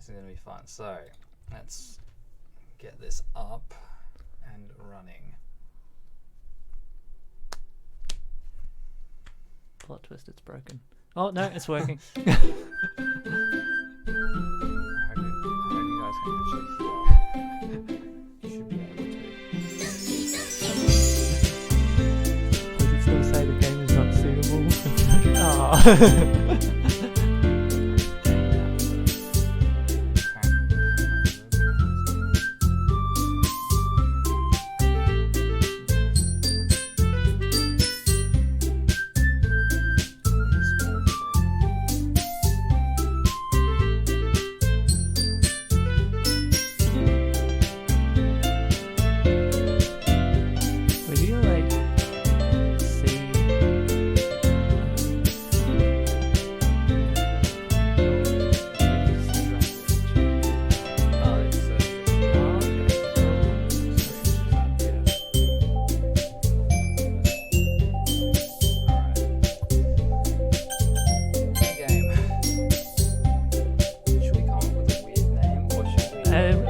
This is going to be fun. So, let's get this up and running. Plot twist, it's broken. Oh, no, it's working. I hope you guys can actually hear. You should be able to. Does it still say the game is not suitable? Oh.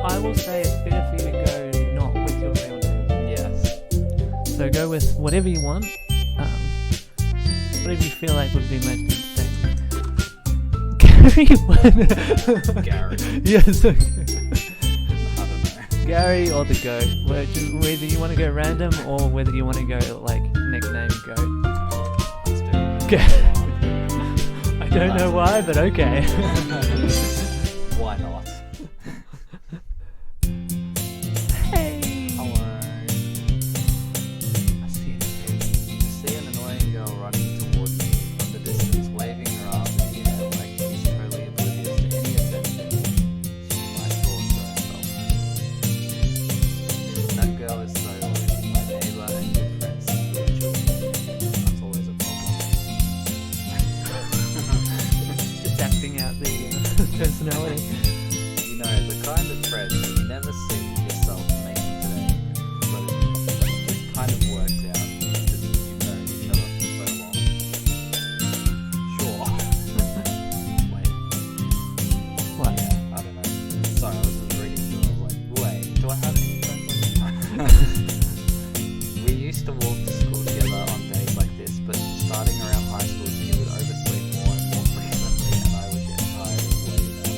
I will say it's better for you to go not with your real name. Yes. So go with whatever you want, whatever you feel like would be most entertaining. Gary? Gary. Yes, okay. I don't know. Gary or the goat. Whether you want to go random or whether you want to go like nickname goat. Let's do it. Okay. I don't know why, but okay. Why not? Hey. Hello. I see an annoying girl running towards me from the distance, waving her arms in the air like she's totally oblivious to any attention she might draw to herself. That girl is so obviously my neighbor and good friend since we were children. That's always a problem. Just acting out the personality. You know, the kind of friend you never see yourself making today, but it kind of works out because you've known each other for so long. Sure. Wait. What? Yeah, I don't know. Sorry, I was just reading through it. I was like, wait, do I have any friends like that? We used to walk to school together on days like this, but starting around high school, she would oversleep more and more frequently, and I would get tired of waiting up.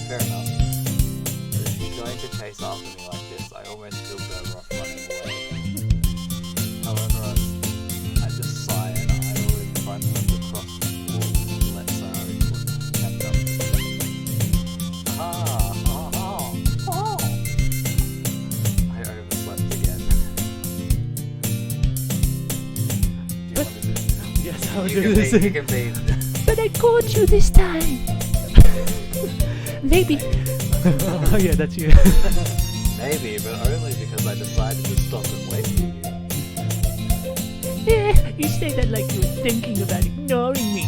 Fair enough. But if she's going to chase after me like this, I almost feel better off running away. However, I just sigh and idle in front of the cross walk and let Sarah's foot catch up. I overslept again. Do you want to do this? Yes, I'll You do can this. be, you can be. But I caught you this time. Maybe. Oh yeah, that's you. Maybe, but only because I decided to stop and wait for you. Yeah, you say that like you were thinking about ignoring me.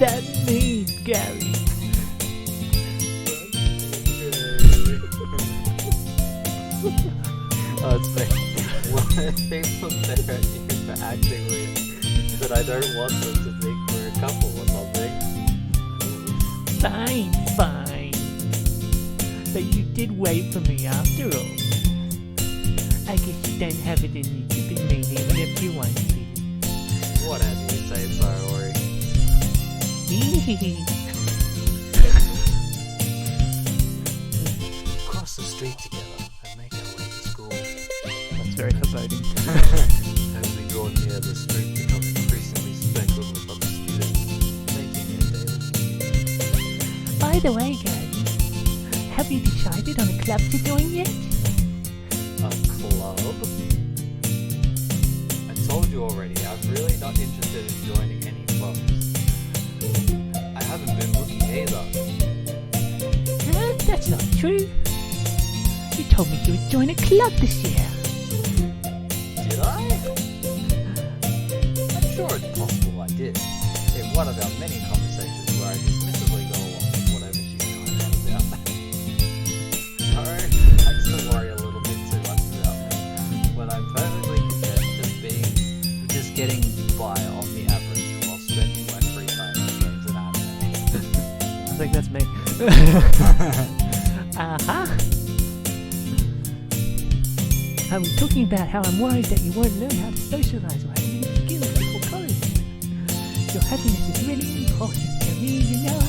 That mean, Gary. Oh, it's me. Well, if people stare at you for acting weird, but I don't want them to think we're a couple or something. Fine, fine. But you did wait for me after all. I guess you don't have it in you to be mean even if you want to. Whatever you say, sorry. Cross the street together and make our way to school. That's very foreboding. As we draw near, the street becomes increasingly speckled with other students making their daily commute. By the way, Gary, have you decided on a club to join yet? A club? I told you already, I'm really not interested in joining any clubs. I haven't been looking either. That's not true. You told me you would join a club this year. Did I? I'm sure it's possible I did. In one of our many conversations where I dismissively go along with whatever she's going on about. So, I still worry a little bit too much about me. When I'm perfectly content just getting by on the average while spending my free time on games and anime. think that's me. Uh-huh. I was talking about how I'm worried that you won't learn how to socialise or have any skills before college. Your happiness is really important to me, you know.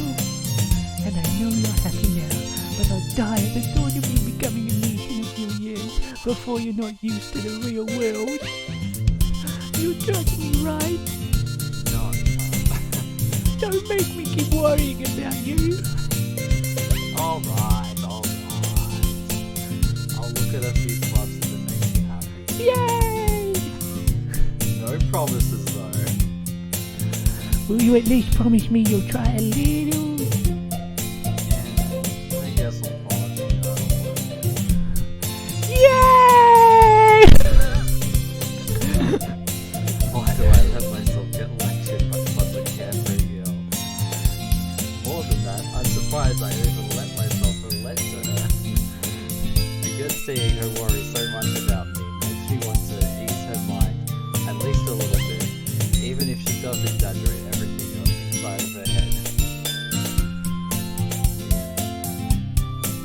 And I know you're happy now, but I'll die at the thought of you becoming a niece in a few years before you're not used to the real world. You trust me, right? No. Don't make me keep worrying about you. Alright. I'll look at a few clubs that make you happy. Yay! No promises though. Will you at least promise me you'll try a little? Yeah, I guess I'll promise you that. Yay! Why do I let myself get lectured by such a carefree girl? More than that, I'm surprised I even let myself lecture her. I guess seeing her worry so much about me makes me want to ease her mind at least a little bit, even if she does exaggerate everything else inside of her head.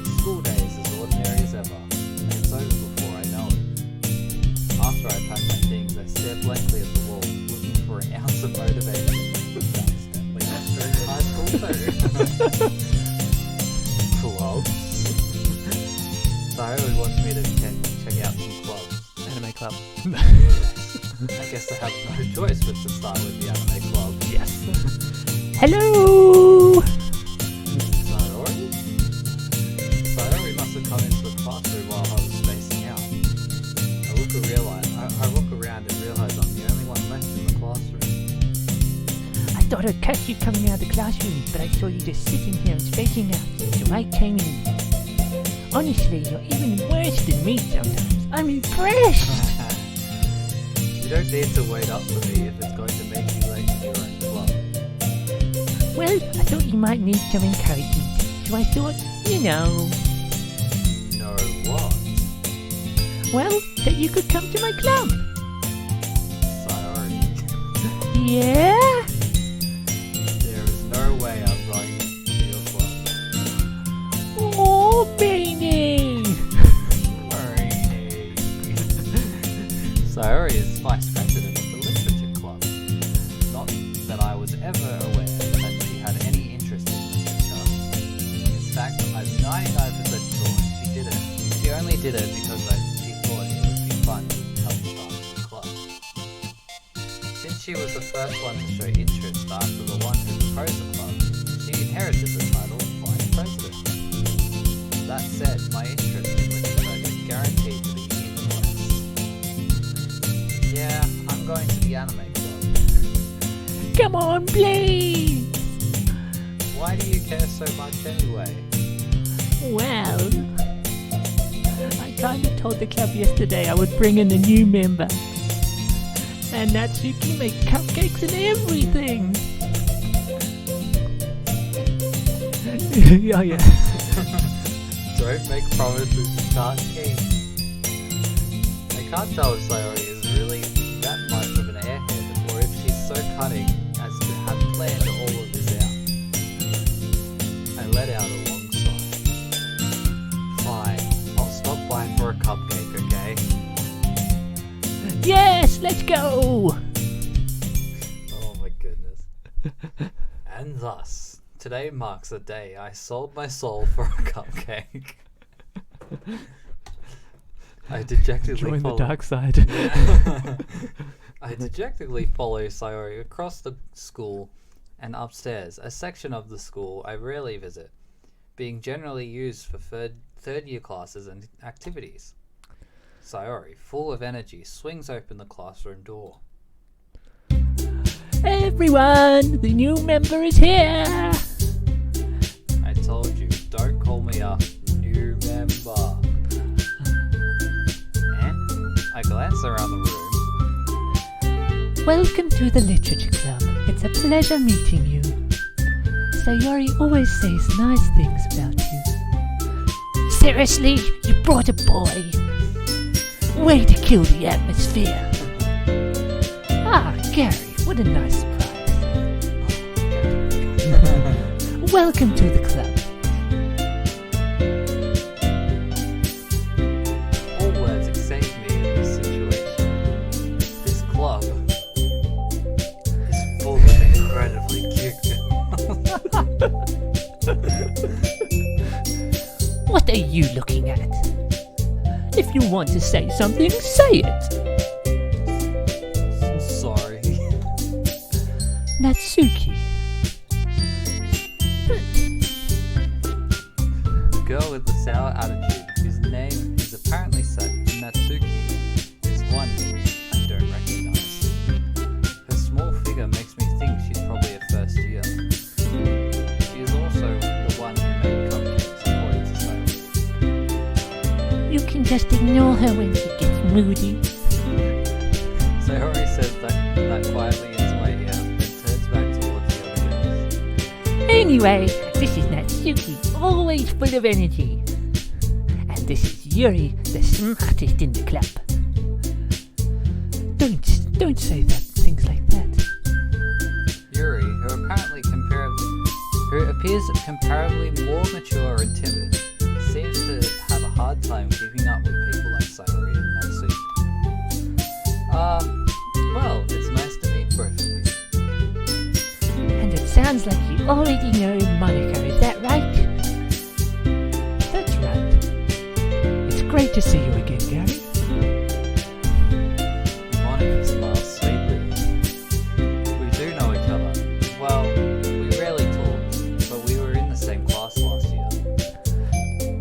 The school day is as ordinary as ever, and it's over before I know it. After I pack my things, I stare blankly at the wall, looking for an ounce of motivation. That's definitely not during high school too. Clubs? Sayori wants me to check out some clubs. Anime club. I guess I have no choice but to start with the anime club. Yes. Hello! Sayori? Sayori must have come into the classroom while I was spacing out. I look around and realise I'm the only one left in the classroom. I thought I'd catch you coming out of the classroom, but I saw you just sitting here and spacing out, so I came in. Honestly, you're even worse than me sometimes. I'm impressed! You don't need to wait up for me if it's going to make you late to your own club. Well, I thought you might need some encouragement, so I thought, you know, No what? well, that you could come to my club. Sayori. Yeah? There is no way I'm going to your club. Oh, Beanie! Sayori is vice president of the literature club. Not that I was ever aware that she had any interest in literature. In fact, I'm 99% sure she did it. She only did it because she thought it would be fun to help start the club. Since she was the first one to show interest after the one who proposed the club, she inherited the title of vice president. That said, my interest in literature is guaranteed to be even less. Yeah, I'm going to the anime club. Come on, please! Why do you care so much anyway? Well, I kind of told the club yesterday I would bring in a new member. And Natsuki make cupcakes and everything! Oh yeah. Don't make promises you can't keep. I can't tell if Sayori is really that much of an airhead, or if she's so cunning as to have planned all of this out. I let out a long sigh. Fine, I'll stop by for a cupcake, okay? Yes, let's go! Oh my goodness. And thus, today marks the day I sold my soul for a cupcake. I dejectedly Join the follow. dark side. I dejectedly follow Sayori across the school and upstairs, a section of the school I rarely visit, being generally used for third year classes and activities. Sayori, full of energy, swings open the classroom door. Everyone, the new member is here! I told you, don't call me a new member. And I glance around the room. Welcome to the Literature Club. It's a pleasure meeting you. Sayori always says nice things about you. Seriously, you brought a boy. Way to kill the atmosphere. Ah, Gary, what a nice surprise. Welcome to the club. All words escape me in this situation. This club is full of incredibly cute girls. What are you looking at? If you want to say something, say it. Sorry. Natsuki. The girl with the sour attitude, whose name is apparently Natsuki, is one I don't recognize. Her small figure makes me think she's probably a first year. She is also the one who made cupcakes, according to Sailor. You can just ignore her when she gets moody. Sayori says that quietly into my ear, then turns back towards the other girls. Anyway, this is Natsuki, always full of energy. And this is Yuri, the smartest in the club. Don't say things like that. Yuri, who appears comparably more mature and timid, seems to have a hard time keeping up with people like Sayori and Natsuki. Well, it's nice to meet both of you. And it sounds like you already know Monica, is that right? That's right. It's great to see you again, Gary. Monica smiles sweetly. We do know each other. Well, we rarely talked, but we were in the same class last year.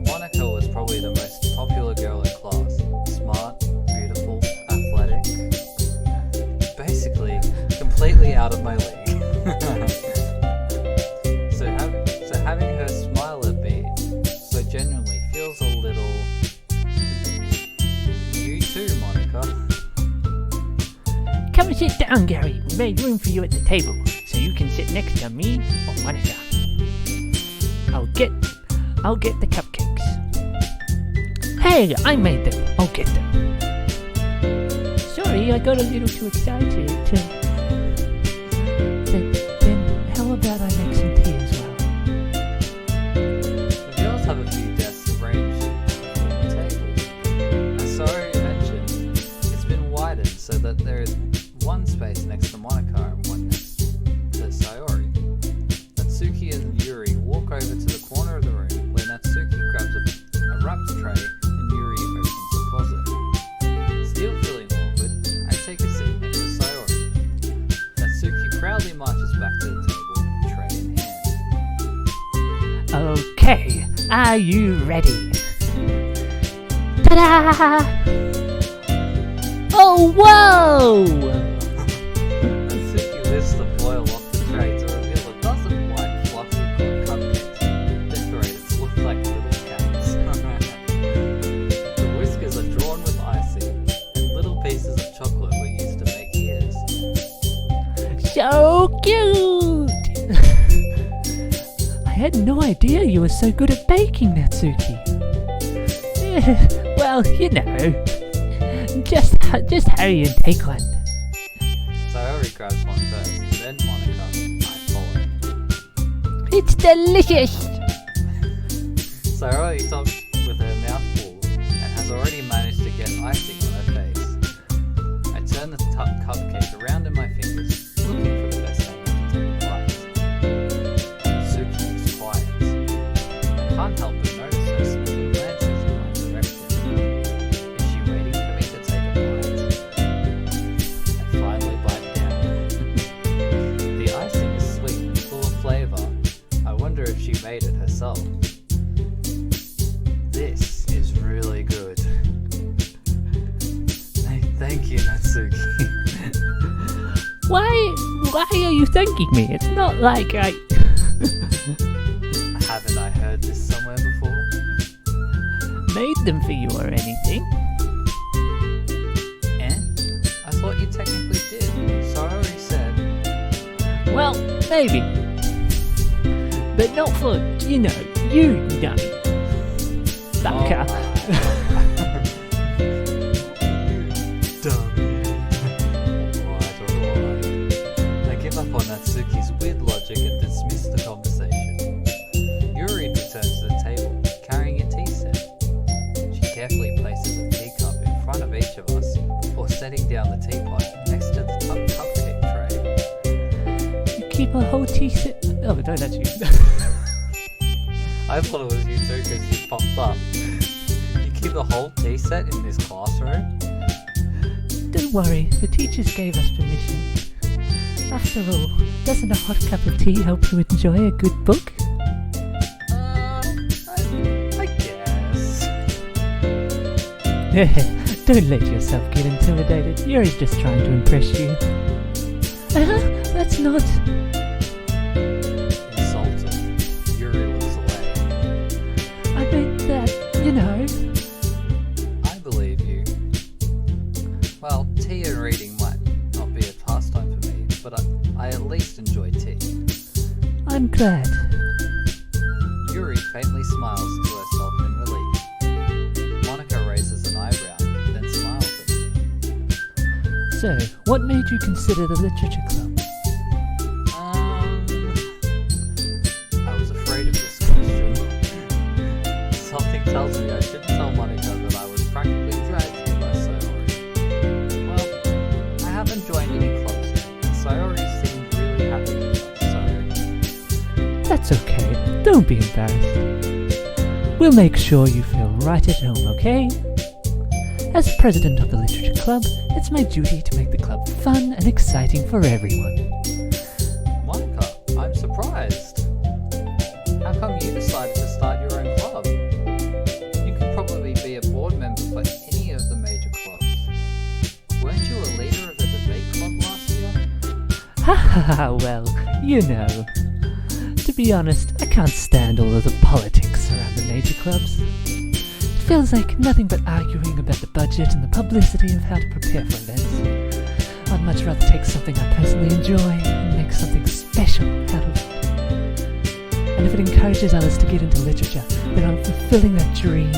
Monica was probably the most popular girl in class. Smart, beautiful, athletic. Basically, completely out of my league. So having her smile at me so genuinely feels a little... You too, Monica. Come and sit down, Gary. We made room for you at the table, so you can sit next to me or Monica. I'll get the cupcakes. Hey, I made them. I'll get them. Sorry, I got a little too excited. Then how about I make some tea as well? The girls have a few desks arranged on the table. As Sayori mentioned, it's been widened so that there is one space next to Monica and one next to Sayori. Natsuki and Yuri walk over to the corner of the room where Natsuki grabs a wrapped tray and Yuri opens the closet. Still feeling awkward, I take a seat next to Sayori. Natsuki proudly marches back to the table, tray in hand. Okay, are you ready? Ta-da! Oh, whoa! Natsuki lifts the foil off the tray to reveal a dozen white, fluffy cupcakes decorated to look like little cats. The whiskers are drawn with icing, and little pieces of chocolate were used to make ears. So cute! I had no idea you were so good at baking, Natsuki. Well, you know, just hurry and take one. Sayori grabs one first, then Monica. I follow. It's delicious! Sayori stops with her mouth full and has already managed to get icing on her face. I turn the cupcake around in my fingers, looking for the best angle to take a bite. Natsuki is quiet. I can't help but notice her sneaking glances in my direction. Is she waiting for me to take a bite? I finally bite down. The icing is sweet and full of flavor. I wonder if she made it herself. This is really good. Thank you, Natsuki. Why are you thanking me? It's not like I... Haven't I heard this somewhere before? made them for you or anything. And I thought you technically did. Sayori said. Well, maybe. But not for, you know, sucker. Alright. I give up on Natsuki's weird logic and dismiss the conversation. tea set. Oh, no, that's you. I thought it was you too because you popped up. You keep the whole tea set in this classroom? Don't worry, the teachers gave us permission. After all, doesn't a hot cup of tea help you enjoy a good book? I guess. Don't let yourself get intimidated. Yuri's just trying to impress you. That's not... Insulted. Yuri looks away. I meant that, you know... I believe you. Well, tea and reading might not be a pastime for me, but I at least enjoy tea. I'm glad. Yuri faintly smiles to herself in relief. Monica raises an eyebrow, then smiles at me. So, what made you consider the literature club? I was afraid of this question. Something tells me I shouldn't tell Monica that I was practically dragged here by Sayori. Well, I haven't joined any clubs yet, and Sayori seemed really happy with us, so... That's okay. Don't be embarrassed. We'll make sure you feel right at home, okay? As president of the literature club, it's my duty to make the club fun and exciting for everyone. Monica, I'm surprised. How come you decided to start your own club? You could probably be a board member for any of the major clubs. Weren't you a leader of the debate club last year? Ha ha ha, well, you know. To be honest, I can't stand all of the politics around the major clubs. It feels like nothing but arguing about the budget and the publicity of how to prepare for events. I'd much rather take something I personally enjoy and make something special out of it. And if it encourages others to get into literature, then I'm fulfilling that dream.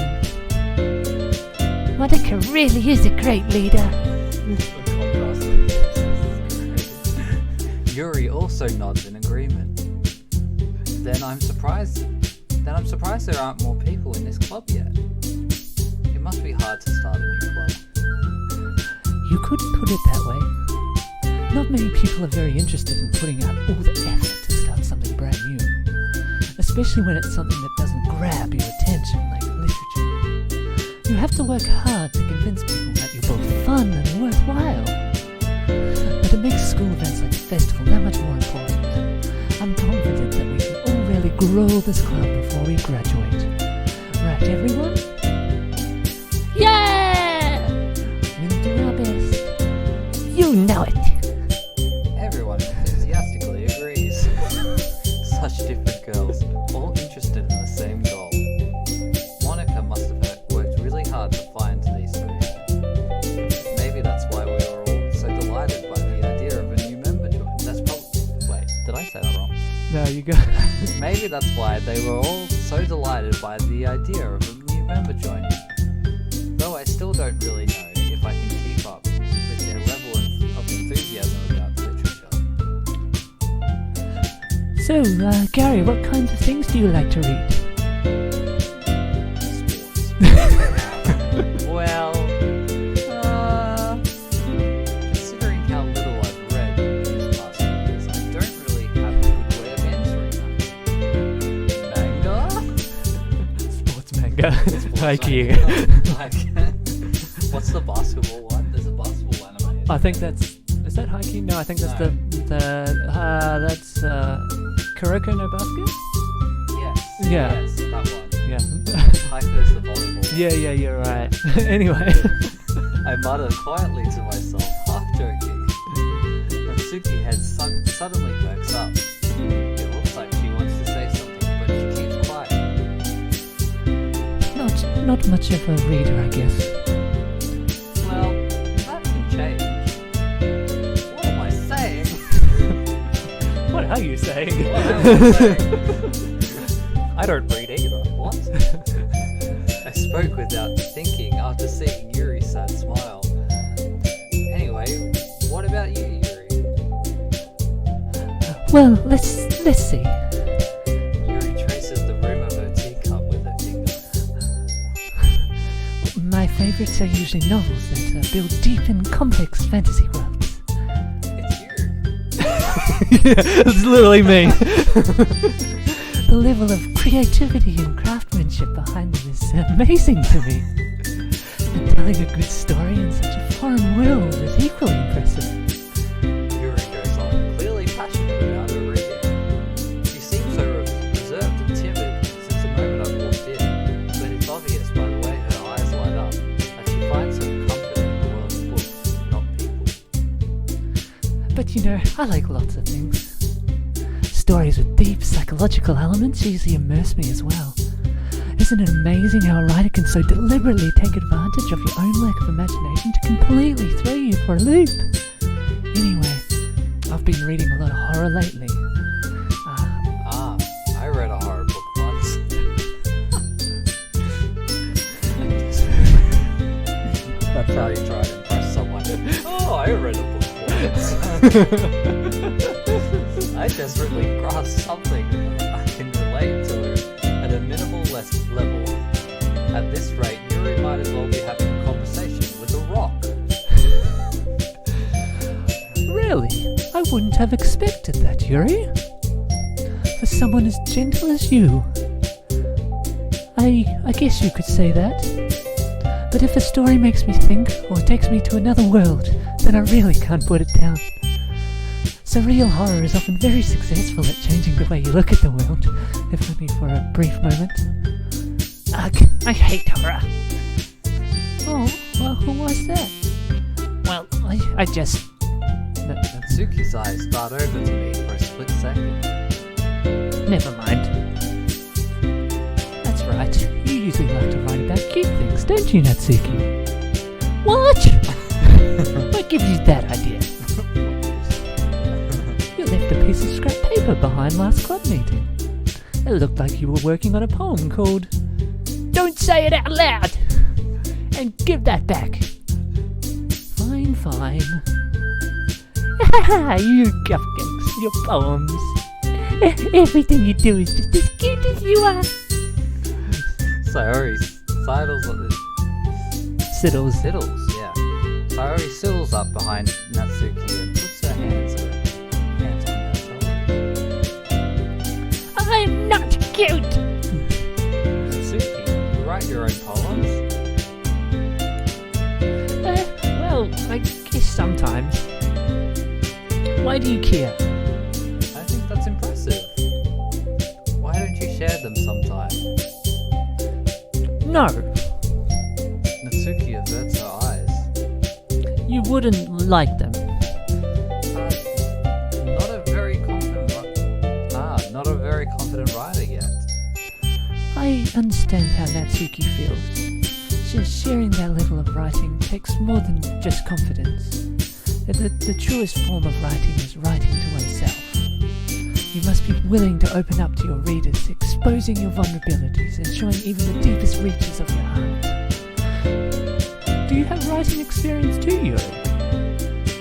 Monica really is a great leader. Yuri also nods in agreement. Then I'm surprised there aren't more people in this club yet. It must be hard to start a new club. You could put it that way. Not many people are very interested in putting out all the effort to start something brand new. Especially when it's something that doesn't grab your attention like literature. You have to work hard to convince people that you're both fun and worthwhile. But it makes school events like the festival that much more important. I'm confident that we can all really grow this club before we graduate. Right, everyone? Yeah! We'll do our best. You know it! Everyone enthusiastically agrees. Such different girls, all interested in the same goal. Monica must have worked really hard to fly into these two. Maybe that's why we were all so delighted by the idea of a new member joining. That's probably... Wait, did I say that wrong? No, you go. Maybe that's why they were all so delighted by the idea of a new member joining. Though I still don't really know if I can keep up with their level of enthusiasm about literature. So, Gary, what kinds of things do you like to read? Sports. Well, considering how little I've read these past few years, I don't really have a good way of answering that. Manga? Sports manga. Like you. What's the basketball one? There's a basketball anime. I think that's... Is that Haikyuu? No, I think that's that's Kuroko no Basket? Yes. Yeah. Yes, that one. Yeah. Haikyuu the volleyball. Yeah, you're right. Anyway. I muttered quietly to myself, half joking. Natsuki head suddenly perks up. It looks like she wants to say something, but she keeps quiet. Not much of a reader, I guess. Well, that can change. What am I saying? What are you saying? What am I saying? I don't read either. What? I spoke without thinking after seeing Yuri's sad smile. Anyway, what about you, Yuri? Well, let's see. Yuri traces the rim of her teacup with her finger. My favourites are usually novels that build deep and complex fantasy worlds. It's you. It's literally me. The level of creativity and craftsmanship behind them is amazing to me. And telling a good story in such a foreign world is equally impressive. Yuri goes on, clearly passionate about her reading. She seems so reserved and timid since the moment I walked in, but it's obvious by the way her eyes light up that she finds some comfort in the world of books, not people. But you know, I like lots of things. Stories with deep psychological elements usually immerse me as well. Isn't it amazing how a writer can so deliberately take advantage of your own lack of imagination to completely throw you for a loop? Anyway, I've been reading a lot of horror lately. I read a horror book once. That's how you try to impress someone. Oh, I read a book once. I desperately grasped something I can relate to at a minimal level. At this rate, Yuri might as well be having a conversation with a rock. Really? I wouldn't have expected that, Yuri. For someone as gentle as you. I guess you could say that. But if a story makes me think, or takes me to another world, then I really can't put it down. Surreal horror is often very successful at changing the way you look at the world, if only for a brief moment. Ugh, I hate horror. Oh, well, why's that? Well, I just... No. Natsuki's eyes start over to me for a split second. Never mind. That's right, you usually like to write about cute things, don't you, Natsuki? What? What gives you that idea? You left a piece of scrap paper behind last club meeting. It looked like you were working on a poem called Don't Say It Out Loud! And give that back. Fine. You cupcakes, your poems. Everything you do is just as cute as you are. Sayori sidles, yeah. Sayori sidles up behind Natsuki and puts her hands on her shoulder. I'm not cute! Natsuki, you write your own poems? Well, I guess sometimes. Why do you care? I think that's impressive. Why don't you share them sometime? No, Natsuki averts her eyes. you wouldn't like them. Not a very confident writer yet. I understand how Natsuki feels. Sharing that level of writing takes more than just confidence. The truest form of writing is writing to oneself. You must be willing to open up to your readers, exposing your vulnerabilities and showing even the deepest reaches of your heart. Do you have writing experience too, Yuri?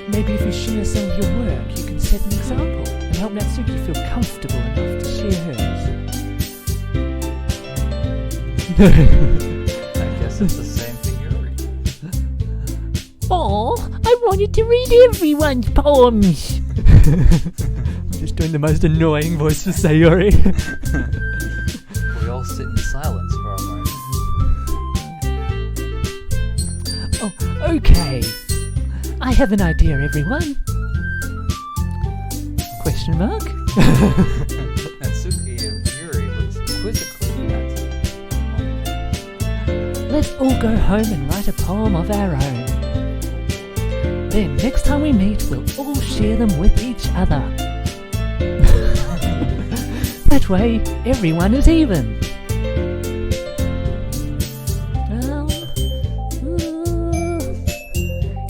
Maybe if you share some of your work, you can set an example and help Natsuki feel comfortable enough to share hers. I guess it's the same for Yuri. Oh, I wanted to read everyone's poems. I'm just doing the most annoying voice for Sayori. We all sit in silence for a moment. Oh, okay. I have an idea, everyone. Question mark? Natsuki and Yuri looks quizzically at him. Let's all go home and write a poem of our own. Then next time we meet, we'll all share them with each other. That way, everyone is even.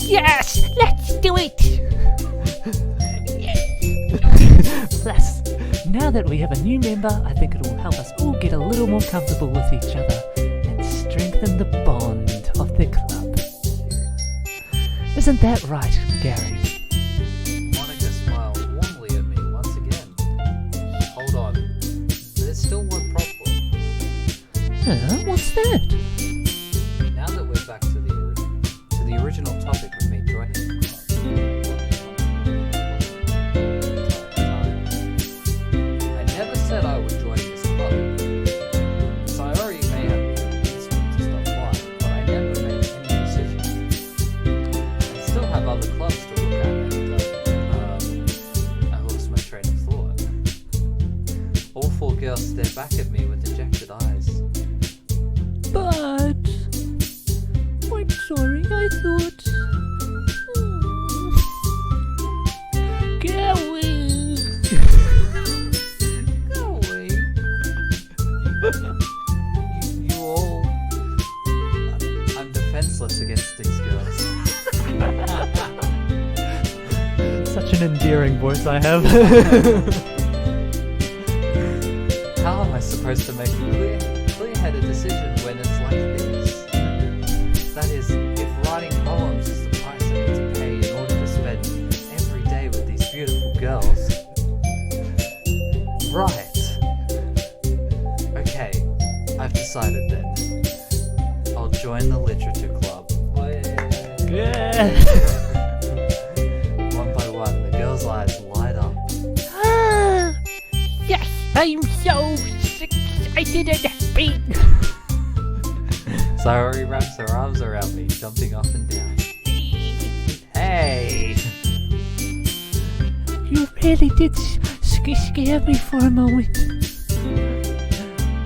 Yes! Let's do it! Plus, now that we have a new member, I think it will help us all get a little more comfortable with each other and strengthen the bond of the club. Isn't that right, Gary? Monica smiles warmly at me once again. Hold on. There's still one problem. What's that? Now that we're back to the original topic of me joining the club. said I would join this club. Sayori may have convinced me to stop by, but I never made any decision. I still have other clubs to look at, and I lost my train of thought. All 4 girls stare back at me with dejected eyes. But I'm sorry, I thought. Going. Going. You all. I'm defenseless against these girls. Such an endearing voice I have. How am I supposed to make a clear-headed decision when it's like this? That is, if writing poems is the price I need to pay in order to spend every day with these beautiful girls. Right. Okay, I've decided then. I'll join the literature club. One by one, the girls' eyes light up. Yes, I'm so excited and happy. Sayori wraps her arms around me, jumping up and down. Hey! You really did scare me for a moment.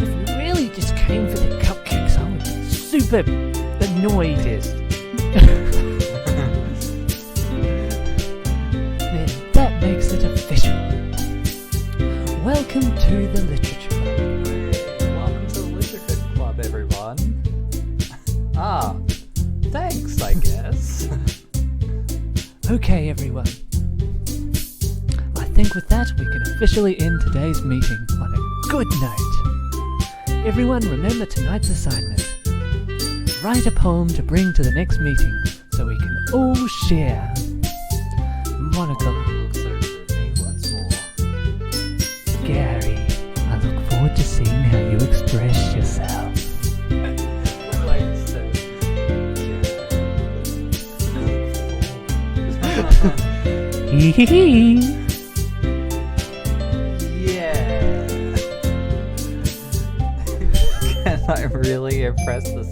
If you really just came for the cupcakes, I would be super annoyed. Then that makes it official. Welcome to the Literature Club. Welcome to the literature club, everyone. Thanks, I guess. Okay, everyone. I think with that, we can officially end today's meeting on a good note. Everyone, remember tonight's assignment. Write a poem to bring to the next meeting so we can all share. Monica. Looks over at me once more. Gary, I look forward to seeing how you express yourself. Hee hee hee. Yeah. Can I really impress the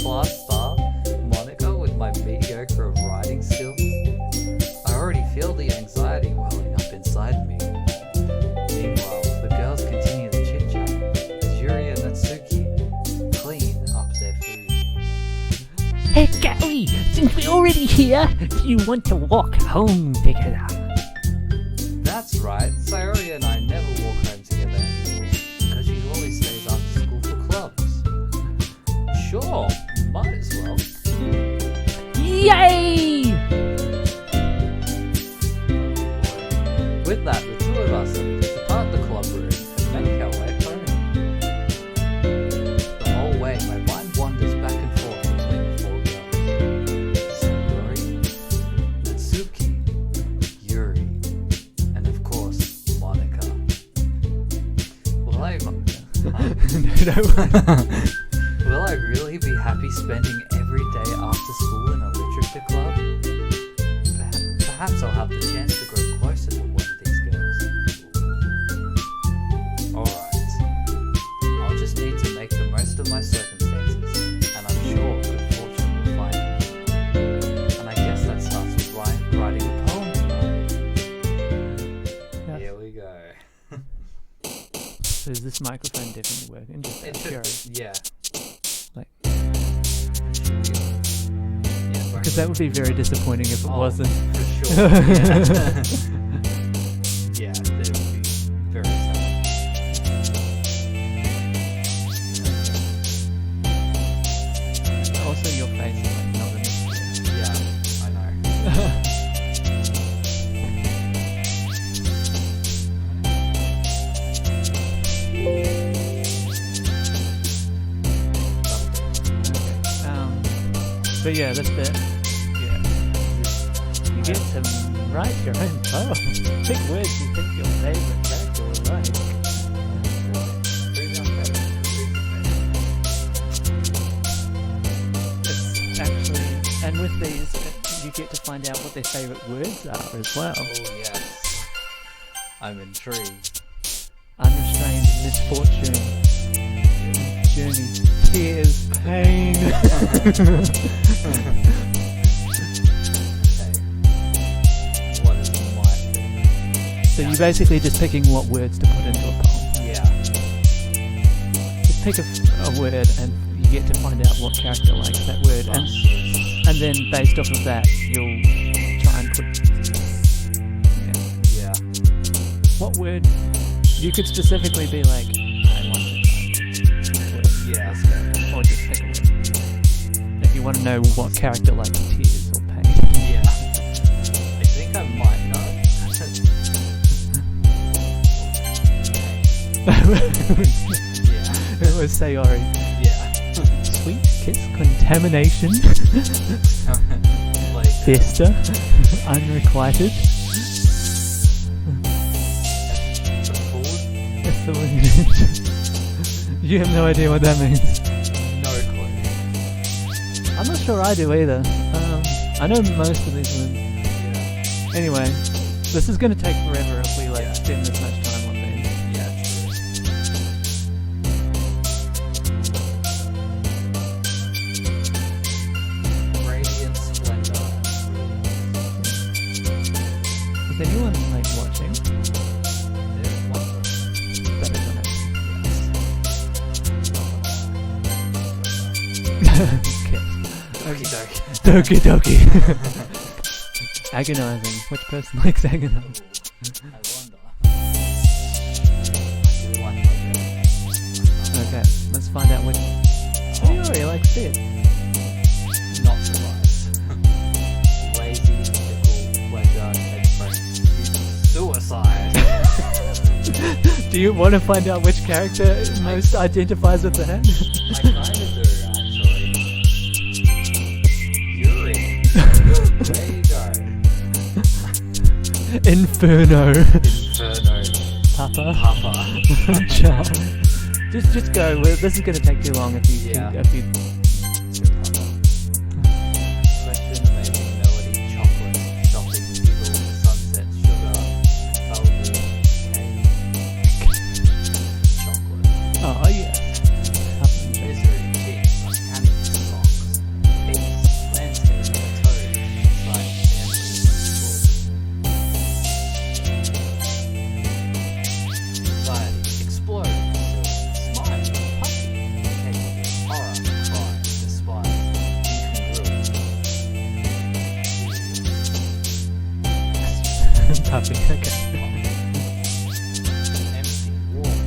class star, Monica, with my mediocre writing skills? I already feel the anxiety welling up inside me. Meanwhile, the girls continue the chit-chat as Yuri and Natsuki clean up their food. Hey Gary, since we're already here, do you want to walk home together? That's right, Sayori and I never walk home together anymore, because she always stays after school for clubs. Sure, might as well. Yay! With that, the two of us depart the club room and make our way home. The whole way, my mind wanders back and forth between the 4 girls. Sayori, Natsuki, Yuri, and of course, Monica. Will I really be happy spending every day after school in a literature club? Perhaps I'll have the chance to grow closer to one of these girls. Alright. I'll just need to make the most of my circumstances, and I'm sure good fortune will find me. And I guess that starts with writing a poem tonight. Here we go. So is this microphone definitely working? Just out of curiosity. Yeah. Like, Yeah, because that would be very disappointing if it wasn't. For sure. Yeah, that would be very sad. Also, your face is like not in Yeah, I know. But yeah, that's it. Yeah. You get to write your own poem. Pick words you think your favourite character would write. It's actually, and with these, you get to find out what their favourite words are as well. Oh yes. I'm intrigued. I'm misfortune, journey, tears, pain. What is my thing? So you're basically just picking what words to put into a poem. Yeah. Just pick a word and you get to find out what character likes that word, and then based off of that you'll try and put Yeah. what word. You could specifically be like, I want to try word. Yeah. Or just pick a word. If you want to know what character likes tears or pain. Yeah. I think I might know. Yeah. It was Sayori. Yeah. Sweet kiss contamination. Like Fiesta. Unrequited. You have no idea what that means. no clue. I'm not sure I do either. I know most of these ones. Yeah. Anyway, this is going to take forever if we Yeah. spend this much time on these. Yeah, true. Radiant splendor. Is anyone watching? There's one of That is on it. Okay. Doki Doki. Doki Doki. Agonizing. Which person likes agonizing? I wonder. I do like my bed. Okay, let's find out which. Sayori likes this. Not surprised. Lazy, fickle, pleasure, headphones, suicide. Do you want to find out which character most identifies with that? I kinda do, actually. Yuri. There you go. Inferno. Inferno. Papa. Papa. Child. Just go. This is going to take too long if you. Yeah. If you Question, amazing melody, chocolate, shopping, giggle, sunset, sugar, infallible, cake, chocolate, oh yeah. misery, cheeks, uncanny, socks, peace, landscape, toad, sight, family, anxiety, explode, smile, puppy, hate, horror, cry, despise, incongruent, Puppy. Okay. empty, warm,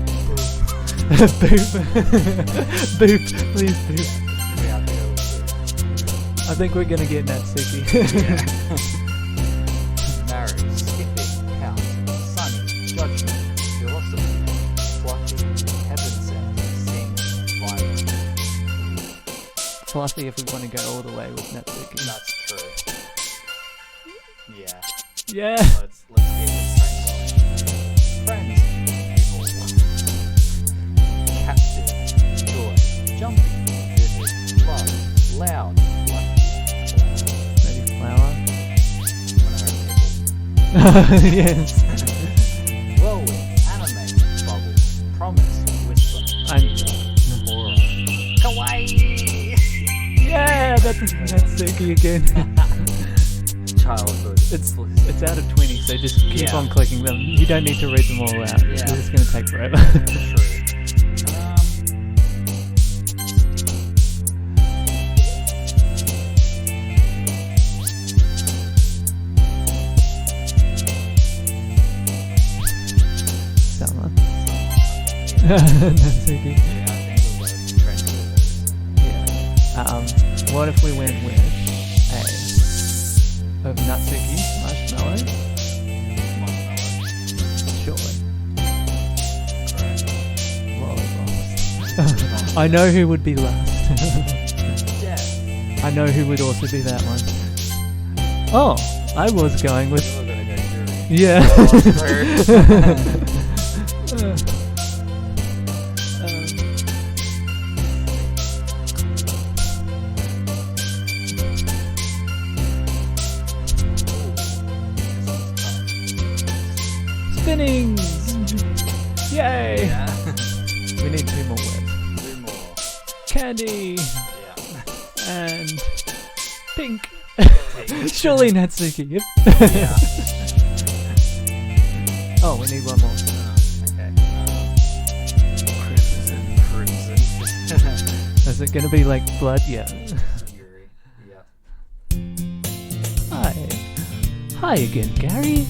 Boop. Boop. Please boop. yeah, there was I think we're gonna get Natsuki. marriage, skipping, count, sunny, judgment, philosophy, fluffy, heaven sent, sing, violent. Fluffy if we want to go all the way with Natsuki. That's true. Yeah. Yeah. Let's keep this train going. Friends, people, captive, joy, jumping, vivid, love, loud, lucky, Maybe flower. Yes. whirlwind, anime, bubble, promise, whisper, teaser, aura, kawaii. Yeah, that's Natsuki again. Childhood. It's out of 20, so just keep Yeah. on clicking them. You don't need to read them all out. Yeah. It's going to take forever. True. Summer. Natsuki. Yeah, I think we'll go trend with this. Yeah. What if we went with a of Natsuki marshmallow? Surely. Volleyball. I know who would be last. Death. I know who would also be that one. Oh, I was going with. We're gonna go Yuri. Yeah. Spinnings! Yay! Yeah. We need 2 more words. 2 more. Candy Yeah. and pink. Pink. Surely Natsuki. Yep. Yeah. Oh, we need 1 more. Okay. Crimson. Is it gonna be like blood? Yeah. Fury. Yeah. Hi. Hi again, Gary.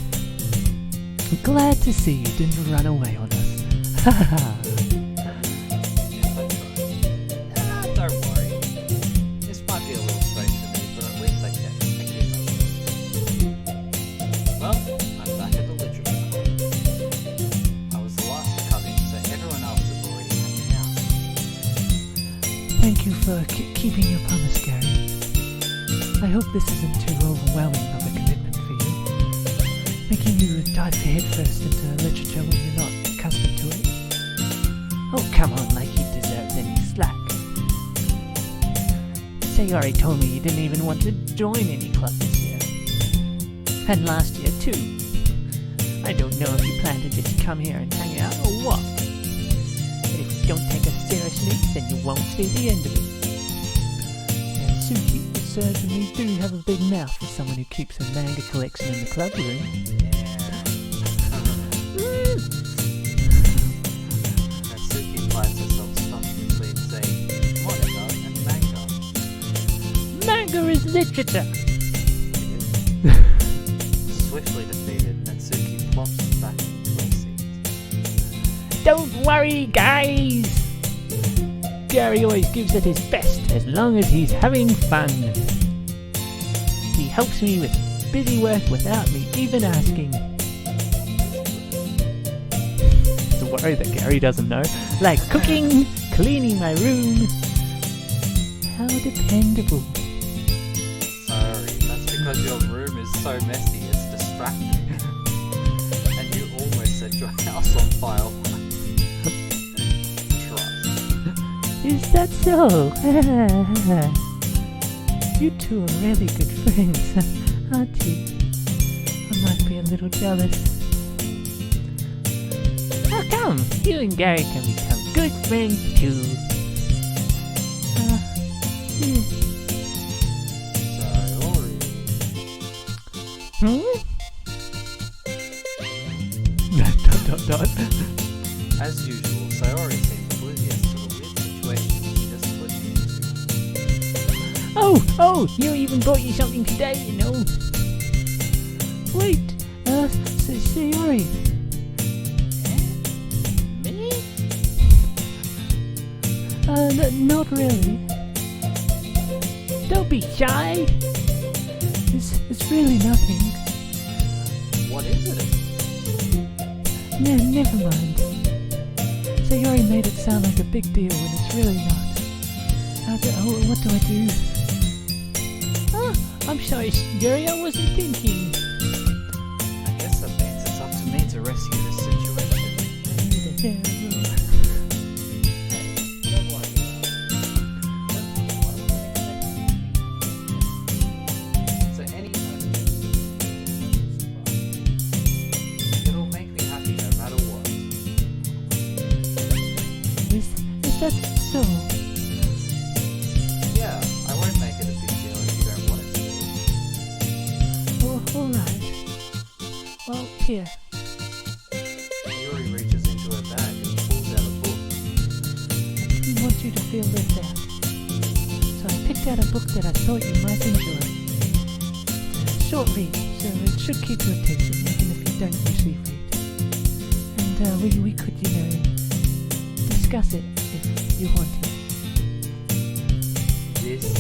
I'm glad to see you didn't run away on us. Haha. Don't worry. This might be a little strange for me, but at least I keep Well, I'm back at the literature club. I was the last to come in, so everyone else is already hanging out. Thank you for keeping your promise, Gary. I hope this isn't too overwhelming of a commitment for you, making you dive headfirst into literature when you're not accustomed to it. Oh, come on, like he deserves any slack. Sayori told me you didn't even want to join any club this year. And last year, too. I don't know if you plan to just come here and hang out or what. But if you don't take us seriously, then you won't see the end of it. And Sushi, you certainly do have a big mouth for someone who keeps a manga collection in the club room. Natsuki finds herself stuck between, say, Monica and manga. Manga is literature! Swiftly defeated, Natsuki plops back into her seat. Don't worry, guys! Gary always gives it his best as long as he's having fun. He helps me with busy work without me even asking. It's a worry that Gary doesn't know. Like cooking, cleaning my room. How dependable. Sorry, that's because your room is so messy, it's distracting. And you almost set your house on fire. Trust. Is that so? You two are really good friends, aren't you? I might be a little jealous. How come? You and Gary can become good friends too. Yeah. Sayori. Hmm? Dot. As usual, Sayori seems oblivious to the weird situation she just put me into. Oh, you even bought you something today, you know. Wait, Sayori. Me? Not really. Don't be shy. It's really nothing. What is it? Never mind. Sayori made it sound like a big deal when it's really not. What do I do? I'm sorry, Yuri, I wasn't thinking. I guess that means it's up to me to rescue this situation. Hey, don't worry about it. So anytime it'll make me happy no matter what. Is that so? Yeah, I won't make it a big deal if you don't want it to be. Oh, alright. Well, here. Yuri reaches into her bag and pulls out a book. I didn't want you to feel left out. So I picked out a book that I thought you might enjoy. It's a short read, so it should keep your attention even if you don't usually read. And we could, discuss it if you wanted. This is...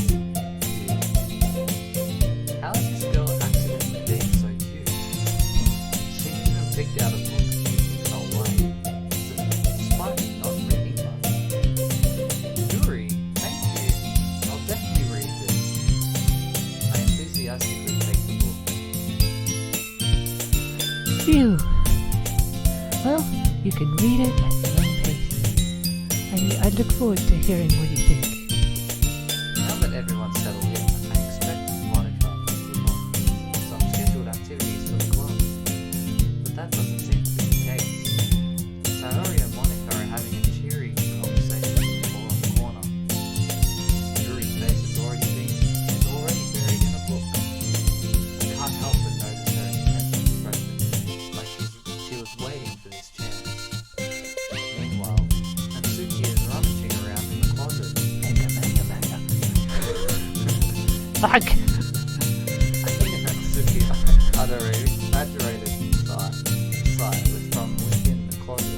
How is this girl accidentally being so cute? She even picked out a book she thinks I'll like, despite me not reading much. Yuri, thank you. I'll definitely read this. I enthusiastically take the book. Phew. Well, you can read it at your own pace. I look forward to hearing what you think. Now that everyone's settled in, I expect Monica to kick off some scheduled activities for the club. But that doesn't seem to be the case. Sayori and Monica are having a cheery fuck? I think Natsuki's exaggerated sigh was from within the closet.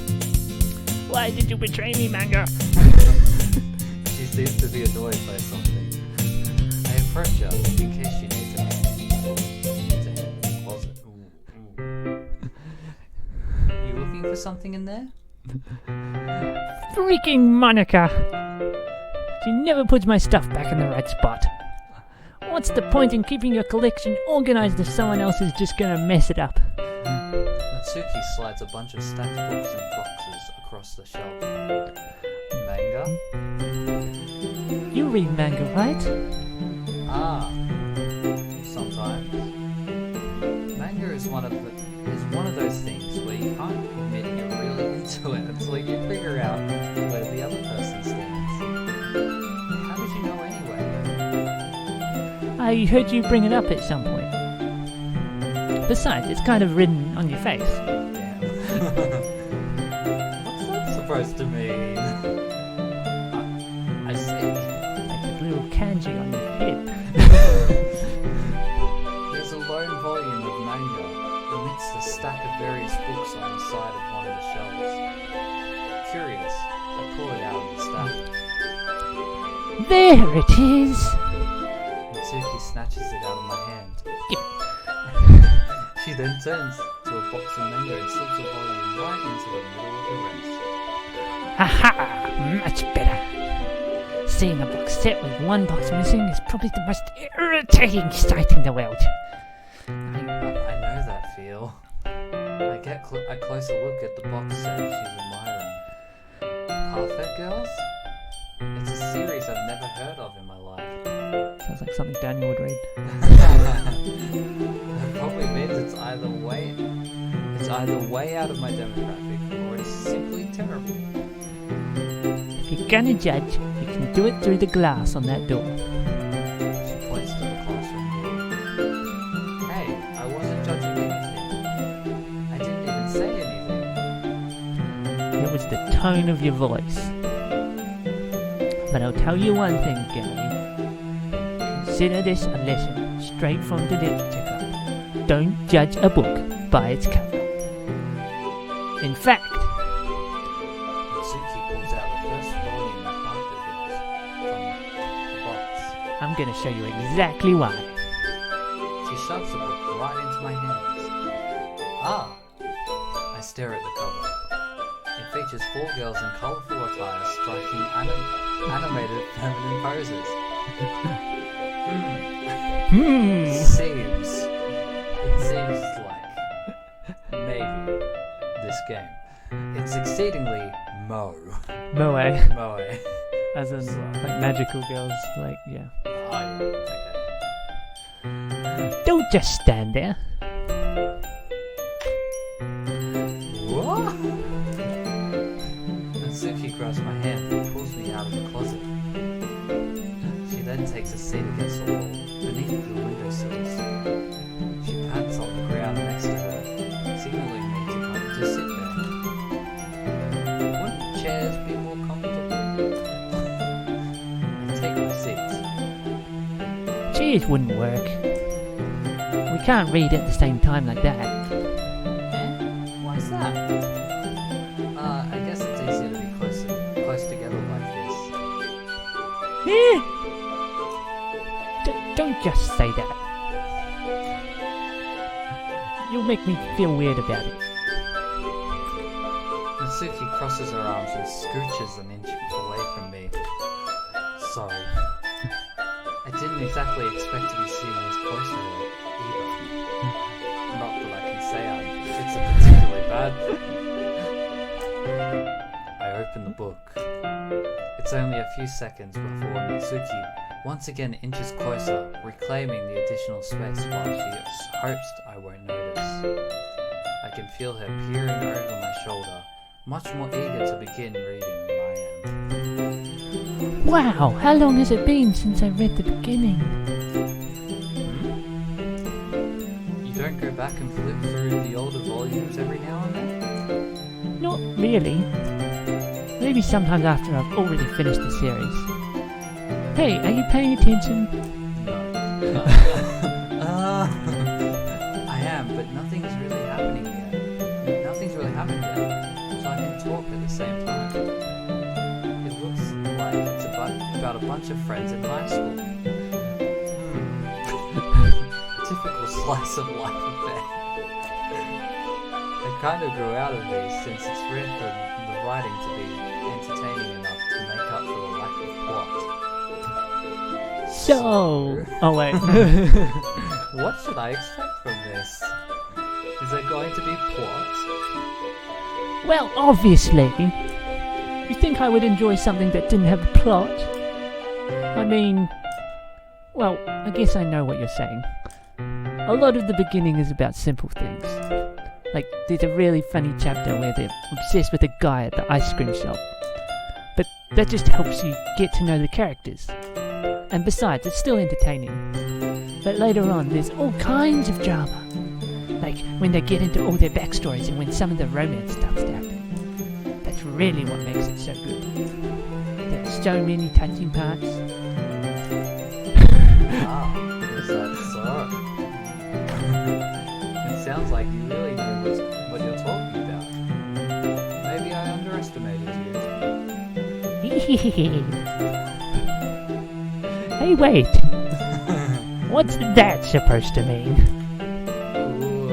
Why did you betray me, Manga? She seems to be annoyed by something. I approach her in case she needs a hand. Needs a hand in the closet. You looking for something in there? Freaking Monica! She never puts my stuff back in the right spot. What's the point in keeping your collection organized if someone else is just gonna mess it up? Natsuki slides a bunch of stacked books and boxes across the shelf. Manga? You read manga, right? Ah, sometimes. Manga is one of those things where you can't admit you're really into it until you figure out where the other person stands. How did you know anyway? I heard you bring it up at some point. Besides, it's kind of written on your face. Damn. What's that supposed to mean? I see. Like a little kanji on your hip. There's a lone volume of manga amidst a stack of various books on the side of one of the shelves. Curious, I pull it out of the stack. There it is! Natsuki snatches it out of my hand. Yep. She then turns to a box of manga and slips a volume right into the middle of the rest. Haha! Much better. Seeing a box set with one box missing is probably the most irritating sight in the world. I know that feel. I get a closer look at the box set she's admiring. Parfait Girls? It's a series I've never heard of in my life. Sounds like something Daniel would read. That probably means it's either way out of my demographic or it's simply terrible. If you're gonna judge, you can do it through the glass on that door. She points to the classroom door. Hey, I wasn't judging anything. I didn't even say anything. It was the tone of your voice. But I'll tell you one thing, Gary. Consider this a lesson straight from the Literature Club. Don't judge a book by its cover. In fact, Natsuki pulls out the first volume of Parfait Girls from the box. I'm gonna show you exactly why. She shoves the book right into my hands. Ah! I stare at the cover. It features 4 girls in colourful attire striking animated feminine poses. It seems like maybe this game. It's exceedingly moe. Moe. As in, like, magical girls, like, yeah. Oh, okay. Don't just stand there. What? Natsuki grabs my hand and pulls me out of the closet. She then takes a seat against the wall, beneath the windowsills. She pats on the ground next to her, signaling me to come to sit there. Wouldn't chairs be more comfortable? I take my seat. Cheers wouldn't work. We can't read at the same time like that. Why's that? I guess it's easier to be close together like this. Don't just say that. You'll make me feel weird about it. Natsuki crosses her arms and scooches an inch away from me. Sorry. I didn't exactly expect to be sitting this close to her, either. Not that I can say it's a particularly bad thing. I open the book. It's only a few seconds before Natsuki once again inches closer, reclaiming the additional space while she hopes I won't notice. I can feel her peering over my shoulder, much more eager to begin reading than I am. Wow, how long has it been since I read the beginning? You don't go back and flip through the older volumes every now and then? Not really. Maybe sometimes after I've already finished the series. Hey, are you paying attention? No. I am, but nothing's really happening yet. Nothing's really happened yet, so I can talk at the same time. It looks like it's about a bunch of friends in high school. A typical slice of life affair. I kind of grew out of these since it's rare for the writing to be entertaining enough to make up for the lack of plot. So... Oh, wait. What should I expect from this? Is there going to be plot? Well, obviously. You think I would enjoy something that didn't have a plot? I mean... Well, I guess I know what you're saying. A lot of the beginning is about simple things. Like, there's a really funny chapter where they're obsessed with a guy at the ice cream shop. But that just helps you get to know the characters. And besides, it's still entertaining. But later on, there's all kinds of drama. Like, when they get into all their backstories and when some of the romance stuff starts. That's really what makes it so good. There are so many touching parts. Wow, is that so? It sounds like you really know what you're talking about. Maybe I underestimated you. Hey, wait! What's that supposed to mean? Ooh,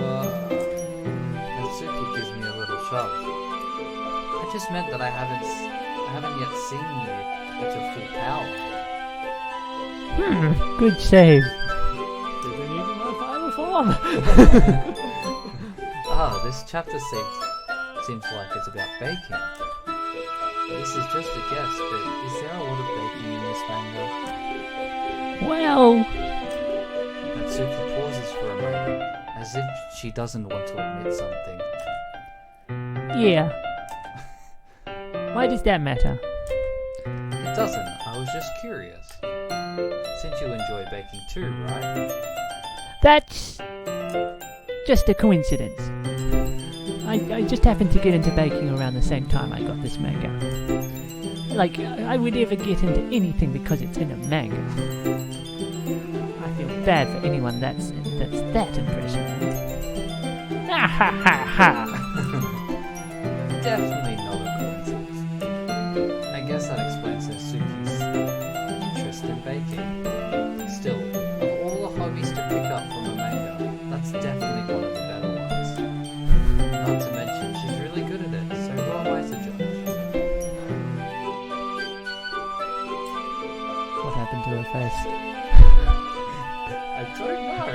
Natsuki gives me a little shove. I just meant that I haven't yet seen you at your full power. Good save. Didn't even know final form. This chapter seems like it's about baking. This is just a guess, but is there a lot of baking in this manga? Well... Natsuki pauses for a moment, as if she doesn't want to admit something. Yeah. Why does that matter? It doesn't, I was just curious. Since you enjoy baking too, right? That's... just a coincidence. I just happened to get into baking around the same time I got this manga. Like, I would ever get into anything because it's in a manga. I feel bad for anyone that's that impressionable. Ha ha ha ha! Definitely not a coincidence. I guess that explains Natsuki's interest in baking. Still, of all the hobbies to pick up from a manga, that's definitely one of the better ones. Not to mention, she's really good at it, so who am I to judge? What happened to her face? I don't know.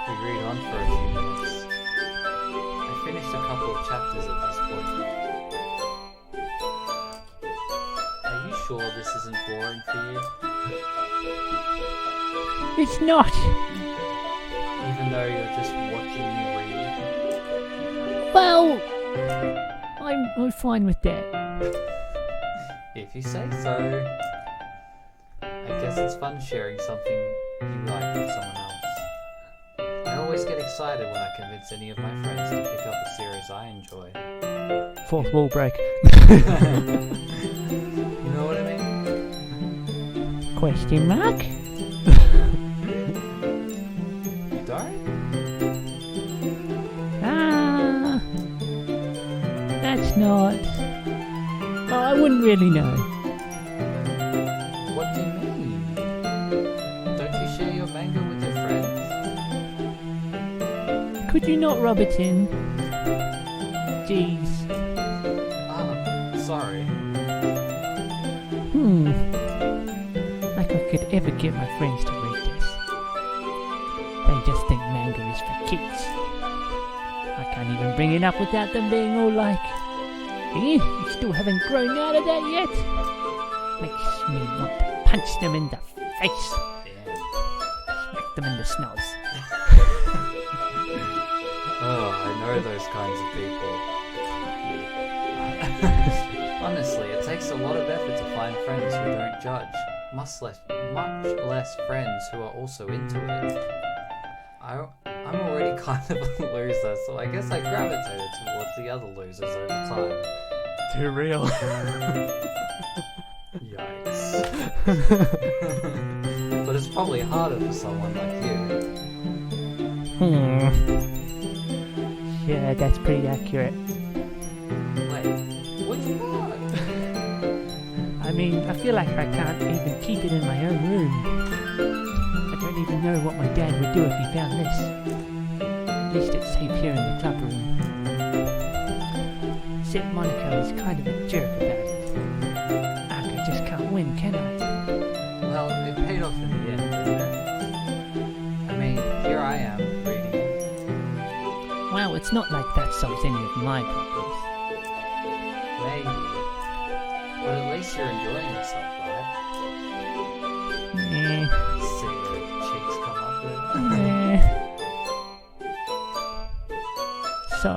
We read on for a few minutes. I finished a couple of chapters at this point. Are you sure this isn't boring for you? It's not! Even though you're just watching me read? Well... I'm fine with that. If you say so. I guess it's fun sharing something you like with someone else. I always get excited when I convince any of my friends to pick up a series I enjoy. Fourth wall break. You know what I mean? Question mark? You don't? That's not... Oh, I wouldn't really know. What do you mean? Don't you share your manga with your friends? Could you not rub it in? Jeez. Sorry. Like I could ever get my friends to read this. They just think manga is for kids. I can't even bring it up without them being all like, you still haven't grown out of that yet? Makes me want to punch them in the face. Damn. Smack them in the snows. Oh, I know those kinds of people. Honestly, it takes a lot of effort to find friends who don't judge. Much less friends who are also into it. I'm already kind of a loser, so I guess I gravitated towards the other losers over time. Too real. Yikes. But but it's probably harder for someone like you. Yeah, that's pretty accurate. Wait, which part? I mean, I feel like I can't even keep it in my own room. I don't even know what my dad would do if he found this. At least it's safe here in the club room. Except Monica is kind of a jerk about it. I just can't win, can I? Well, it paid off in the end, didn't it? I mean, here I am, reading it. Well, it's not like that solves any of my problems. Maybe. But at least you're enjoying yourself, right? Eh, See the cheeks come up there. So?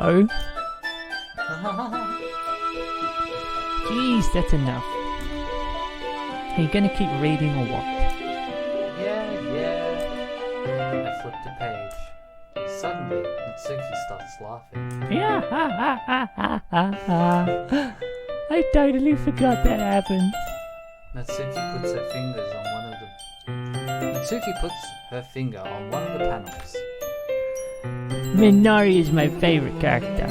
Jeez, that's enough. Are you gonna keep reading or what? Yeah. I flipped a page. Suddenly, Mitsuki starts laughing. Yeah, I totally forgot that happened. Mitsuki puts her finger on one of the panels. Minori is my favorite character.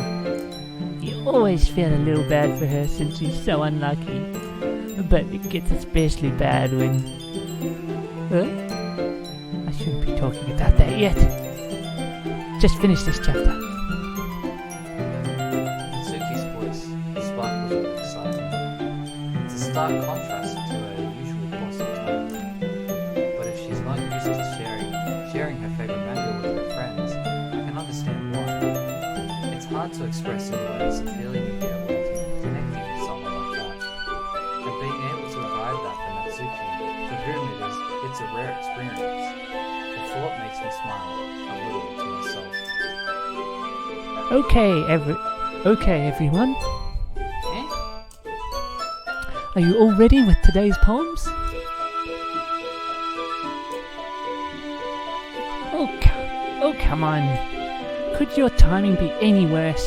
You always feel a little bad for her since she's so unlucky. But it gets especially bad when... Huh? I shouldn't be talking about that yet. Just finish this chapter. Mitsuki's voice sparkles with excitement. It's a stark contrast to her usual bossy tone. But if she's not used to sharing her favorite manga with her friends, I can understand why. It's hard to express in words the feeling you get when connecting with someone like that. And being able to provide that for Natsuki, for whom it's a rare experience. The thought makes me smile a little to myself. Okay, everyone. Eh? Are you all ready with today's poems? Oh, come on. Could your timing be any worse?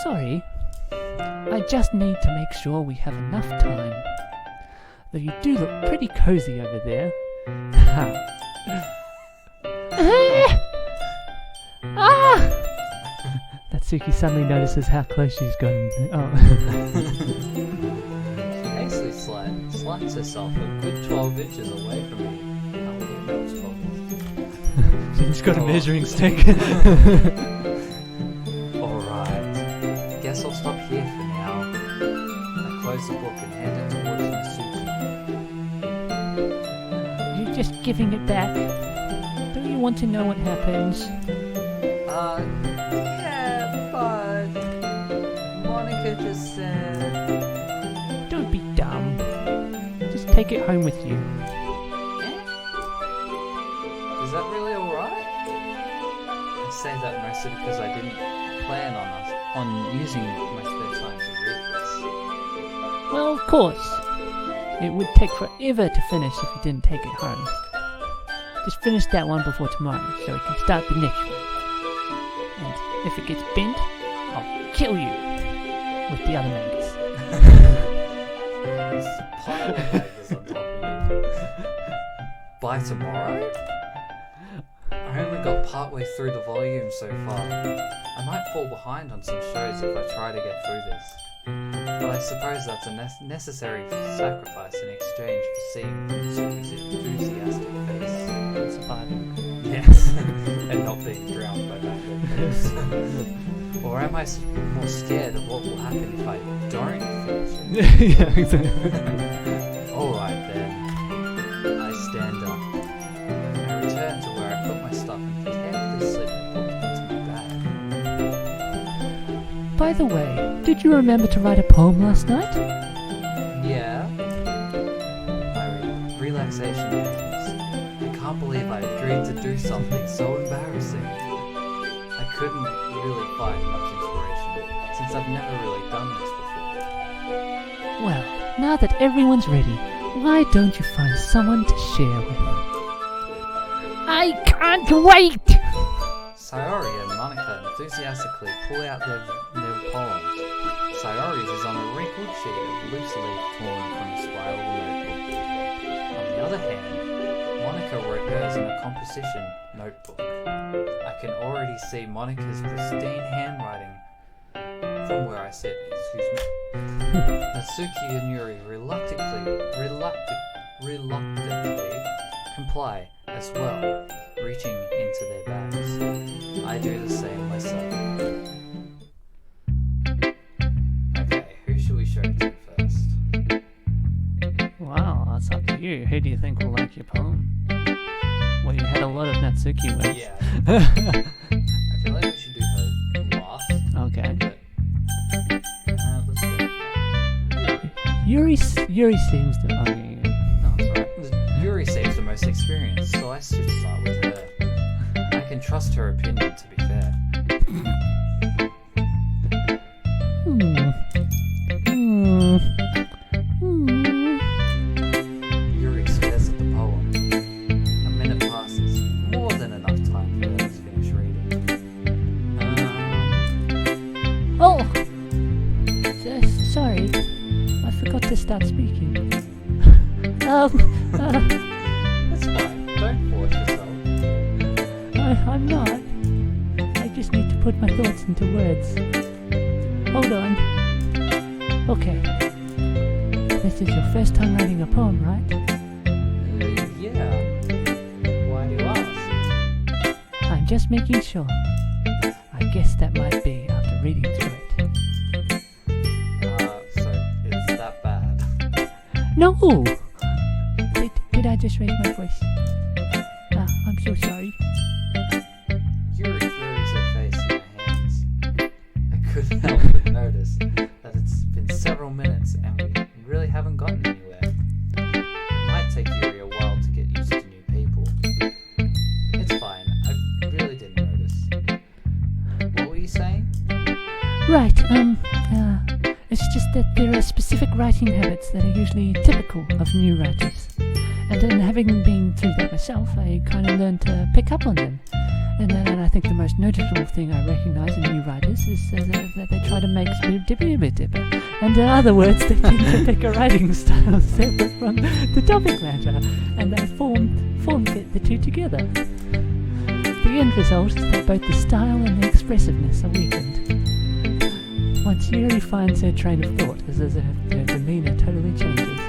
Sorry. I just need to make sure we have enough time. Though you do look pretty cozy over there. Natsuki suddenly notices how close she's gotten. She hastily slides herself a good 12 inches away from me. That was 12 inches. She's got a measuring stick. Alright, guess I'll stop here for now. I close the book and hand it towards Mitsuki. You're just giving it back. Don't you want to know what happens? Yeah, but Monica just said... Don't be dumb. Just take it home with you. Is that really alright? I say that mostly because I didn't plan on using my spare time to read this. Well, of course. It would take forever to finish if you didn't take it home. Just finish that one before tomorrow so we can start the next one. And if it gets bent, I'll kill you with the other mangas. This pile of mangas on top of you. By tomorrow? I only got partway through the volume so far. I might fall behind on some shows if I try to get through this. But I suppose that's a necessary sacrifice in exchange for seeing Mitsuki's enthusiastic face. And surviving. Yes, and not being drowned by mangoes. Or am I more scared of what will happen if I don't finish it? Yeah, exactly. Alright then. I stand up. I return to where I put my stuff and carefully slip the book into my bag. By the way, did you remember to write a poem last night? Yeah. My relaxation games. I can't believe I agreed to do something so embarrassing. I couldn't really find much inspiration since I've never really done this before. Well, now that everyone's ready, why don't you find someone to share with? I can't wait! Sayori and Monica enthusiastically pull out their poems. Sayori's is on a wrinkled sheet of loose leaf torn from a spiral notebook. On the other hand, Monica wrote hers in a composition notebook. I can already see Monica's pristine handwriting from where I sit. Excuse me. Natsuki and Yuri reluctantly comply as well, reaching into their bags. I do the same myself. Okay, who should we show it to first? Wow, that's up to you. Who do you think will like your poem? Well, you had a lot of Natsuki words. Yeah. I feel like we should do her last. Okay. But, let's go. Yuri seems to... Oh, yeah. No, it's alright. Yuri seems the most experienced, so I should start with her. I can trust her opinion, to be fair. Yuri stares at the poem. A minute passes. More than enough time for her to finish reading. Oh! Sorry. I forgot to start speaking. That's fine. Don't force yourself. I'm not. I just need to put my thoughts into words. Hold on. Okay. This is your first time writing a poem, right? Yeah. Why do you ask? I'm just making sure. I guess that might be after reading through it. So it's that bad. No! Did I just raise my voice? I'm so sorry. Yuri buries her face in her hands. I couldn't help but notice that it's been several minutes and we really haven't gotten anywhere. It might take Yuri a while to get used to new people. It's fine, I really didn't notice. What were you saying? Right, it's just that there are specific writing habits that are usually typical of new writers. And then having been through that myself, I kind of learned to pick up on them. And I think the most noticeable thing I recognize in new writers is that they try to make dipper. And in other words, they tend to pick a writing style separate from the topic matter, and they form fit the two together. The end result is that both the style and the expressiveness are weakened. Once Yuri finds her train of thought, as her demeanor totally changes.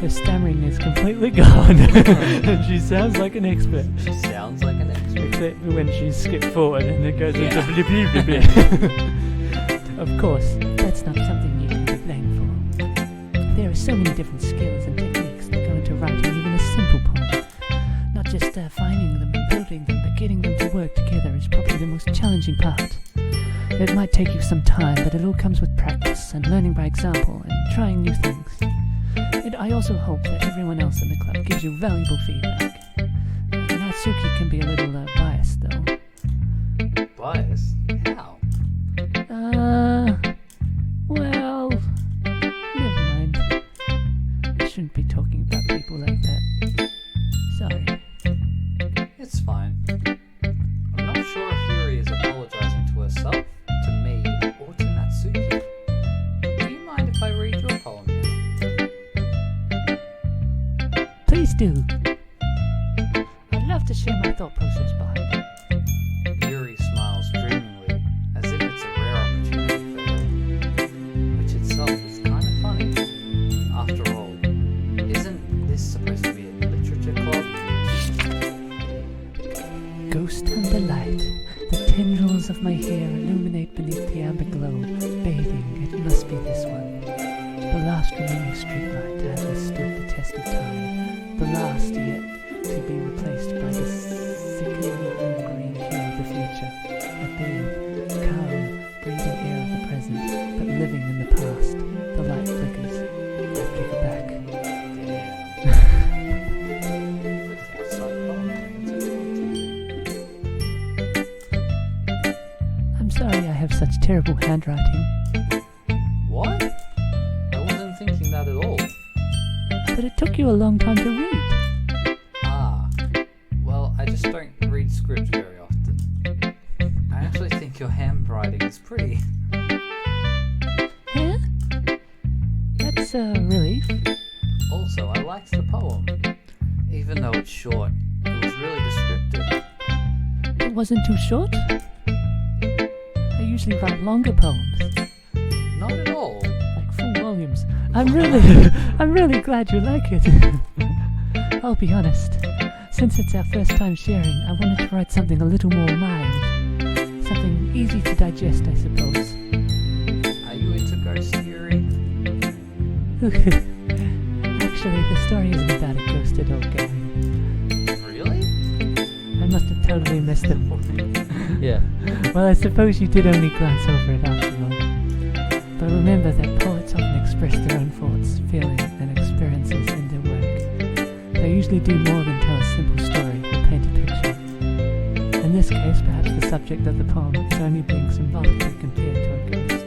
Her stammering is completely gone, and she sounds like an expert. She sounds like an expert. Except when she skips forward and it goes into blah blah blah blah. Of course, that's not something you can be blamed for. There are so many different skills and techniques that go into writing even a simple poem. Not just finding them and building them, but getting them to work together is probably the most challenging part. It might take you some time, but it all comes with practice and learning by example and trying new things. I also hope that everyone else in the club gives you valuable feedback. Natsuki can be a little biased, though. Biased? How? Well, never mind. I shouldn't be talking about people like that. Sorry. It's fine. I'm not sure if Yuri is apologizing to herself, to me, or to Natsuki. Do you mind if I read your poem now? Please do. I'd love to share my thought process behind it. Yuri smiles dreamingly, as if it's a rare opportunity for her, which itself is kind of funny. After all, isn't this supposed to be a literature club? Ghost under light, the tendrils of my hair illuminate beneath the amber glow, bathing, it must be this one. The last remaining streetlight that has stood the test of time. The last yet to be replaced by the sickening green hue of the future. A bathe, calm, breathing air of the present, but living in the past. The light flickers. I take it back. I'm sorry I have such terrible handwriting, What? I wasn't thinking that at all. but it took you a long time to read. Well, I just don't read scripts very often. I actually think your handwriting is pretty. Huh? That's a relief. Also, I liked the poem. Even though it's short, it was really descriptive. It wasn't too short? I usually write longer poems, Not at all. like full volumes. I'm really glad you like it. I'll be honest. Since it's our first time sharing, I wanted to write something a little more mild. Something easy to digest, I suppose. Are you into ghost theory? Actually, the story isn't about a ghost at all, Gary. Really? I must have totally missed it. Yeah. Well, I suppose you did only glance over it after all. But remember that poets often express their own thoughts, feelings, and experiences in their work. They usually do more than tell a simple story or paint a picture. In this case, perhaps the subject of the poem is only being symbolically compared to a ghost.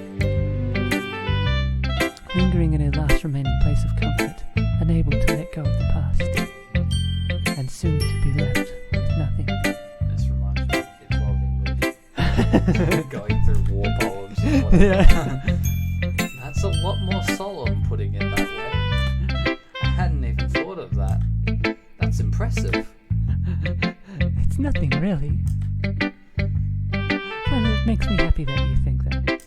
Lingering in a last remaining place of comfort, unable to let go of the past, and soon to be left with nothing. This reminds me of Kid 12 English. Going through war poems. And whatnot. Yeah. That's a lot more solemn putting it that way. I hadn't even thought of that. That's impressive. It's nothing really. Well, it makes me happy that you think that.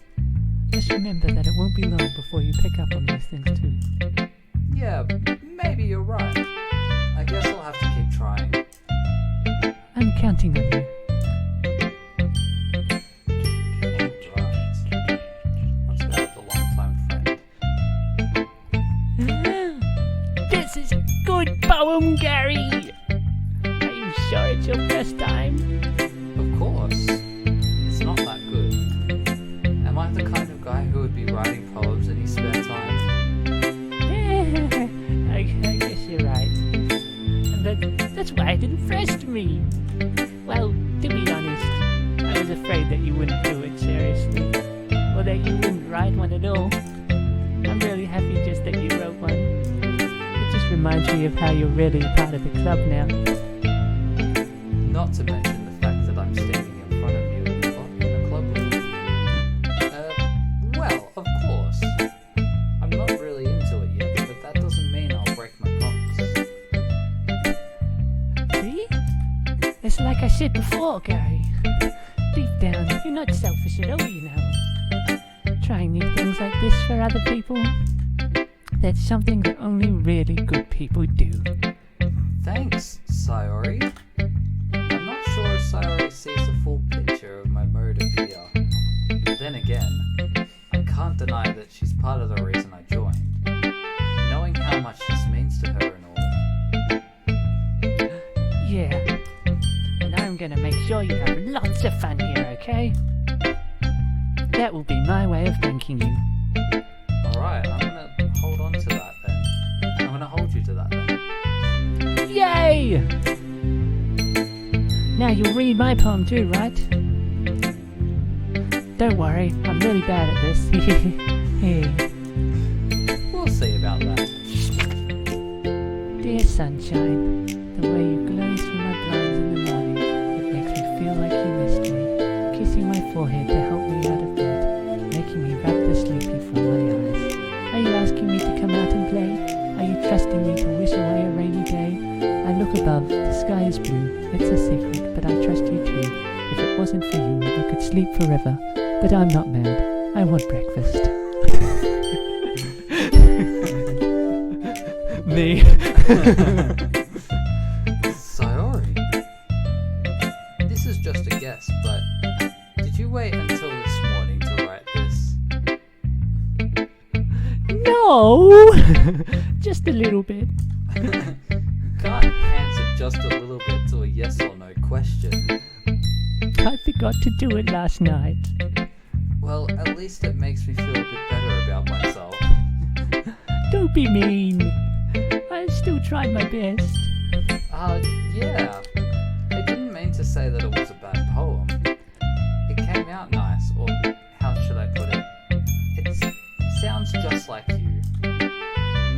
Just remember that it won't be long before you pick up on these things too. Yeah, maybe you're right. I guess I'll have to keep trying. I'm counting on you. Right. Let's go with the long-time friend. This is a good poem, Gary. Are you sure it's your first time? Of course. It's not that good. Am I the kind of guy who would be writing poems in his spare time? I guess you're right. That's why it impressed me. Well, to be honest, I was afraid that you wouldn't do it seriously. Or that you wouldn't write one at all. I'm really happy just that you wrote one. It just reminds me of how you're really part of the club now. Not to mention the fact that I'm standing in front of you in the club with you. Well, of course. I'm not really into it yet, but that doesn't mean I'll break my promise. See? It's like I said before, Gary. Deep down, you're not selfish at all, you know. Trying new things like this for other people, that's something that only really good people do. Thanks, Sayori. I'm not sure if Sayori sees the full picture of my motive here. Then again, I can't deny that she's part of the reason I joined. Knowing how much this means to her and all. Yeah. And I'm gonna make sure you have lots of fun here, okay? That will be my way of thanking you. Alright, I'm gonna hold on to that then. I'm gonna hold you to that then. Yay! Now you'll read my poem too, right? Don't worry, I'm really bad at this. We'll see about that. Dear sunshine, the way you glaze through my blinds in the morning, it makes me feel like you missed me. Kissing my forehead to help me out of bed, making me wrap the sleepy from my eyes. Are you asking me to come out and play? Are you trusting me to wish away a rainy day? I look above, the sky is blue. It's a secret, but I trust you too. If it wasn't for you, I could sleep forever. But I'm not mad. I want breakfast. Me. Sayori. This is just a guess, but did you wait until this morning to write this? No! Just a little bit. Can't answer just a little bit to a yes or no question. I forgot to do it last night. Well, at least it makes me feel a bit better about myself. Don't be mean. I still tried my best. Yeah. I didn't mean to say that it was a bad poem. It came out nice, or how should I put it? It sounds just like you.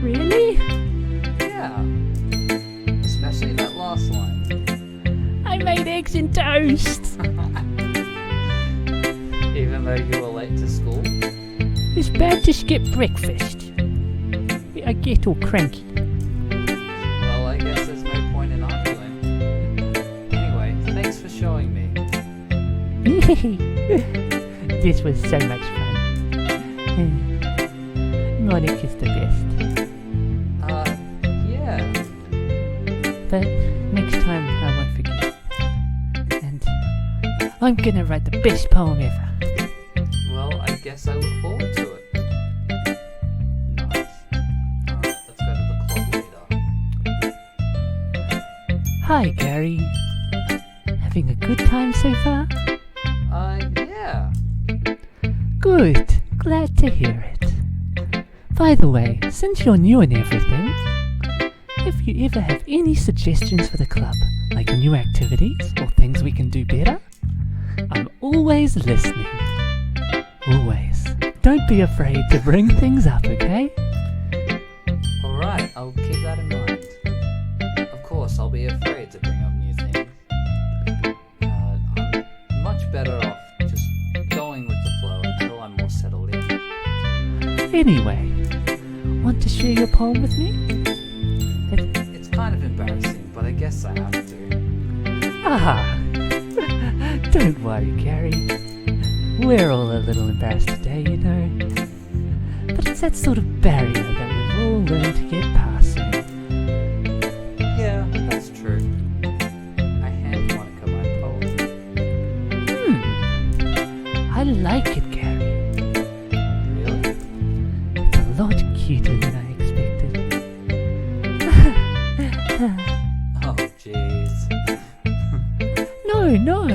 Really? Yeah. Especially that last line. I made eggs and toast. Even though you were late to school? It's bad to skip breakfast. I get all cranky. Well, I guess there's no point This was so much fun. Monica's the best. Yeah. But next time I won't forget. And I'm gonna write the best poem ever. Well, I guess I look forward to it. Nice. Alright, let's go to the club leader. Hi, Gary. Having a good time so far? Yeah. Good. Glad to hear it. By the way, since you're new and everything, if you ever have any suggestions for the club, like new activities or things we can do better, I'm always listening. Always. Don't be afraid to bring things up, okay? Alright, I'll keep that in mind. Of course, I'll be afraid to bring up new things. I'm much better off just going with the flow until I'm more settled in. Anyway, want to share your poem with me? It's kind of embarrassing, but I guess I have to. Ah, don't worry, Gary. We're all a little embarrassed today, you know. But it's that sort of barrier that we've all learned to get past soon. Yeah, that's true. I hand Monica my poem. I like it, Gary. Really? It's a lot cuter than I expected. Oh, jeez. No.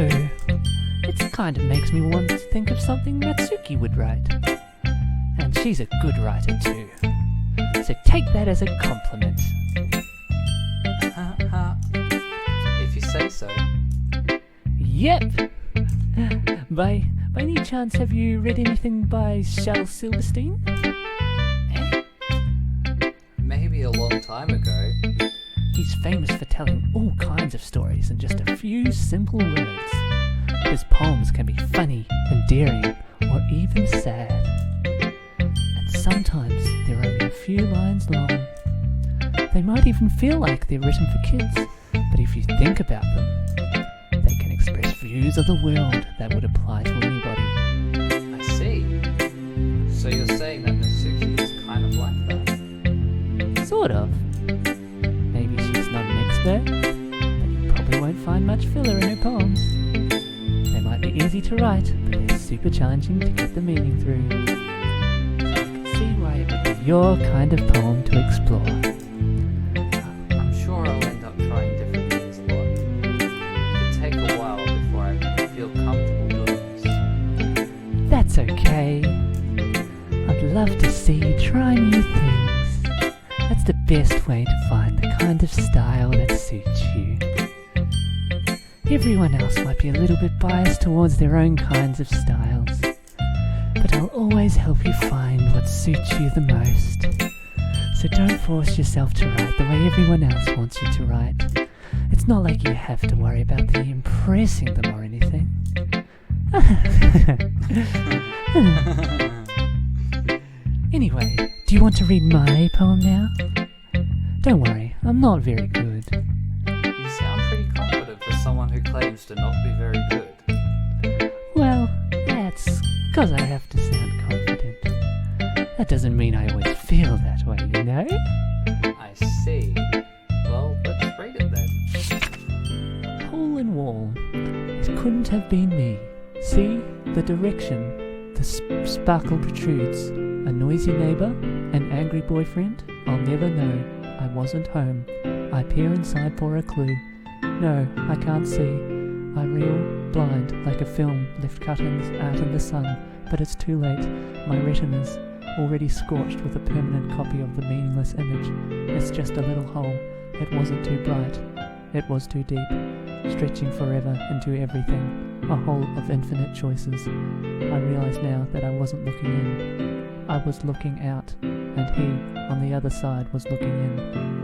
It kind of makes me want to think of something Natsuki would write. And she's a good writer too. So take that as a compliment. If you say so. Yep. By any chance, have you read anything by Shel Silverstein? Maybe a long time ago. He's famous for telling all kinds of stories in just a few simple words. His poems can be funny, endearing, or even sad. And sometimes they're only a few lines long. They might even feel like they're written for kids, but if you think about them, they can express views of the world that would apply to anybody. I see. So you're saying that Natsuki is kind of like that? Sort of. Maybe she's not an expert, but you probably won't find much filler in her poems. They might be easy to write, but they're super challenging to get the meaning through. So I can see why it would be your kind of poem to explore. I'm sure I'll end up trying different things a lot. It'll take a while before I feel comfortable doing this. That's okay. I'd love to see you try new things. That's the best way to find the kind of style that suits you. Everyone else might be a little bit biased towards their own kinds of styles, but I'll always help you find what suits you the most. So don't force yourself to write the way everyone else wants you to write. It's not like you have to worry about the impressing them or anything. Anyway, do you want to read my poem now? Don't worry, I'm not very good. You sound pretty confident for someone who claims to not be very good. Well, that's 'cause I have to sound confident. That doesn't mean I always feel that way, you know? I see. Well, let's read it then. Hole in wall. It couldn't have been me. See the direction. The sparkle protrudes. A noisy neighbour, an angry boyfriend. I'll never know. I wasn't home. I peer inside for a clue. No, I can't see. I reel, blind, like a film, lift curtains out in the sun, but it's too late. My retina's already scorched with a permanent copy of the meaningless image. It's just a little hole. It wasn't too bright. It was too deep, stretching forever into everything. A hole of infinite choices. I realize now that I wasn't looking in. I was looking out, and he, on the other side, was looking in.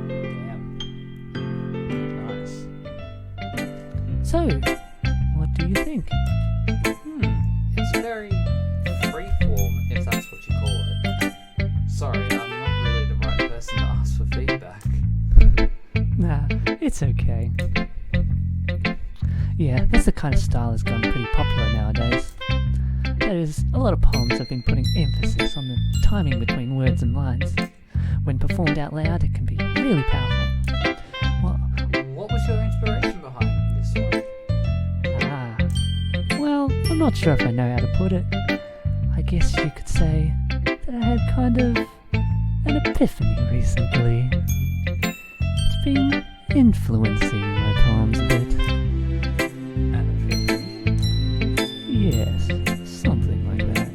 Damn. Nice. So, what do you think? It's very freeform, if that's what you call it. Sorry, I'm not really the right person to ask for feedback. Nah, it's okay. Yeah, that's the kind of style that's gone pretty popular nowadays. That is, a lot of poems have been putting emphasis on the timing between words and lines. When performed out loud, it can be really powerful. Well, What was your inspiration behind this one? well, I'm not sure if I know how to put it. I guess you could say that I had kind of an epiphany recently. It's been influencing my poems a bit. An epiphany? Yes, something like that.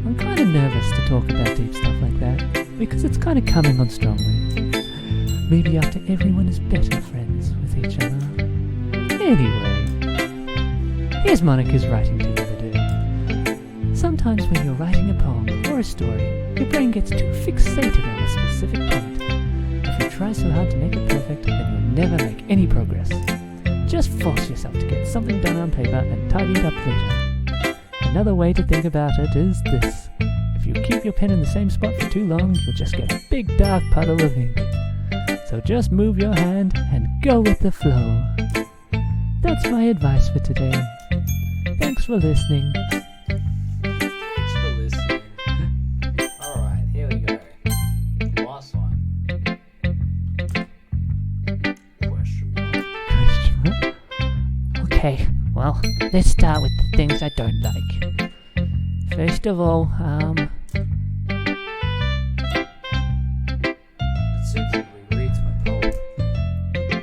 I'm kind of nervous to talk about deep stuff like that, because it's kind of coming on strongly. Maybe after everyone is better friends with each other. Anyway, here's Monica's writing tip of the day. Sometimes when you're writing a poem or a story, your brain gets too fixated on a specific point. If you try so hard to make it perfect, then you'll never make any progress. Just force yourself to get something done on paper and tidy it up later. Another way to think about it is this. If you keep your pen in the same spot for too long, you'll just get a big dark puddle of ink. So just move your hand and go with the flow. That's my advice for today. Thanks for listening. Thanks for listening. Alright, here we go. Last one. Question mark. Okay, well, let's start with the things I don't like. First of all, Suki rereads my poem.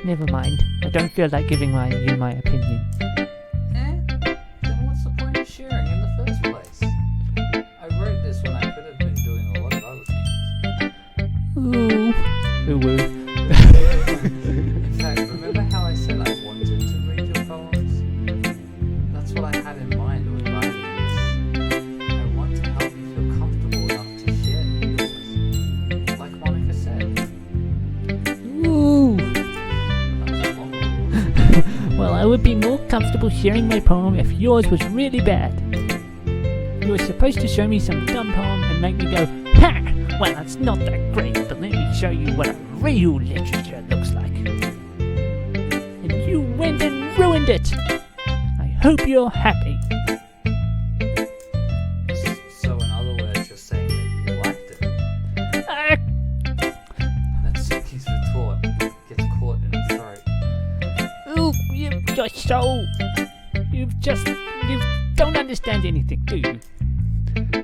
never mind. I don't feel like giving you my opinion. Then what's the point of sharing in the first place? I wrote this when I could have been doing a lot of other things. Ooh. Ooh. In fact, remember how I said I wanted to read your poems? That's what I had in mind when writing this. I want to help you feel comfortable enough to share yours. Like Monica said. Ooh. That was a long one. Well, I would be more comfortable sharing my poem if yours was really bad. You were supposed to show me some dumb poem and make me go, ha! Well, it's not that great, but let me show you what a real literature looks like. And you went and ruined it! I hope you're happy. So in other words, you're saying that you liked it. Ah, And Suki's retort gets caught in her throat. ooh, you're so... You don't understand anything, do you?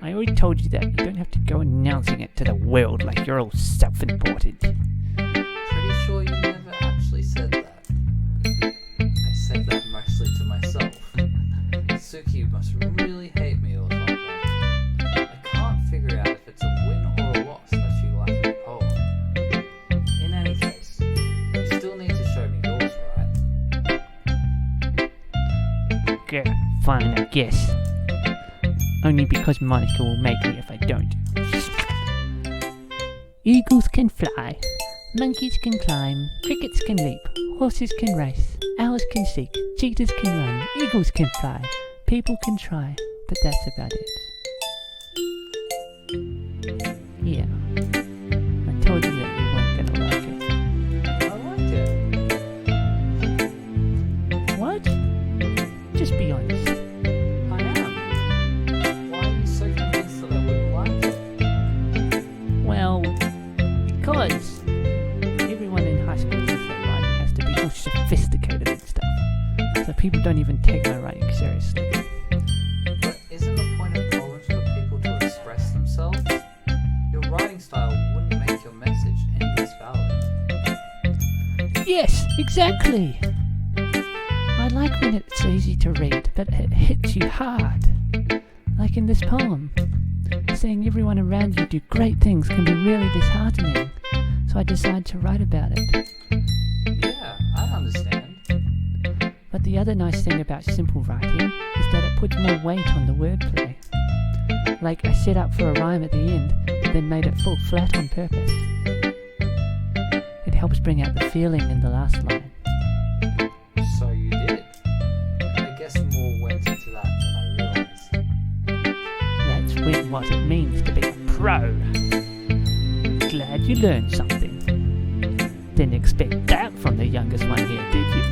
I already told you that. You don't have to go announcing it to the world like you're all self-important. Pretty sure you never actually said that. I say that mostly to myself. Suki must really hate me or something. I can't figure out if it's a win or a loss that she likes my poem. In any case, you still need to show me yours, right? Okay, fine, I guess. Only because Monica will make me if I don't. Eagles can fly, monkeys can climb, crickets can leap, horses can race, owls can seek, cheetahs can run, eagles can fly, people can try, but that's about it. Yeah, I told you that you weren't gonna like it. I like it. What? Just be honest. I am. Why are you so convinced that I wouldn't like it? Well, because everyone in high school thinks that writing has to be all sophisticated and stuff. So people don't even take my writing seriously. But isn't the point of poems for people to express themselves? Your writing style wouldn't make your message any less valid. Yes, exactly. I like when it's easy to read, but it hits you hard. Like in this poem. Seeing everyone around you do great things can be really disheartening. So I decided to write about it. Yeah, I understand. But the other nice thing about simple writing is that it puts more weight on the wordplay. Like I set up for a rhyme at the end, but then made it fall flat on purpose. It helps bring out the feeling in the last line. So you did. I guess more went into that than I realized. That's what it means to be a pro. Glad you learned something. Didn't expect that from the youngest one here, did you?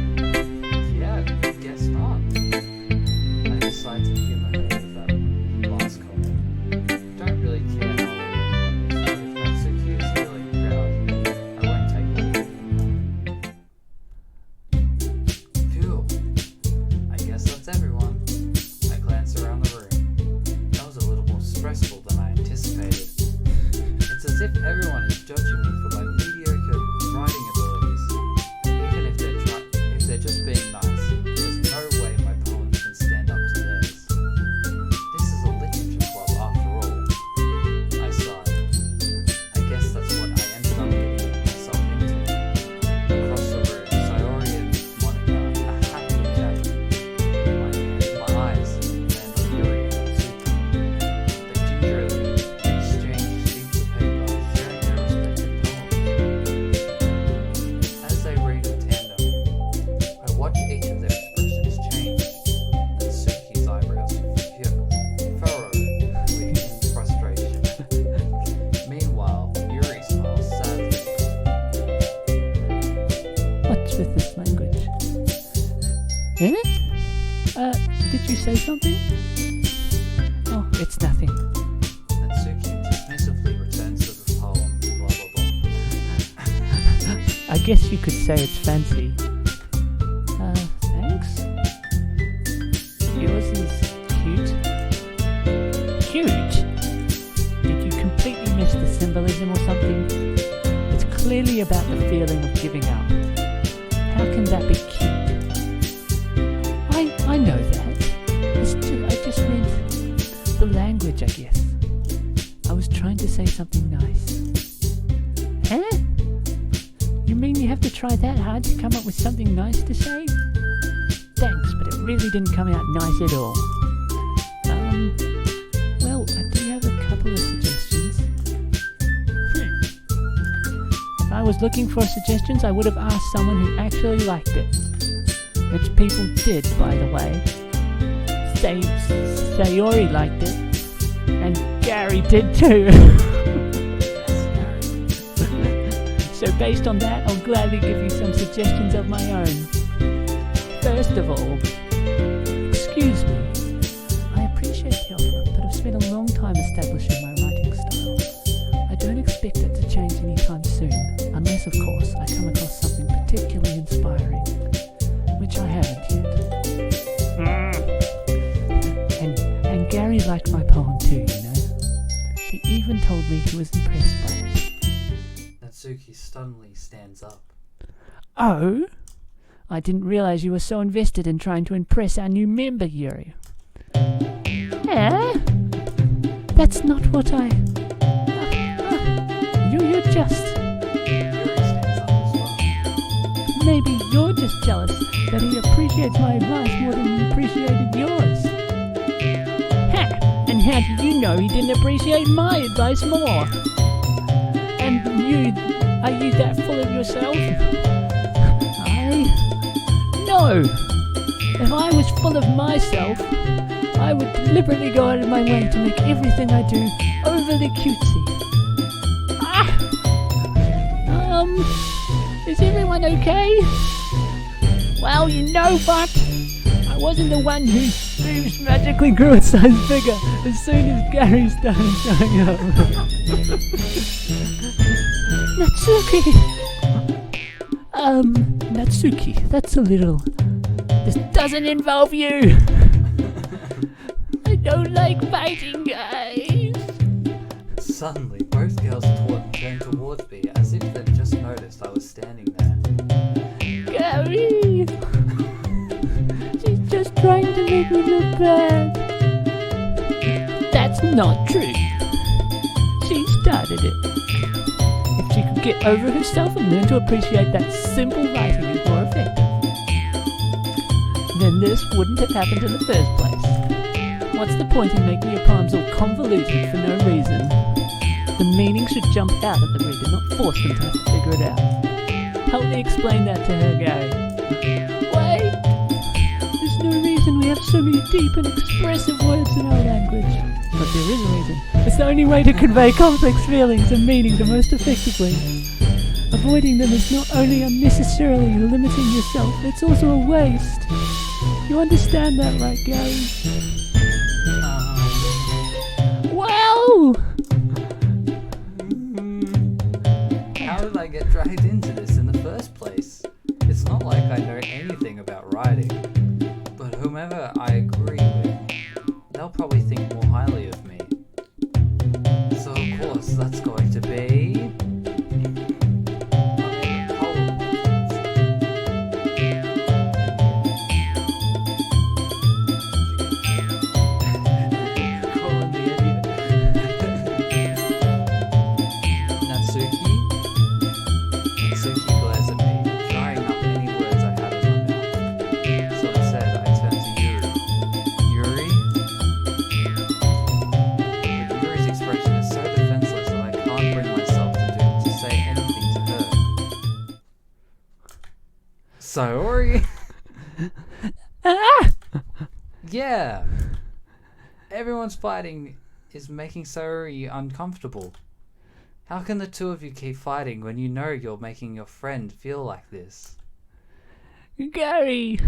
Eh? Did you say something? Oh, it's nothing. Natsuki dismissively returns to the poem, blah blah blah. I guess you could say it's fancy. Thanks. Yours is cute. Cute? Did you completely miss the symbolism or something? It's clearly about the feeling of giving up. How can that be cute? I know that. I just meant the language, I guess. I was trying to say something nice. Huh? You mean you have to try that hard to come up with something nice to say? Thanks, but it really didn't come out nice at all. Well, I do have a couple of suggestions. If I was looking for suggestions, I would have asked someone who actually liked it. Which people did, by the way. Sayori liked it. And Gary did too. So based on that, I'll gladly give you some suggestions of my own. First of all, excuse me. I appreciate the offer, but I've spent a long time establishing my writing style. I don't expect it to change anytime soon, unless of course I come across something particularly inspiring, which I haven't yet. And Gary liked my poem too, you know. He even told me he was impressed by it. Natsuki suddenly stands up. Oh? I didn't realize you were so invested in trying to impress our new member, Yuri. Eh? That's not what I... You're just... Yuri stands up as well. Maybe you're just jealous that he appreciates my advice more than he appreciated yours. Ha! And how do you know he didn't appreciate my advice more? And are you that full of yourself? No! If I was full of myself, I would deliberately go out of my way to make everything I do overly cutesy. Is everyone okay? Well, you know what? I wasn't the one whose boobs magically grew a size bigger as soon as Gary started showing up. Natsuki! Natsuki, that's a little... This doesn't involve you! I don't like fighting, guys! Suddenly, both girls turned towards me as if they'd just noticed I was standing there. Gary! She's just trying to make me look bad. That's not true. She started it. If she could get over herself and learn to appreciate that simple writing is more effective, then this wouldn't have happened in the first place. What's the point in making your poems all convoluted for no reason? The meaning should jump out at the reader, not force them to have to figure it out. Help me explain that to her, Gary. Wait! There's no reason we have so many deep and expressive words in our language. But there is a reason. It's the only way to convey complex feelings and meaning the most effectively. Avoiding them is not only unnecessarily limiting yourself, it's also a waste. You understand that, right, Gary? Well! How did I get dragged into this in the first place? It's not like I know anything about writing, but whomever I agree with, they'll probably think more highly of me. So of course that's going to be... Natsuki glares at me, drying up any words I had in my mouth. So instead, I turn to Yuri. But Yuri's expression is so defenseless that I can't bring myself to say anything to her. Sayori? Yeah! Everyone's fighting is making Sayori uncomfortable. How can the two of you keep fighting when you know you're making your friend feel like this? Gary!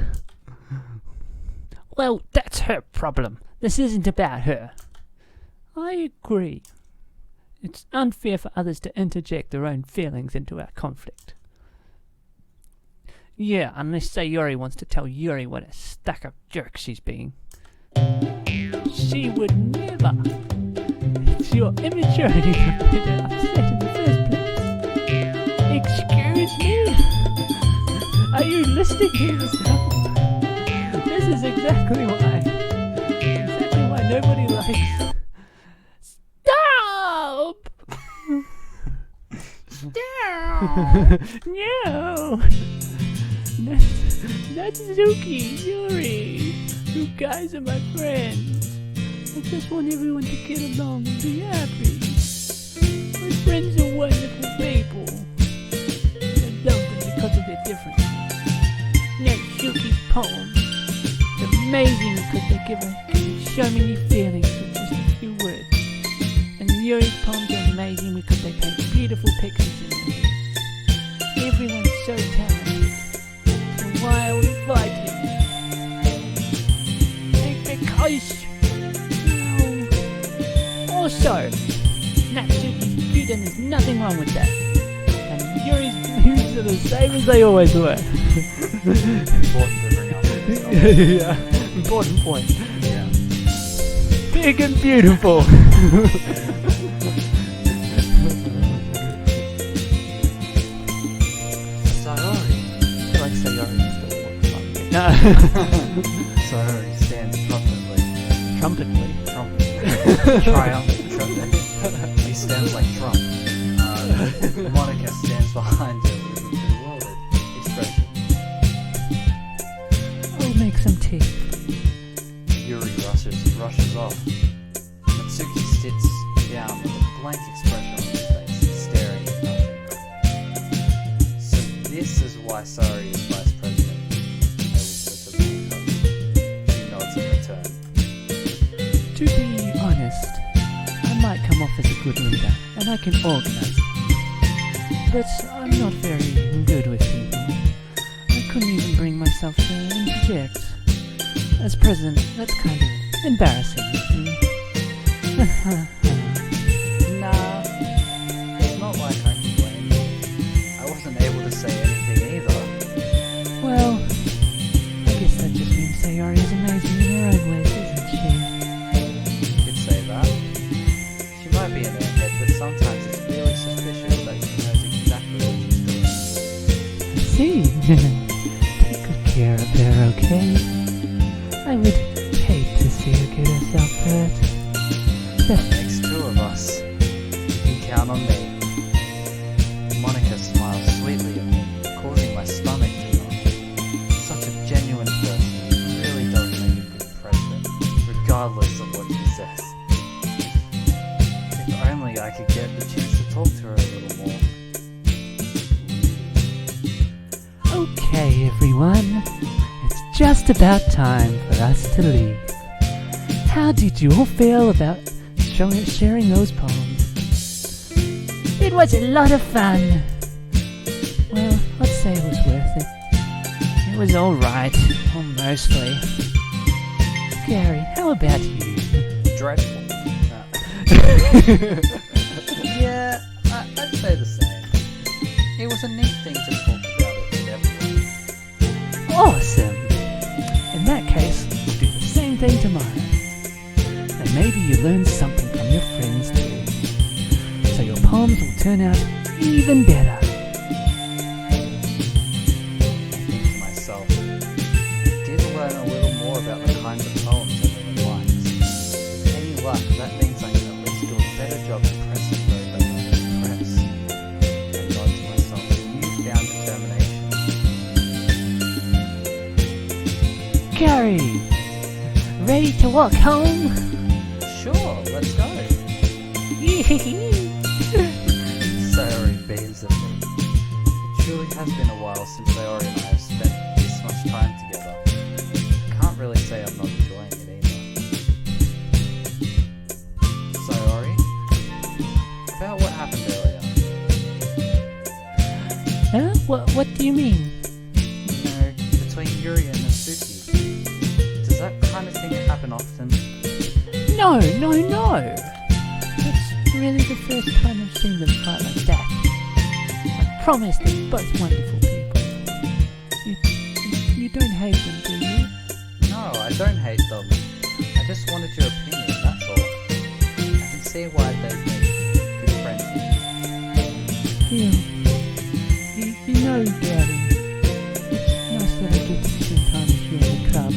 Well, that's her problem. This isn't about her. I agree. It's unfair for others to interject their own feelings into our conflict. Yeah, unless Sayori wants to tell Yuri what a stuck-up jerk she's being. She would never. It's your immaturity that made her upset in the first place. Excuse me? Are you listening to yourself? This is exactly why nobody likes. Stop! Stop! No! That's Zuki, Yuri. You guys are my friends. I just want everyone to get along and be happy. My friends are wonderful people. I love them because of their differences. That Zuki's poem is amazing because they give us so many feelings with just a few words. And Yuri's poems are amazing because they paint beautiful pictures in them. Everyone's so talented. So why are we fighting? Because... Also, Natsuki's cute and there's nothing wrong with that. And Yuri's views are the same as they always were. Important to bring up. Yeah, important point. Yeah. Big and beautiful. Sayori. I feel like Sayori is still more fun. No. Sayori stands trumpetly. Trumpetly. Triumphant trumpet. He stands like Trump. Monica stands behind him with a bewildered expression. I'll make some tea. Yuri rushes off. Natsuki sits down with a blank expression on his face, staring at nothing. So this is why Sayori is vice president. I whisper to Monica. She nods in return. To be honest, I might come off as a good leader, and I can organize. But I'm not very good with people. I couldn't even bring myself to interject. As president, that's kind of embarrassing with me. Nah, it's not like I can blame you. I wasn't able to say anything either. Well, I guess that just means Sayori is amazing in her own ways, isn't she? You could say that. She might be an airhead, but sometimes it's really suspicious that she knows exactly what she's doing. I see. Take good care of her, okay? I would hate to see her get herself hurt. That makes two of us. You can count on me. Monica smiles sweetly at me, causing my stomach to knot. Such a genuine person really does make a good president, regardless of what she says. If only I could get the chance to talk to her a little more. Okay, everyone. It's just about time for us to leave. How did you all feel about sharing those poems? It was a lot of fun. Well, let's say it was worth it. It was alright, or mostly. Gary, how about you? Dreadful. Yeah, I'd say the same. It was a neat thing to talk about it with everyone. Awesome! In that case, we'll do the same thing tomorrow. And maybe you learn something from your friends too. So your poems will turn out even better. I think to myself, I did learn a little more about the kinds of poems everyone likes. With any luck, that means I can at least do a better job at pressing those that want to impress. I nod to myself with newfound determination. Gary! Ready to walk home? Sure, let's go. Sayori beams at me. It truly has been a while since Sayori and I have spent this much time together. I can't really say I'm not enjoying it either. Sayori? About what happened earlier? Huh? What do you mean? You know, the Mercury and the Suki. Does that kind of thing happen often? No. It's really the first time I've seen them fight like that. I promise they're both wonderful people. You don't hate them, do you? No, I don't hate them. I just wanted your opinion, that's all. I can see why they'd make good friends. Yeah. You know, darling, it's nice that I get to spend time with you in the club,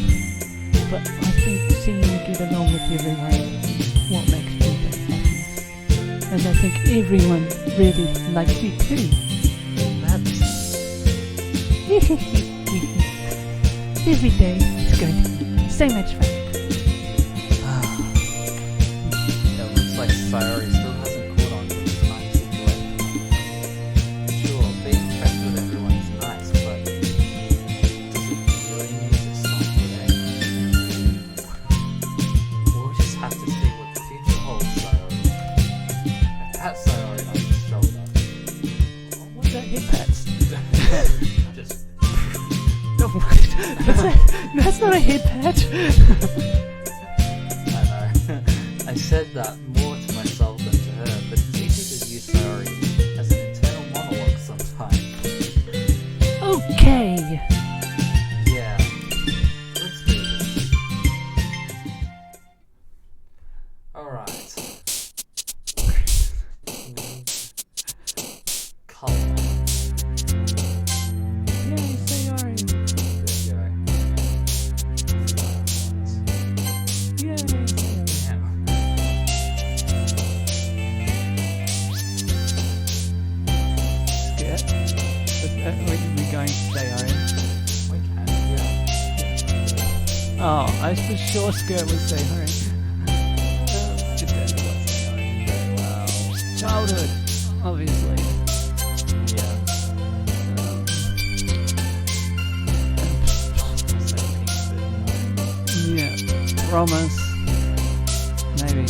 but I think seeing you get along with everyone is what makes me the happiest. And I think everyone really likes you too. That's... Every day it's going to be so much fun. It looks like Sayori still hasn't caught on to this kind of situation. Sure, being friends with everyone is nice, but does it really need to stop today? We'll just have to see what the future holds, Sayori. I pat Sayori on the shoulder. What's that hip pats? Just... That's not a hip patch. I know. I said that more to myself than to her, but it's easy to use Sayori as an internal monologue sometimes. Okay. Yeah. Let's do this. Alright. Colour. Yay, Sayori. Yay, Sayori. Skirt. Are we going to Sayori? We can, yeah. Oh, I was for sure skirt would say hurry. Very well. Childhood, obviously. Yeah. Yeah, promise. Maybe.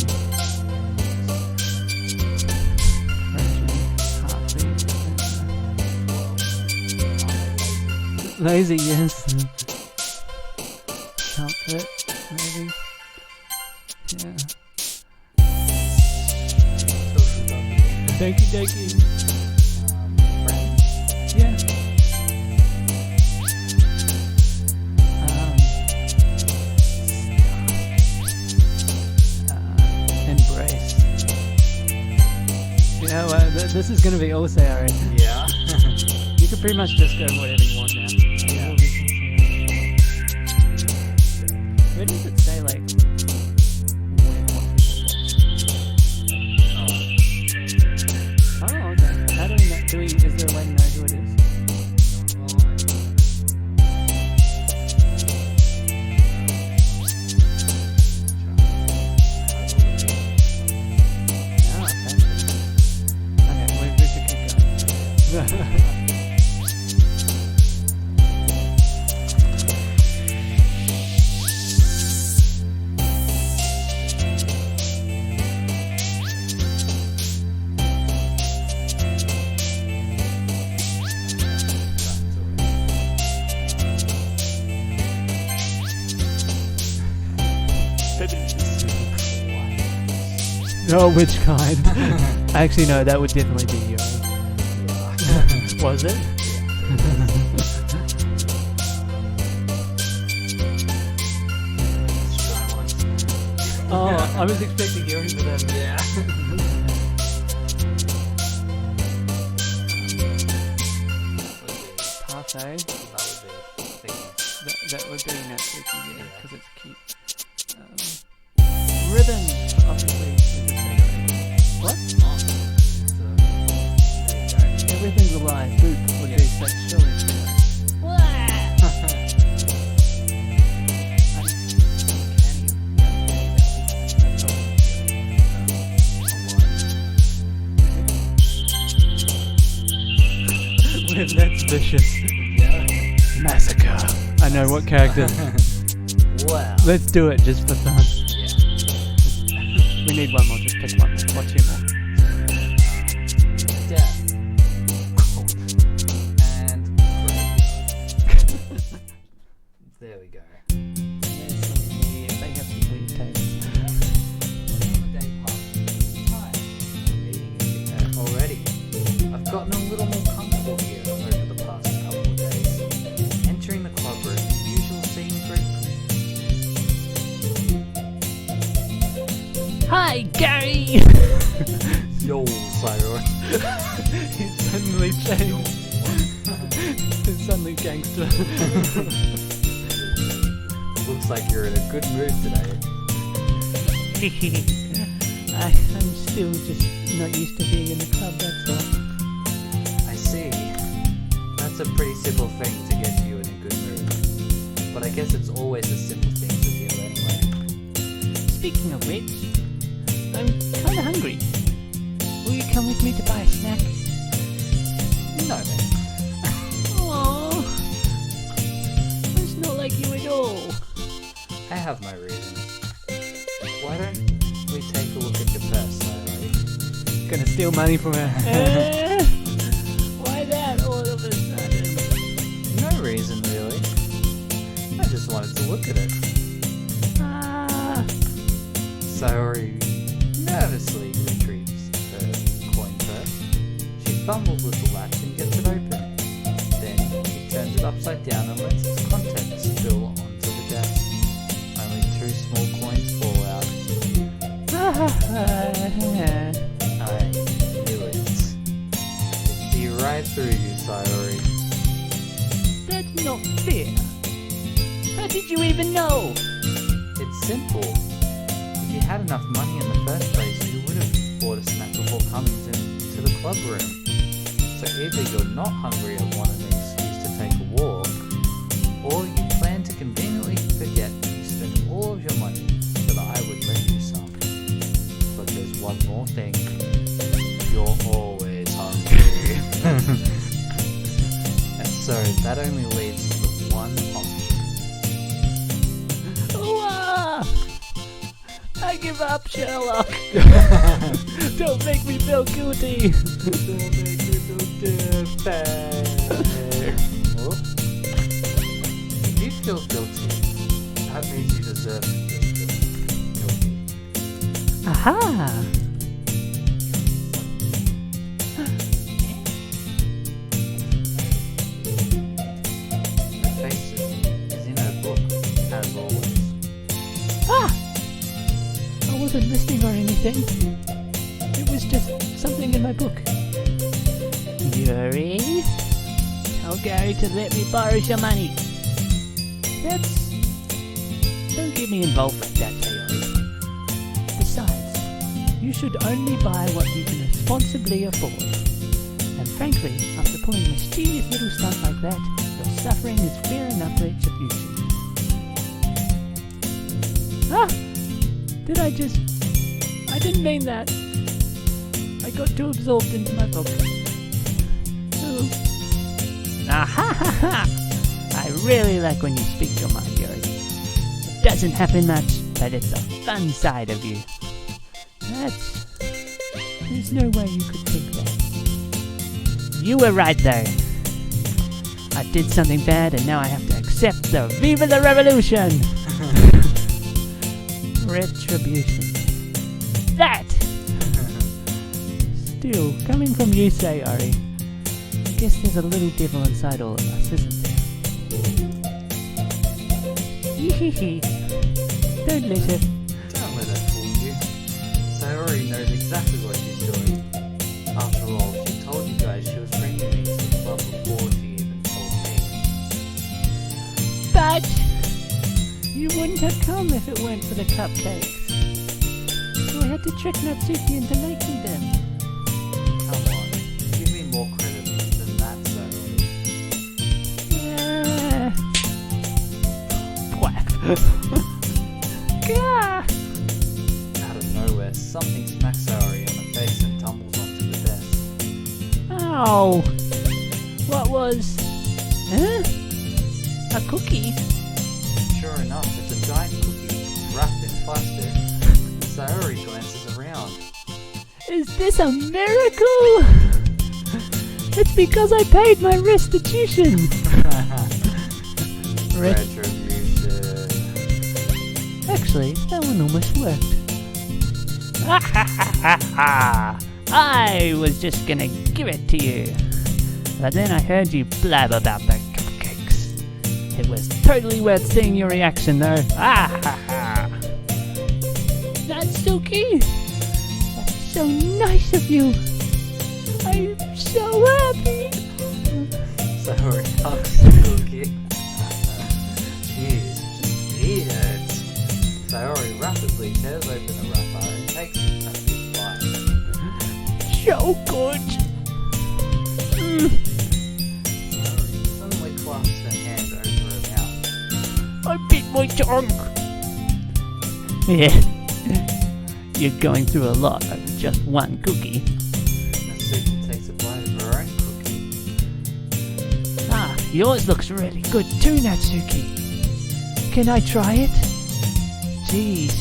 Heartbeat. Lazy, yes. Comfort, maybe. Yeah. Doki Doki. Yeah. Embrace. You know, this is gonna be all Sayori. Yeah. You can pretty much just go whatever you want now. Yeah. Where does it say, like, when what people watch? Oh, okay. How do we know? Is there a way to know who it is? No, okay, we should keep going. Oh, which kind? Actually, no, that would definitely be you. Was it? Oh, I was expecting Yuri for that. Yeah. Parfait. That would be Natsuki, yeah, because it's cute. Ribbon, obviously, is the same. What? Everything's alive. Boop would be sexual. That's vicious. Yeah. Massacre. I know what character. Wow. Let's do it just for fun. Yeah. We need one more. Just pick one more. Or two more. Death. And a little more comfortable here over the past couple of days. Entering the club room, the usual scene greets me. Hi, Gary! Yo, Cyrus. He's suddenly changed. He's suddenly gangster. Looks like you're in a good mood today. I'm still just not used to being in the club, that's all. I see. That's a pretty simple thing to get you in a good mood. But I guess it's always the simple things with you anyway. Speaking of which, I'm kinda hungry. Will you come with me to buy a snack? No, man. Aww. It's not like you at all. I have my reasons. Why don't we take a look at your purse, Larry? Gonna steal money from her. Why that all of a sudden? No reason, really. I just wanted to look at it. Sayori nervously retrieves her coin purse. She fumbles with the latch and gets it open. Then she turns it upside down and lets its contents spill onto the desk. Only 2 small coins fall out. I knew it. It see right through you, Sayori. That's not fair. How did you even know? It's simple. If you had enough money in the first place, you would have bought a snack before coming to the club room. So either you're not hungry and want an excuse to take a walk, or you plan to conveniently forget you spent all of your money so that I would lend you some. But there's one more thing. You're always hungry. And so that only leaves the one option. I give up, Sherlock. Don't make me feel guilty. Don't make me feel dirty. Well, if you feel guilty, that means you deserve to feel guilty. Aha! Her face is in her book, as always. Ah! I wasn't listening or anything. It was just something in my book. Yuri, tell Gary to let me borrow some money. Don't get me involved like that, Sayori. Besides, you should only buy what you can responsibly afford. And frankly, after pulling a mischievous little stunt like that, your suffering is fair enough retribution. Ah! I didn't mean that. I got too absorbed into my book. Ooh. Ah ha ha ha! I really like when you speak your mind, Yuri. It doesn't happen much, but it's a fun side of you. There's no way you could think that. You were right though. I did something bad and now I have to accept the Viva the Revolution! Retribution. That! Still, coming from you, Sayori, I guess there's a little devil inside all of us, isn't there? Hee. Don't let her. Don't let her fool you. Sayori knows exactly what she's doing. After all, she told you guys she was bringing me to the club before she even told me. But you wouldn't have come if it weren't for the cupcakes. So I had to trick Natsuki into making them. Come on, give me more credit than that, Sayori. Quack. Gah! Out of nowhere, something smacks Sayori in the face and tumbles onto the desk. Ow! What was... Huh? A cookie? Sure enough, it's a giant cookie wrapped in plastic. Sayori glances around. Is this a miracle? It's because I paid my restitution. Retribution. Actually, that one almost worked. I was just gonna give it to you. But then I heard you blab about the cupcakes. It was totally worth seeing your reaction though. Ah ha ha! Natsuki! That's so nice of you! I'm so happy! Sayori hugs the cookie. Jeez, just eat it. Sayori rapidly tears open the wrapper and takes a big bite. So good! Sayori suddenly clasps her hand over her mouth. I bit my tongue! Yeah. You're going through a lot over just one cookie. Natsuki takes a bite of her own cookie. Ah, yours looks really good too, Natsuki. Can I try it? Jeez,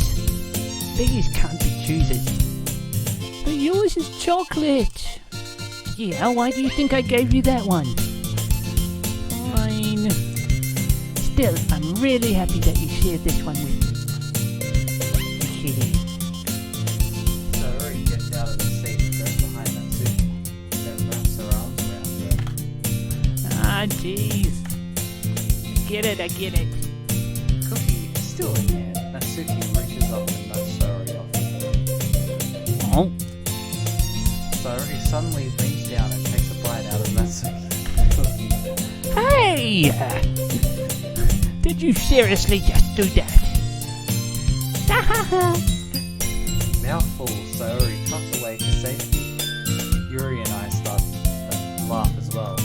these can't be choosers. But yours is chocolate. Yeah, why do you think I gave you that one? Fine. Still, I'm really happy that you shared this one with me. Sayori gets out of the seat and goes behind Natsuki, then wraps her arms around her. Ah, jeez. I get it. Cookie is still in there. Natsuki reaches up and nudges Sayori off her. Oh, Sayori suddenly leans down and takes a bite out of Natsuki's cookie. hey! Did you seriously just do that? Mouthful, Sayori trots away for safety. Yuri and I start to laugh as well.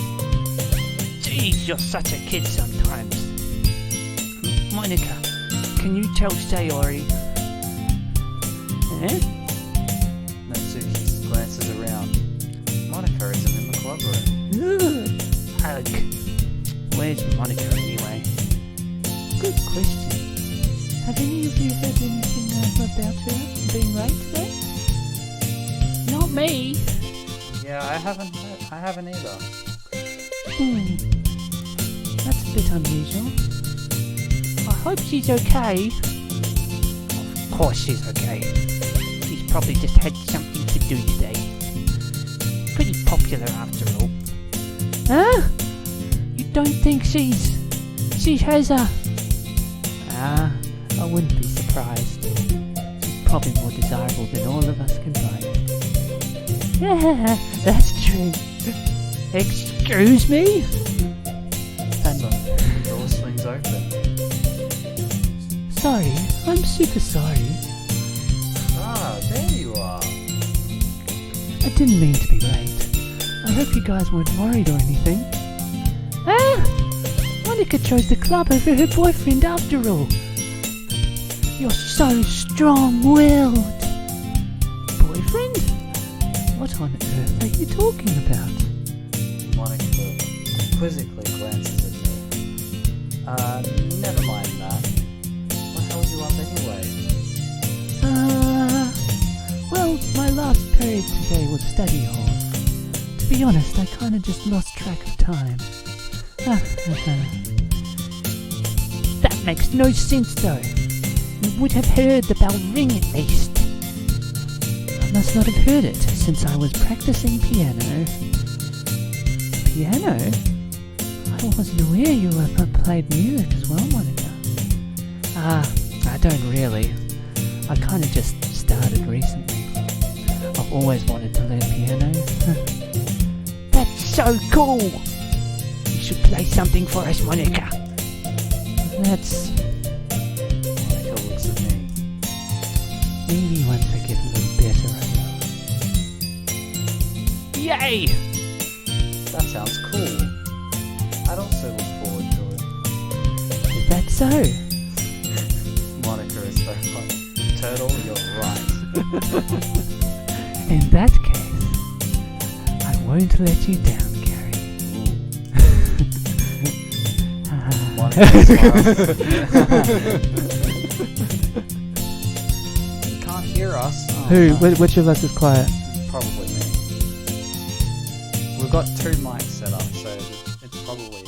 Jeez, you're such a kid sometimes. Monica, can you tell Sayori? Eh? Natsuki glances around. Monica isn't in the club room. Ugh. Ugh. Where's Monica anyway? Good question. Have any of you heard anything about her being late today? Not me. Yeah, I haven't either. That's a bit unusual. I hope she's okay. Of course she's okay. She's probably just had something to do today. Pretty popular after all. Huh? You don't think she has a... Ah, I wouldn't be surprised. She's probably more desirable than all of us combined. Yeah, that's true. Excuse me? Suddenly, the door swings open. Sorry, I'm super sorry. Ah, there you are. I didn't mean to be late. I hope you guys weren't worried or anything. Ah! Monica chose the club over her boyfriend after all. You're so strong-willed. Boyfriend? What on earth are you talking about? Monica quizzically glances at me. Never mind that. What held you up anyway? Well, my last period today was study hall. To be honest, I kinda just lost track of time. That makes no sense though. You would have heard the bell ring at least. I must not have heard it since I was practicing piano. Piano? I wasn't aware you played music as well, Monica. I don't really. I kinda just started recently. I've always wanted to learn piano. That's so cool! You should play something for us, Monica. That's... Monica looks at me. maybe once I get a little better, I will. Yay! That sounds cool. I'd also look forward to it. Is that so? Monica is so funny. Turtle, you're right. In that case, I won't let you down, Gary. Monica smiles. You can't hear us. Oh, Who? no. Which of us is quiet? Probably me. We've got two mics set up, so it's probably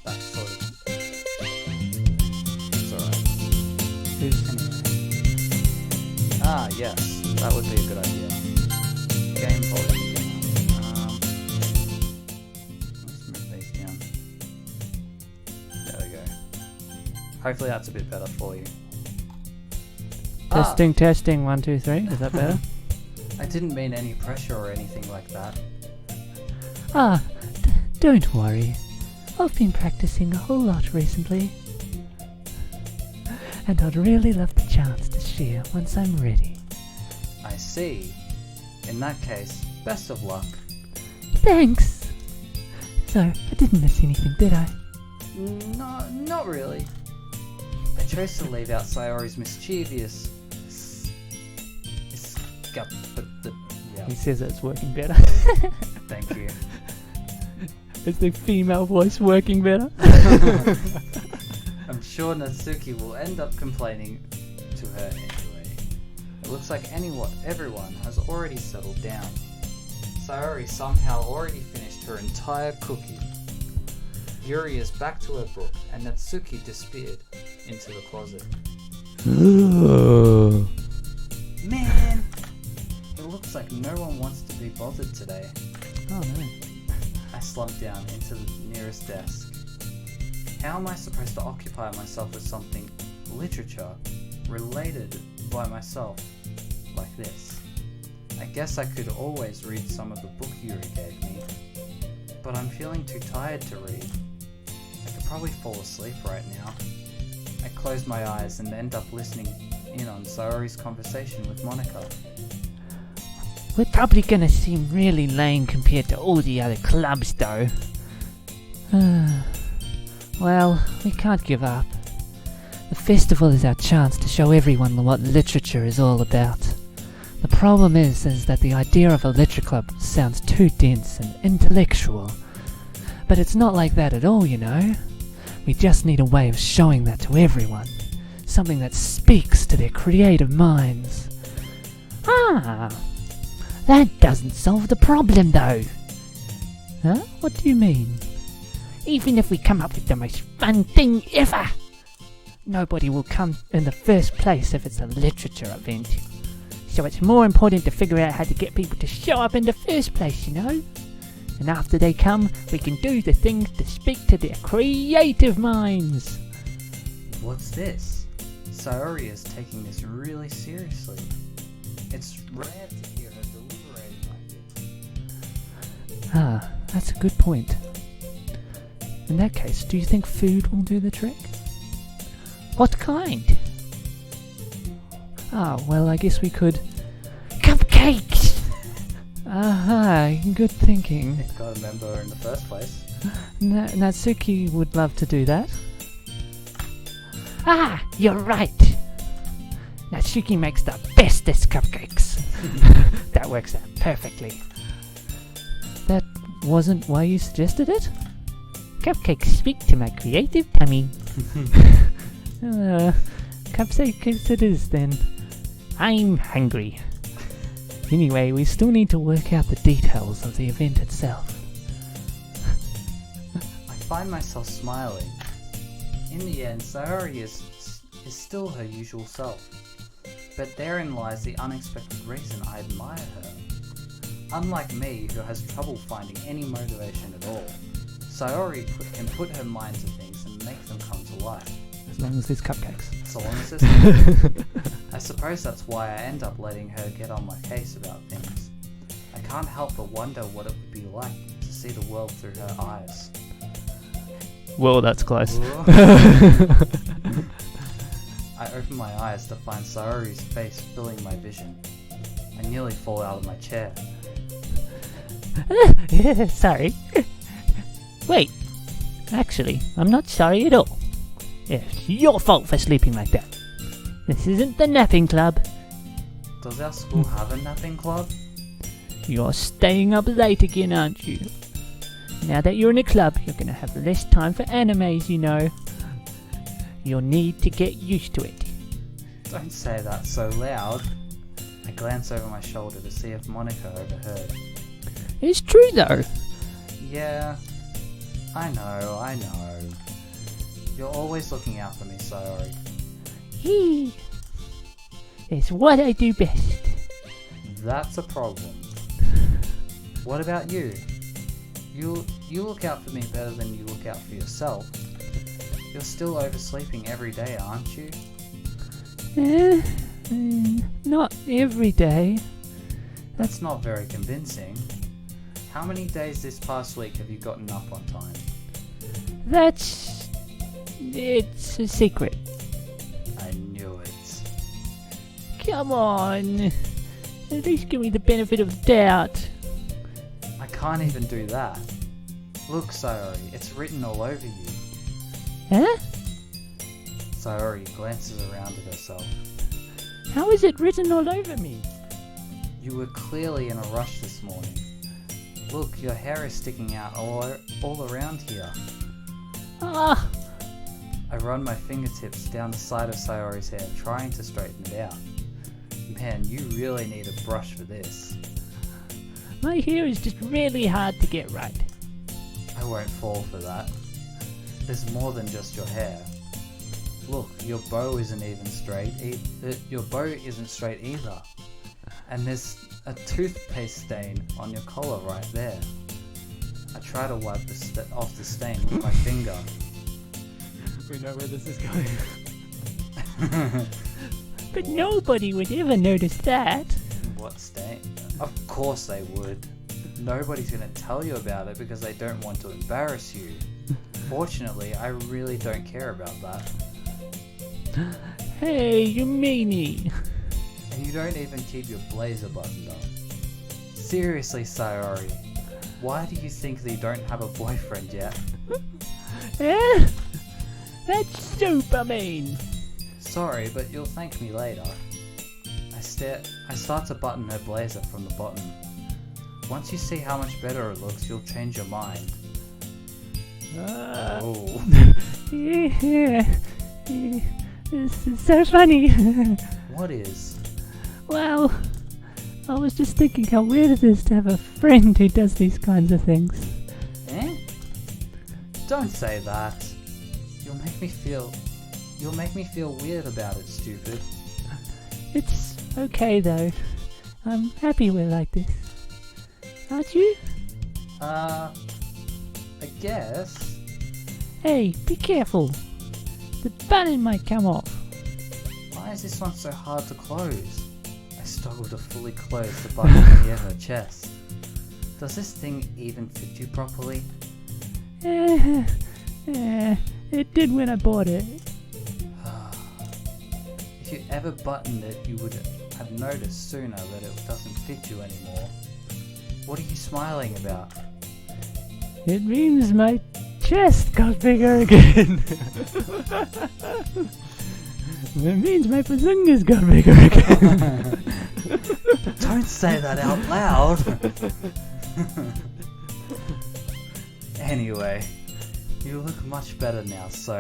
that sort of... It's alright. Who's... Ah, yes. That would be a good idea. Game volume. Hopefully that's a bit better for you. Testing, testing, 1, 2, 3. Is that better? I didn't mean any pressure or anything like that. Don't worry. I've been practicing a whole lot recently. And I'd really love the chance to share once I'm ready. I see. In that case, best of luck. Thanks! So, I didn't miss anything, did I? No, not really. I chose to leave out Sayori's mischievous... He says it's working better. Thank you. Is the female voice working better? I'm sure Natsuki will end up complaining to her anyway. It looks like everyone has already settled down. Sayori somehow already finished her entire cookie. Yuri is back to her book, and Natsuki disappeared into the closet. Man! It looks like no one wants to be bothered today. Oh no. I slumped down into the nearest desk. How am I supposed to occupy myself with something literature related by myself like this? I guess I could always read some of the book Yuri gave me, but I'm feeling too tired to read. I could probably fall asleep right now. I close my eyes and end up listening in on Sayori's conversation with Monica. We're probably gonna seem really lame compared to all the other clubs though. Well, we can't give up. The festival is our chance to show everyone what literature is all about. The problem is that the idea of a literature club sounds too dense and intellectual. But it's not like that at all, you know. We just need a way of showing that to everyone. Something that speaks to their creative minds. That doesn't solve the problem though. Huh? What do you mean? Even if we come up with the most fun thing ever, nobody will come in the first place if it's a literature event. So it's more important to figure out how to get people to show up in the first place, you know? And after they come, we can do the things to speak to their creative minds. What's this? Sayori is taking this really seriously. It's rare to hear her deliberating like this. That's a good point. In that case, do you think food will do the trick? What kind? Well, I guess we could... Cupcakes! Good thinking. It got a member in the first place. Natsuki would love to do that. You're right! Natsuki makes the bestest cupcakes. That works out perfectly. That wasn't why you suggested it? Cupcakes speak to my creative tummy. Cupcakes it is then. I'm hungry. Anyway, we still need to work out the details of the event itself. I find myself smiling. In the end, Sayori is still her usual self. But therein lies the unexpected reason I admire her. Unlike me, who has trouble finding any motivation at all, Sayori can put her mind to things and make them come to life. As long as there's cupcakes. So long as there's I suppose that's why I end up letting her get on my case about things. I can't help but wonder what it would be like to see the world through her eyes. Whoa, that's close. I open my eyes to find Sayori's face filling my vision. I nearly fall out of my chair. Sorry. Wait, actually, I'm not sorry at all. It's your fault for sleeping like that. This isn't the napping club. Does our school have a napping club? You're staying up late again, aren't you? Now that you're in a club, you're gonna have less time for animes, you know. You'll need to get used to it. Don't say that so loud. I glance over my shoulder to see if Monica overheard. It's true though. Yeah, I know. You're always looking out for me, Sayori. It's what I do best. That's a problem. What about you? You look out for me better than you look out for yourself. You're still oversleeping every day, aren't you? Not every day. That's not very convincing. How many days this past week have you gotten up on time? It's a secret. I knew it. Come on. At least give me the benefit of the doubt. I can't even do that. Look, Sayori, it's written all over you. Huh? Sayori glances around at herself. How is it written all over me? You were clearly in a rush this morning. Look, your hair is sticking out all around here. Ah! I run my fingertips down the side of Sayori's hair, trying to straighten it out. Man, you really need a brush for this. My hair is just really hard to get right. I won't fall for that. There's more than just your hair. Look, your bow isn't even straight. Your bow isn't straight either. And there's a toothpaste stain on your collar right there. I try to wipe off the stain with my finger. We know where this is going. But nobody would ever notice that. What stain? Of course they would. Nobody's gonna tell you about it because they don't want to embarrass you. Fortunately, I really don't care about that. Hey, you meanie. And you don't even keep your blazer buttoned up. Seriously, Sayori, why do you think that you don't have a boyfriend yet? Eh? That's super mean. Sorry, but you'll thank me later. I start to button her blazer from the bottom. Once you see how much better it looks, you'll change your mind. Oh. Yeah. This is so funny. What is? Well, I was just thinking how weird it is to have a friend who does these kinds of things. Eh? Don't say that. You'll make me feel weird about it, stupid. It's okay though. I'm happy we're like this. Aren't you? I guess. Hey, be careful. The button might come off. Why is this one so hard to close? I struggle to fully close the button near her chest. Does this thing even fit you properly? It did when I bought it. If you ever buttoned it, you would have noticed sooner that it doesn't fit you anymore. What are you smiling about? It means my chest got bigger again. It means my bazungas got bigger again. Don't say that out loud. Anyway, you look much better now, so...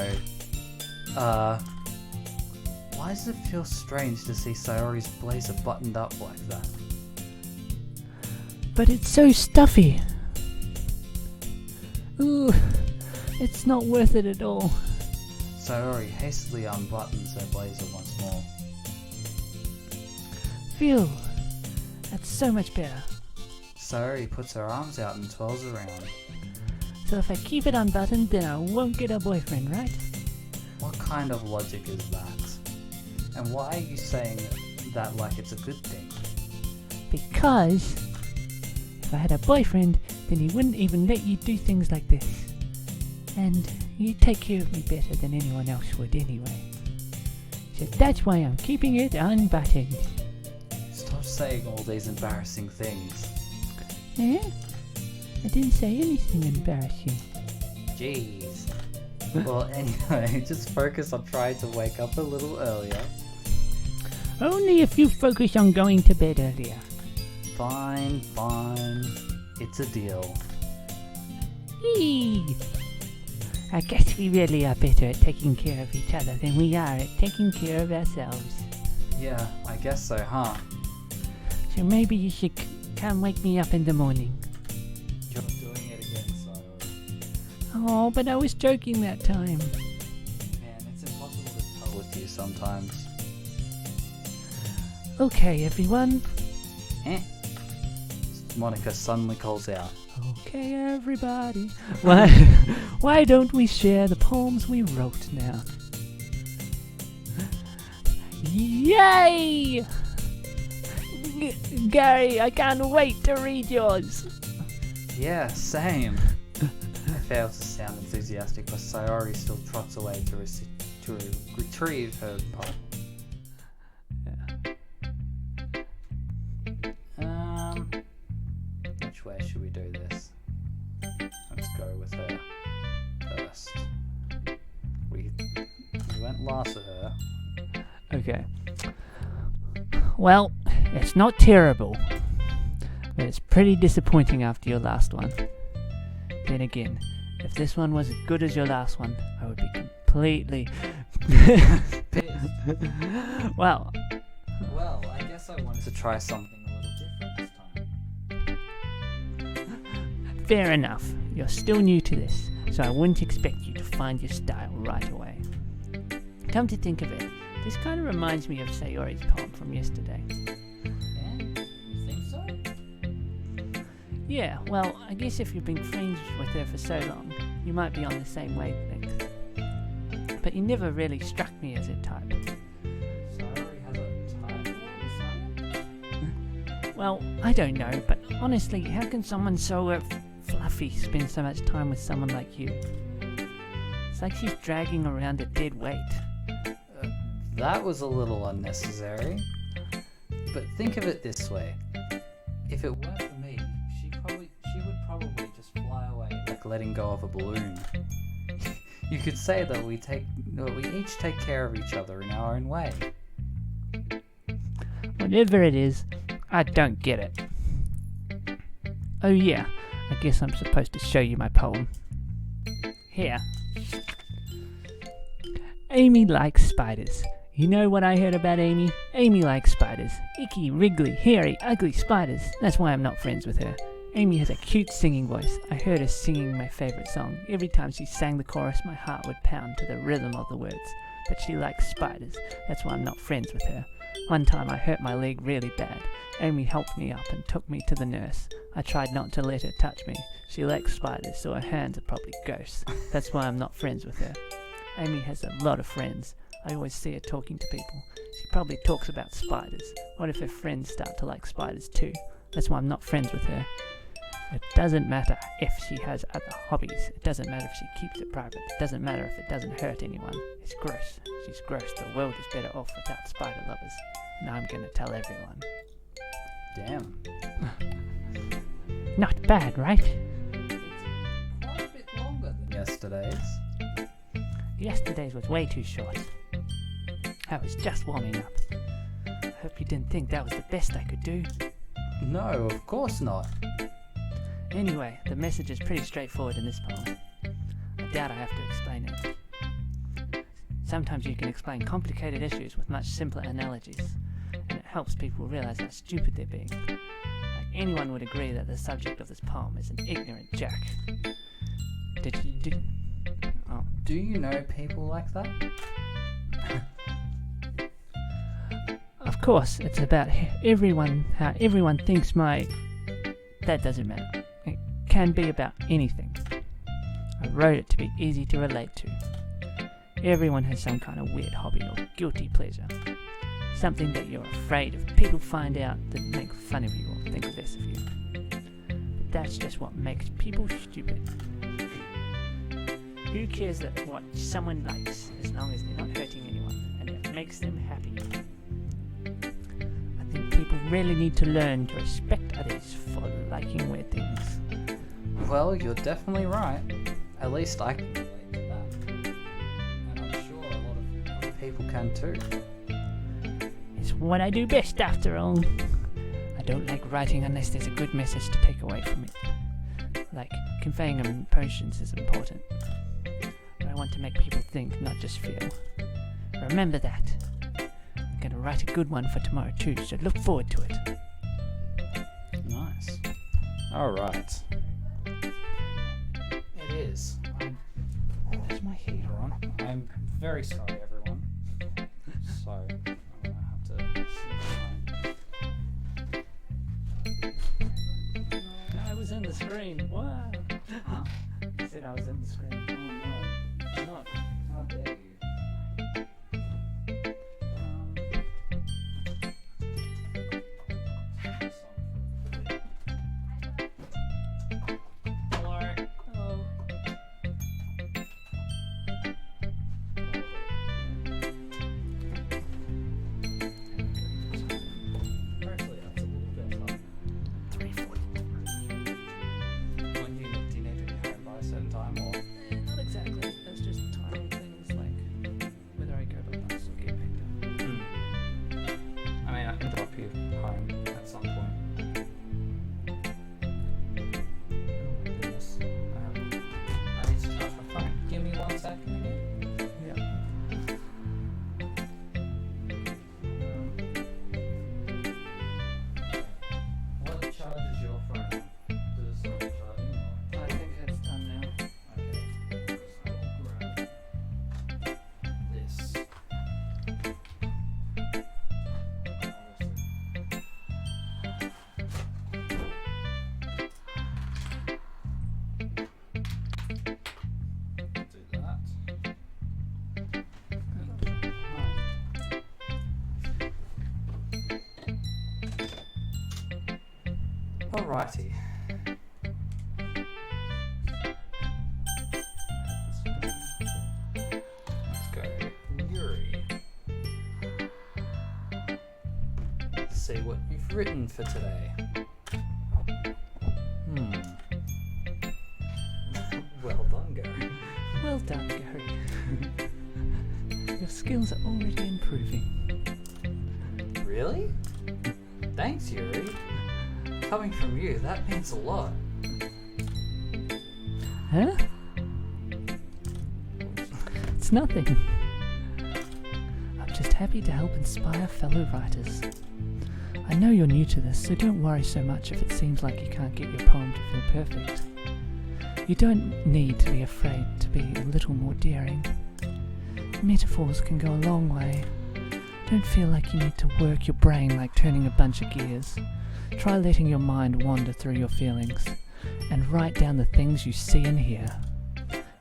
why does it feel strange to see Sayori's blazer buttoned up like that? But it's so stuffy. Ooh, it's not worth it at all. Sayori hastily unbuttons her blazer once more. Phew, that's so much better. Sayori puts her arms out and twirls around. So if I keep it unbuttoned, then I won't get a boyfriend, right? What kind of logic is that? And why are you saying that like it's a good thing? Because if I had a boyfriend, then he wouldn't even let you do things like this. And you take care of me better than anyone else would anyway. So that's why I'm keeping it unbuttoned. Stop saying all these embarrassing things. Eh? I didn't say anything embarrassing. Jeez. Well, anyway, just focus on trying to wake up a little earlier. Only if you focus on going to bed earlier. Fine. It's a deal. Eee. I guess we really are better at taking care of each other than we are at taking care of ourselves. Yeah, I guess so, huh? So maybe you should come wake me up in the morning. You're doing it again, Sayori. Oh, but I was joking that time. Man, it's impossible to tell with you sometimes. Okay, everyone. Eh? Monica suddenly calls out. Okay, everybody. Why don't we share the poems we wrote now? Yay! Gary, I can't wait to read yours. Yeah, same. I fail to sound enthusiastic, but Sayori still trots away to retrieve her poem. Which way should we do this? Let's go with her first. We went last with her. Okay. Well, it's not terrible, but it's pretty disappointing after your last one. Then again, if this one was as good as your last one, I would be completely Pissed. Well, I guess I wanted to try something a little different this time. fair enough. You're still new to this, so I wouldn't expect you to find your style right away. Come to think of it, this kind of reminds me of Sayori's poem from yesterday. Yeah? You think so? Yeah, well, I guess if you've been friends with her for so long, you might be on the same wavelength. But you never really struck me as a type. Sayori has a type or something? Well, I don't know, but honestly, how can someone so fluffy spend so much time with someone like you? It's like she's dragging around a dead weight. That was a little unnecessary. But think of it this way. If it weren't for me, she would probably just fly away like letting go of a balloon. You could say that we each take care of each other in our own way. Whatever it is, I don't get it. Oh yeah, I guess I'm supposed to show you my poem. Here. Amy likes spiders. You know what I heard about Amy? Amy likes spiders. Icky, wriggly, hairy, ugly spiders. That's why I'm not friends with her. Amy has a cute singing voice. I heard her singing my favourite song. Every time she sang the chorus, my heart would pound to the rhythm of the words. But she likes spiders. That's why I'm not friends with her. One time I hurt my leg really bad. Amy helped me up and took me to the nurse. I tried not to let her touch me. She likes spiders, so her hands are probably ghosts. That's why I'm not friends with her. Amy has a lot of friends. I always see her talking to people. She probably talks about spiders. What if her friends start to like spiders too? That's why I'm not friends with her. It doesn't matter if she has other hobbies. It doesn't matter if she keeps it private. It doesn't matter if it doesn't hurt anyone. It's gross. She's gross. The world is better off without spider lovers. And I'm gonna tell everyone. Damn. Not bad, right? It's quite a bit longer than yesterday's. Yesterday's was way too short. I was just warming up. I hope you didn't think that was the best I could do. No, of course not. Anyway, the message is pretty straightforward in this poem. I doubt I have to explain it. Sometimes you can explain complicated issues with much simpler analogies, and it helps people realize how stupid they're being. Like anyone would agree that the subject of this poem is an ignorant jack. Do you know people like that? Of course, it's about everyone, how everyone thinks That doesn't matter. It can be about anything. I wrote it to be easy to relate to. Everyone has some kind of weird hobby or guilty pleasure. Something that you're afraid if people find out that make fun of you or think less of you. But that's just what makes people stupid. Who cares what someone likes as long as they're not hurting anyone and it makes them happy? I think people really need to learn to respect others for liking weird things. Well, you're definitely right. At least I can relate to that. And I'm sure a lot of other people can too. It's what I do best after all. I don't like writing unless there's a good message to take away from it. Like, conveying emotions is important. But I want to make people think, not just feel. Remember that. I'm going to write a good one for tomorrow too, so look forward to it. Nice. Alright. It is. There's my heater on. I'm very sorry, everyone. So, I'm going to have to sit behind. I was in the screen. I was in the screen. Oh no. It's not. How dare you? Hello. Hello. Hopefully that's a little bit up. 3:43. When do you need to be home by a certain time, or? Not exactly. It's just tiny things like whether I go by bus or get picked up. I mean, I can drop you home at some point. Oh my goodness. I need to charge my phone. Give me 1 second again. Yeah. What charges your phone? Does it start charging? I think it's done now. Okay. I will grab this. Do that. Alrighty. Let's go Yuri. Let's see what you've written for today. Well done, Gary. Well done, Gary. Your skills are already improving. Really? Thanks, Yuri. Coming from you, that means a lot. Huh? It's nothing. I'm just happy to help inspire fellow writers. I know you're new to this, so don't worry so much if it seems like you can't get your poem to feel perfect. You don't need to be afraid to be a little more daring. Metaphors can go a long way. Don't feel like you need to work your brain like turning a bunch of gears. Try letting your mind wander through your feelings and write down the things you see and hear.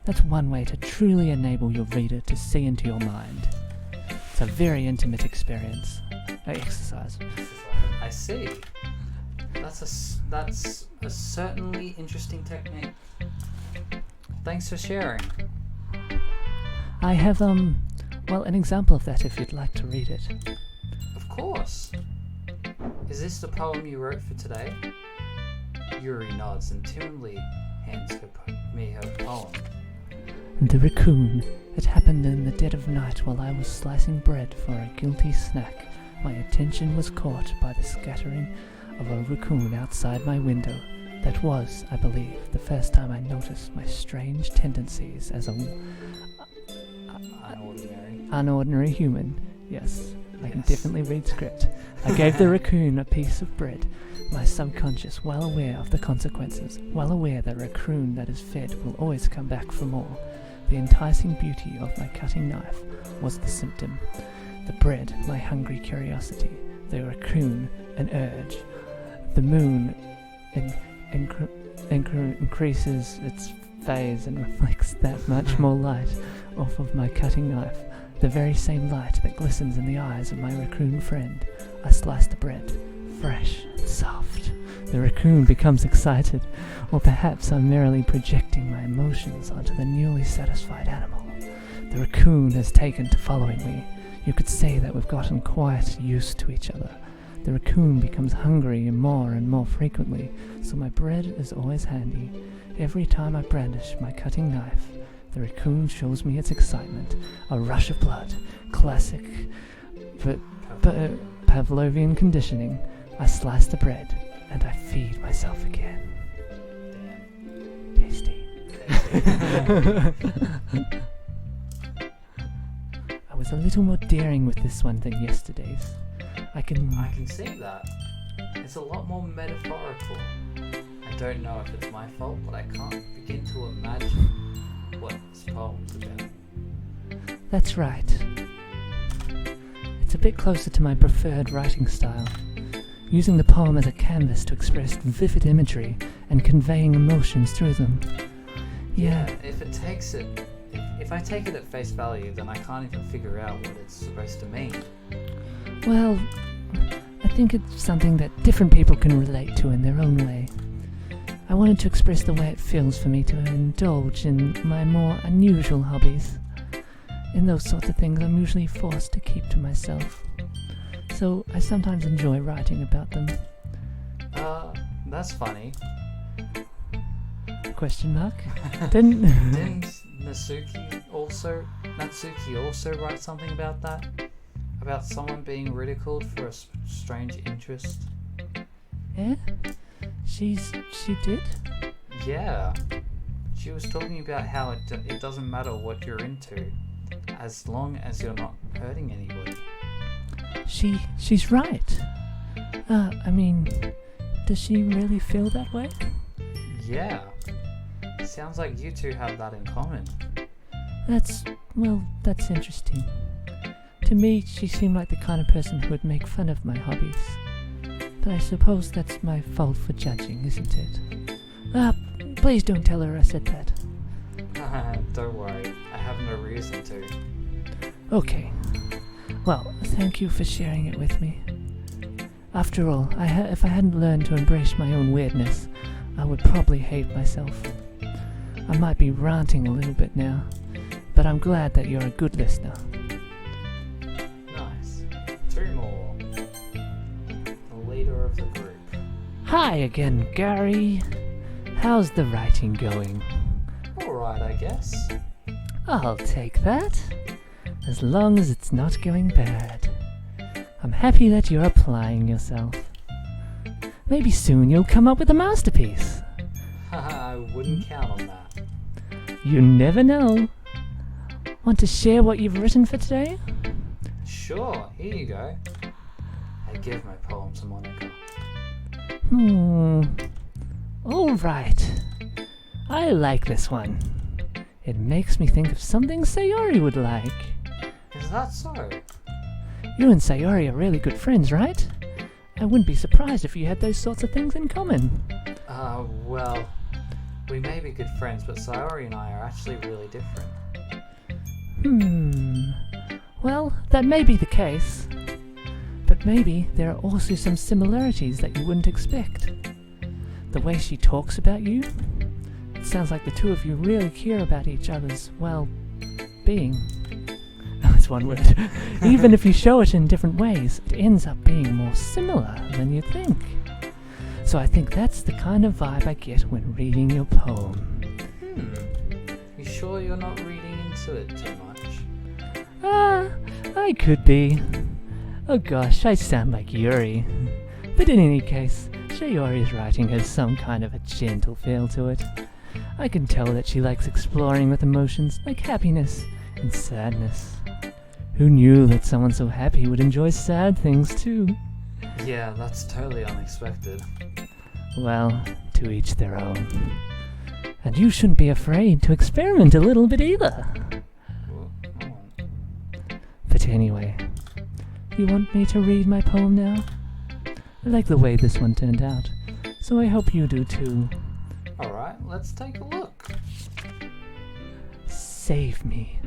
That's one way to truly enable your reader to see into your mind. It's a very intimate exercise. I see. That's a certainly interesting technique. Thanks for sharing. I have, an example of that if you'd like to read it. Of course. Is this the poem you wrote for today? Yuri nods and timidly hands me her poem. The raccoon. It happened in the dead of night while I was slicing bread for a guilty snack. My attention was caught by the scattering of a raccoon outside my window. That was, I believe, the first time I noticed my strange tendencies as unordinary human. Yes, I can definitely read script. I gave the raccoon a piece of bread, my subconscious well aware of the consequences, well aware that a raccoon that is fed will always come back for more. The enticing beauty of my cutting knife was the symptom. The bread, my hungry curiosity. The raccoon, an urge. The moon increases its phase and reflects that much more light off of my cutting knife. The very same light that glistens in the eyes of my raccoon friend. I slice the bread, fresh and soft. The raccoon becomes excited, or perhaps I'm merely projecting my emotions onto the newly satisfied animal. The raccoon has taken to following me. You could say that we've gotten quite used to each other. The raccoon becomes hungry and more frequently, so my bread is always handy. Every time I brandish my cutting knife, the raccoon shows me its excitement. A rush of blood. Classic Pavlovian conditioning. I slice the bread, and I feed myself again. Tasty. I was a little more daring with this one than yesterday's. I can see that. It's a lot more metaphorical. I don't know if it's my fault, but I can't begin to imagine what this poem's about. That's right. It's a bit closer to my preferred writing style, using the poem as a canvas to express vivid imagery and conveying emotions through them. Yeah. If it takes it, if I take it at face value, then I can't even figure out what it's supposed to mean. Well, I think it's something that different people can relate to in their own way. I wanted to express the way it feels for me to indulge in my more unusual hobbies. In those sorts of things, I'm usually forced to keep to myself. So I sometimes enjoy writing about them. That's funny. Question mark? Didn't Natsuki also write something about that? About someone being ridiculed for a strange interest? Yeah? She did? Yeah. She was talking about how it doesn't matter what you're into, as long as you're not hurting anybody. She's right. I mean, does she really feel that way? Yeah. Sounds like you two have that in common. That's interesting. To me, she seemed like the kind of person who would make fun of my hobbies. But I suppose that's my fault for judging, isn't it? Please don't tell her I said that. Don't worry, I have no reason to. Okay. Well, thank you for sharing it with me. After all, if I hadn't learned to embrace my own weirdness, I would probably hate myself. I might be ranting a little bit now, but I'm glad that you're a good listener. Nice. 2 more. The leader of the group. Hi again, Gary. How's the writing going? Alright, I guess. I'll take that, as long as it's not going bad. I'm happy that you're applying yourself. Maybe soon you'll come up with a masterpiece. I wouldn't count on that. You never know. Want to share what you've written for today? Sure, here you go. I give my poem to Monica. All right. I like this one. It makes me think of something Sayori would like. Is that so? You and Sayori are really good friends, right? I wouldn't be surprised if you had those sorts of things in common. Well, we may be good friends, but Sayori and I are actually really different. Well, that may be the case. But maybe there are also some similarities that you wouldn't expect. The way she talks about you, it sounds like the two of you really care about each other's, being. That's one word. Even if you show it in different ways, it ends up being more similar than you think. So I think that's the kind of vibe I get when reading your poem. You sure you're not reading into it too much? I could be. Oh gosh, I sound like Yuri. But in any case, Sayori's writing has some kind of a gentle feel to it. I can tell that she likes exploring with emotions like happiness and sadness. Who knew that someone so happy would enjoy sad things too? Yeah, that's totally unexpected. Well, to each their own. And you shouldn't be afraid to experiment a little bit either. But anyway, you want me to read my poem now? I like the way this one turned out, so I hope you do too. Alright, let's take a look. Save me.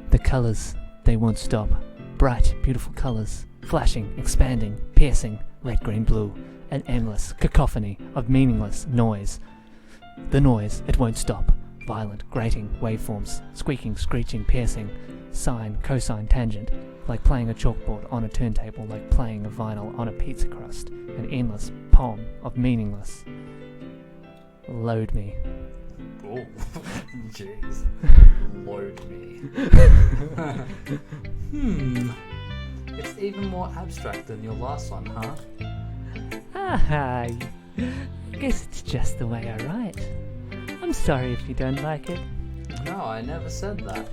The colours, they won't stop. Bright, beautiful colours, flashing, expanding, piercing, red, green, blue, an endless cacophony of meaningless noise. The noise, it won't stop. Violent, grating, waveforms, squeaking, screeching, piercing, sine, cosine, tangent, like playing a chalkboard on a turntable, like playing a vinyl on a pizza crust, an endless poem of meaningless. Load me. Oh, jeez. Load me. It's even more abstract than your last one, huh? I guess it's just the way I write. I'm sorry if you don't like it. No, I never said that.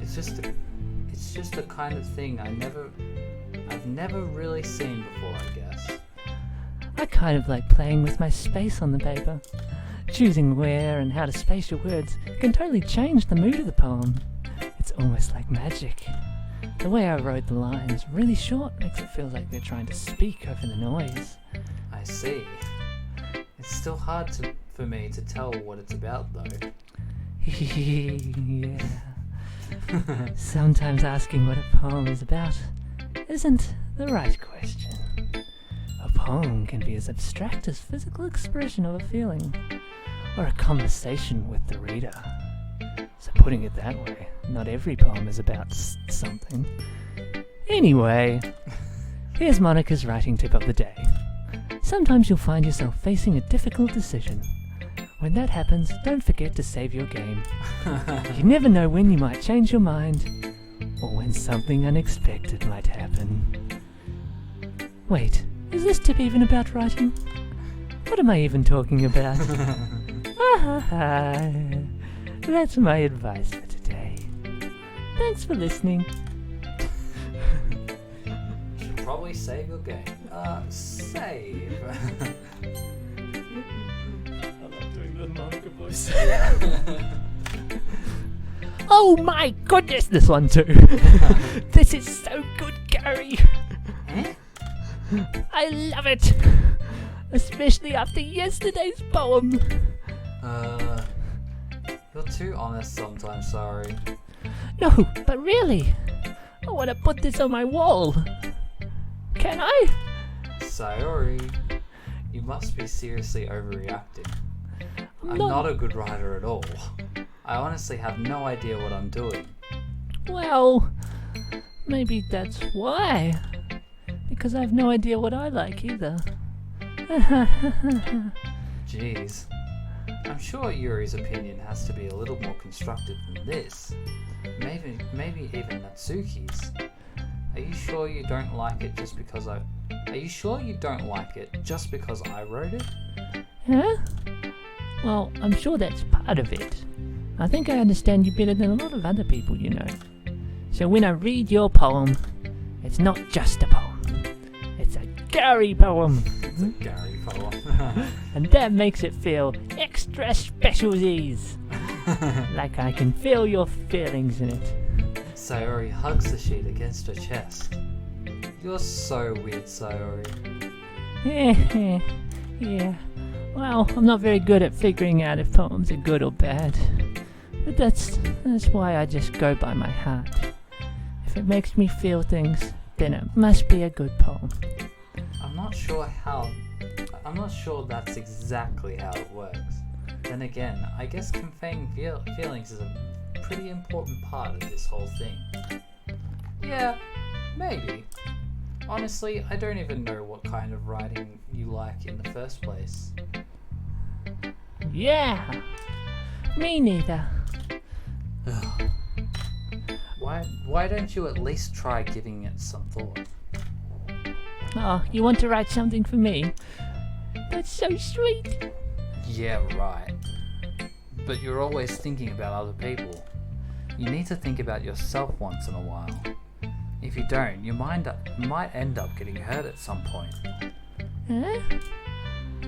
It's just the kind of thing I've never really seen before, I guess. I kind of like playing with my space on the paper. Choosing where and how to space your words can totally change the mood of the poem. It's almost like magic. The way I wrote the lines really short makes it feel like they're trying to speak over the noise. I see. It's still hard for me to tell what it's about, though. Yeah. Sometimes asking what a poem is about isn't the right question. A poem can be as abstract as physical expression of a feeling, or a conversation with the reader. So putting it that way, not every poem is about something. Anyway, here's Monica's writing tip of the day. Sometimes you'll find yourself facing a difficult decision. When that happens, don't forget to save your game. You never know when you might change your mind, or when something unexpected might happen. Wait, is this tip even about writing? What am I even talking about? That's my advice for today. Thanks for listening. Should probably save your game. Save. I love doing the Monica voice. Yeah. Oh my goodness, this one too. This is so good, Gary. Eh? I love it. Especially after yesterday's poem. You're too honest sometimes, sorry. No, but really, I want to put this on my wall. Can I? Sorry. You must be seriously overreacting. I'm not a good writer at all. I honestly have no idea what I'm doing. Well, maybe that's why. Because I have no idea what I like either. Jeez. I'm sure Yuri's opinion has to be a little more constructive than this. Maybe even Natsuki's. Are you sure you don't like it just because I wrote it? Huh? Well, I'm sure that's part of it. I think I understand you better than a lot of other people, you know. So when I read your poem, it's not just a poem. It's a Gary poem. It's a Gary poem. And that makes it feel extra specialsies. Like I can feel your feelings in it. Sayori hugs the sheet against her chest. You're so weird, Sayori. Yeah. Well, I'm not very good at figuring out if poems are good or bad. But that's why I just go by my heart. If it makes me feel things, then it must be a good poem. I'm not sure that's exactly how it works. Then again, I guess conveying feelings is a pretty important part of this whole thing. Yeah, maybe. Honestly, I don't even know what kind of writing you like in the first place. Yeah, me neither. Why don't you at least try giving it some thought? Oh, you want to write something for me? That's so sweet. Yeah, right. But you're always thinking about other people. You need to think about yourself once in a while. If you don't, you might end up getting hurt at some point. Huh?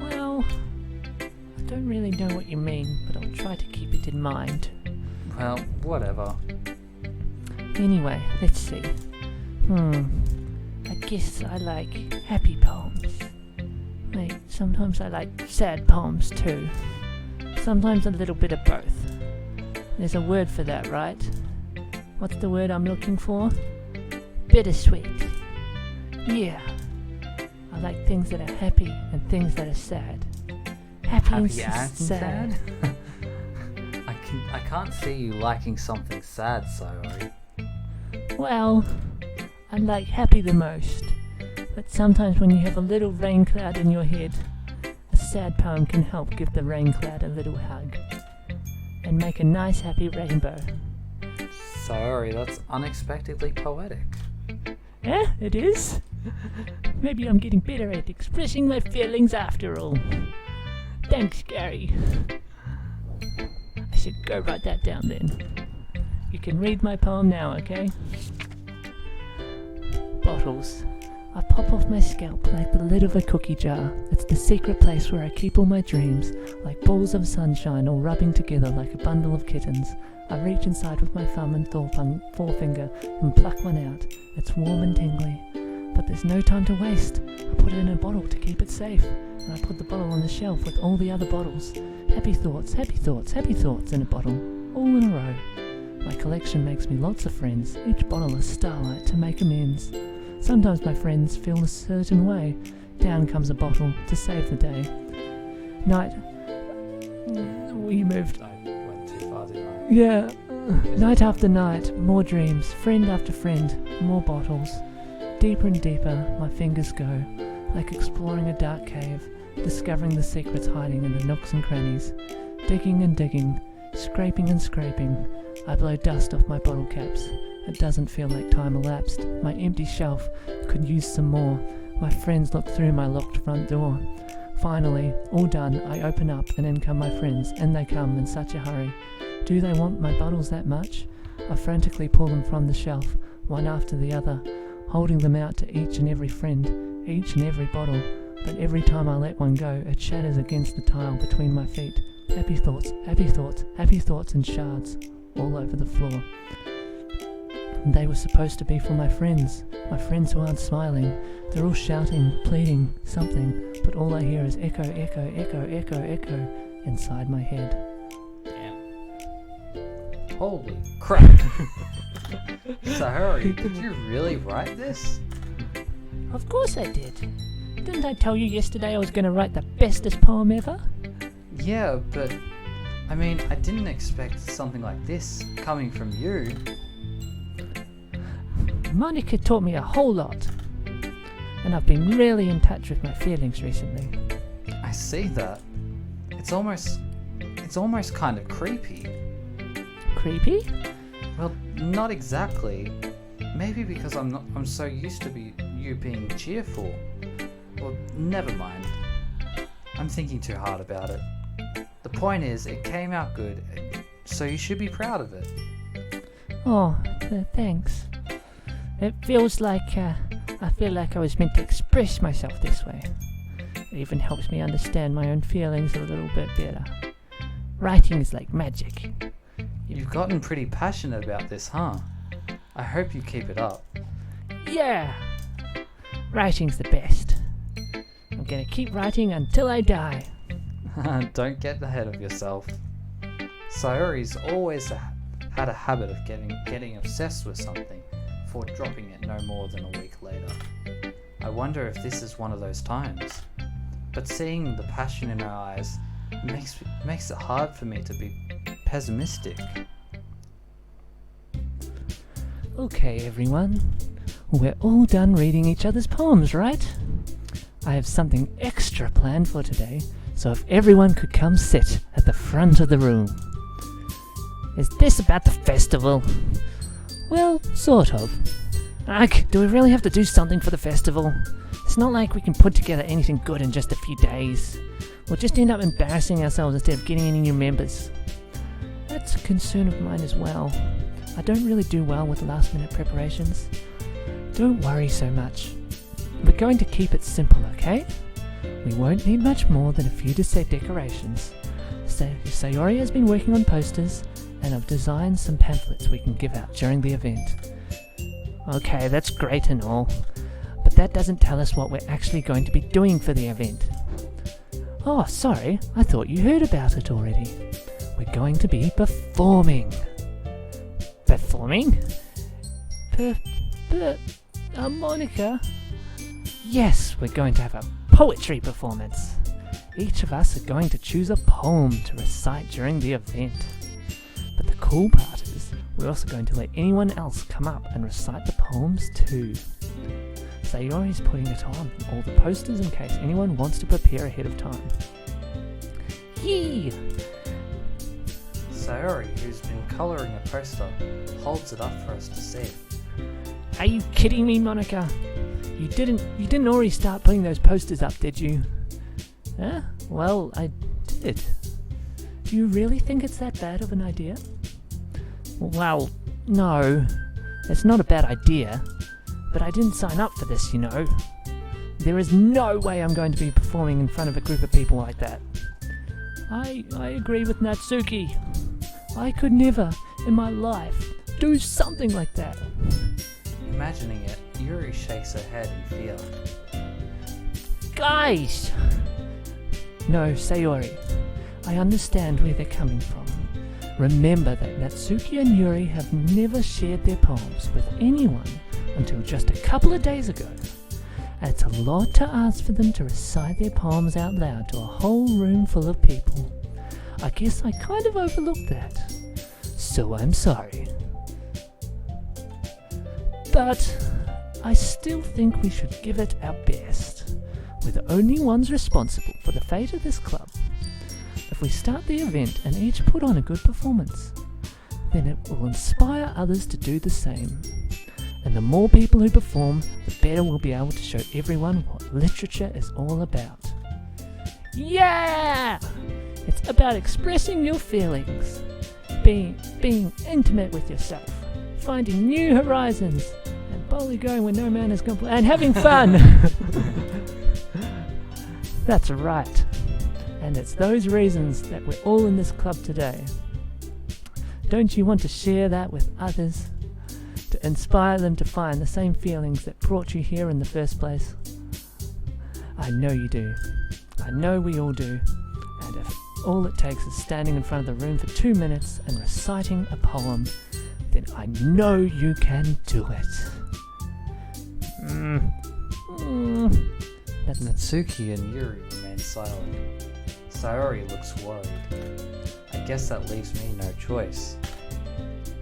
Well, I don't really know what you mean, but I'll try to keep it in mind. Well, whatever. Anyway, let's see. I guess I like happy poems. Wait, sometimes I like sad poems too. Sometimes a little bit of both. There's a word for that, right? What's the word I'm looking for? Bittersweet. Yeah. I like things that are happy and things that are sad. Happy and sad. I can't see you liking something sad, Sayori. Well, I like happy the most. But sometimes when you have a little rain cloud in your head, a sad poem can help give the rain cloud a little hug and make a nice happy rainbow. Sayori, that's unexpectedly poetic. Eh, it is? Maybe I'm getting better at expressing my feelings after all. Thanks, Gary. I should go write that down then. You can read my poem now, okay? Bottles. I pop off my scalp like the lid of a cookie jar. It's the secret place where I keep all my dreams, like balls of sunshine all rubbing together like a bundle of kittens. I reach inside with my thumb and forefinger and pluck one out. It's warm and tingly, but there's no time to waste. I put it in a bottle to keep it safe, and I put the bottle on the shelf with all the other bottles. Happy thoughts, happy thoughts, happy thoughts in a bottle. collection makes me lots of friends, each bottle a starlight to make amends. Sometimes my friends feel a certain way. Down comes a bottle to save the day. Night. We moved. I went too far, didn't I? Yeah. Night after night, more dreams, friend after friend, more bottles. Deeper and deeper my fingers go, like exploring a dark cave, discovering the secrets hiding in the nooks and crannies. Digging and digging, scraping and scraping, I blow dust off my bottle caps. It doesn't feel like time elapsed. My empty shelf could use some more. My friends look through my locked front door. Finally, all done, I open up and in come my friends, and they come in such a hurry. Do they want my bottles that much? I frantically pull them from the shelf, one after the other, holding them out to each and every friend, each and every bottle, but every time I let one go, it shatters against the tile between my feet. Happy thoughts, happy thoughts, happy thoughts in shards all over the floor. They were supposed to be for my friends who aren't smiling. They're all shouting, pleading, something, but all I hear is echo, echo, echo, echo, echo inside my head. Damn. Holy crap. Sahari, did you really write this? Of course I did. Didn't I tell you yesterday I was going to write the bestest poem ever? Yeah, but I mean, I didn't expect something like this coming from you. Monica taught me a whole lot, and I've been really in touch with my feelings recently. I see that. It's almost kind of creepy. Creepy? Well, not exactly. Maybe because I'm so used to you being cheerful. Well, never mind. I'm thinking too hard about it. The point is, it came out good, so you should be proud of it. Oh, thanks. It feels like I feel like I was meant to express myself this way. It even helps me understand my own feelings a little bit better. Writing is like magic. You've gotten pretty passionate about this, huh? I hope you keep it up. Yeah! Writing's the best. I'm gonna keep writing until I die. Don't get ahead of yourself. Sayori's always had a habit of getting obsessed with something before dropping it no more than a week later. I wonder if this is one of those times. But seeing the passion in her eyes makes it hard for me to be pessimistic. Okay, everyone. We're all done reading each other's poems, right? I have something extra planned for today, so if everyone could come sit at the front of the room. Is this about the festival? Well, sort of. Ugh, do we really have to do something for the festival? It's not like we can put together anything good in just a few days. We'll just end up embarrassing ourselves instead of getting any new members. That's a concern of mine as well. I don't really do well with last-minute preparations. Don't worry so much. We're going to keep it simple, okay? We won't need much more than a few to set decorations. Sayori has been working on posters, and I've designed some pamphlets we can give out during the event. Okay, that's great and all, but that doesn't tell us what we're actually going to be doing for the event. Oh, sorry, I thought you heard about it already. We're going to be performing. Performing? Monica? Yes, we're going to have a poetry performance. Each of us are going to choose a poem to recite during the event. But the cool part is, we're also going to let anyone else come up and recite the poems too. Sayori's putting it on all the posters in case anyone wants to prepare ahead of time. Yee! Sayori, who's been colouring a poster, holds it up for us to see. Are you kidding me, Monica? You didn't already start putting those posters up, did you? Huh? Well, I did. Do you really think it's that bad of an idea? Well, no. It's not a bad idea. But I didn't sign up for this, you know. There is no way I'm going to be performing in front of a group of people like that. I agree with Natsuki. I could never, in my life, do something like that. Imagining it, Yuri shakes her head in fear. Guys! No, Sayori. I understand where they're coming from. Remember that Natsuki and Yuri have never shared their poems with anyone until just a couple of days ago. It's a lot to ask for them to recite their poems out loud to a whole room full of people. I guess I kind of overlooked that, so I'm sorry. But I still think we should give it our best. We're the only ones responsible for the fate of this club. If we start the event and each put on a good performance, then it will inspire others to do the same. And the more people who perform, the better we'll be able to show everyone what literature is all about. Yeah! It's about expressing your feelings, being intimate with yourself, finding new horizons, and boldly going where no man has gone, and having fun! That's right. And it's those reasons that we're all in this club today. Don't you want to share that with others? To inspire them to find the same feelings that brought you here in the first place? I know you do. I know we all do. And if all it takes is standing in front of the room for 2 minutes and reciting a poem, then I know you can do it. As Natsuki and Yuri remain silent, Sayori looks worried. I guess that leaves me no choice.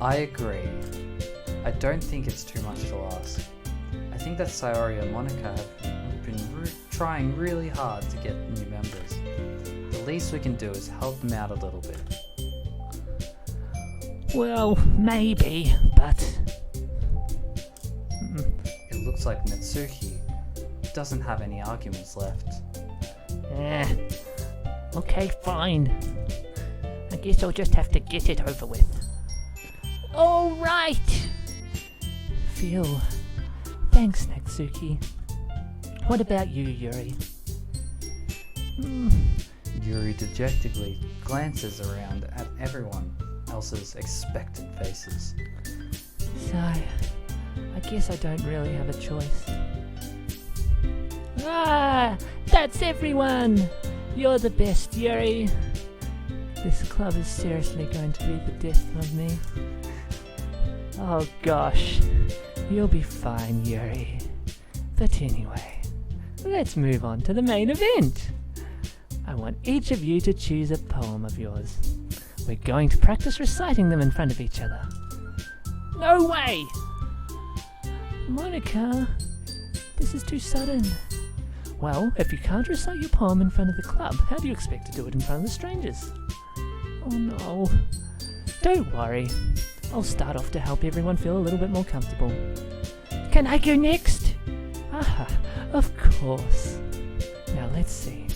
I agree. I don't think it's too much to ask. I think that Sayori and Monica have been trying really hard to get new members. The least we can do is help them out a little bit. Well, maybe, but... It looks like Natsuki doesn't have any arguments left. Okay, fine. I guess I'll just have to get it over with. All right. Phew. Thanks, Natsuki. What about you, Yuri? Yuri dejectedly glances around at everyone else's expectant faces. So, I guess I don't really have a choice. That's everyone! You're the best, Yuri. This club is seriously going to be the death of me. Oh gosh, you'll be fine, Yuri. But anyway, let's move on to the main event. I want each of you to choose a poem of yours. We're going to practice reciting them in front of each other. No way! Monica, this is too sudden. Well, if you can't recite your poem in front of the club, how do you expect to do it in front of the strangers? Oh no. Don't worry. I'll start off to help everyone feel a little bit more comfortable. Can I go next? Of course. Now let's see.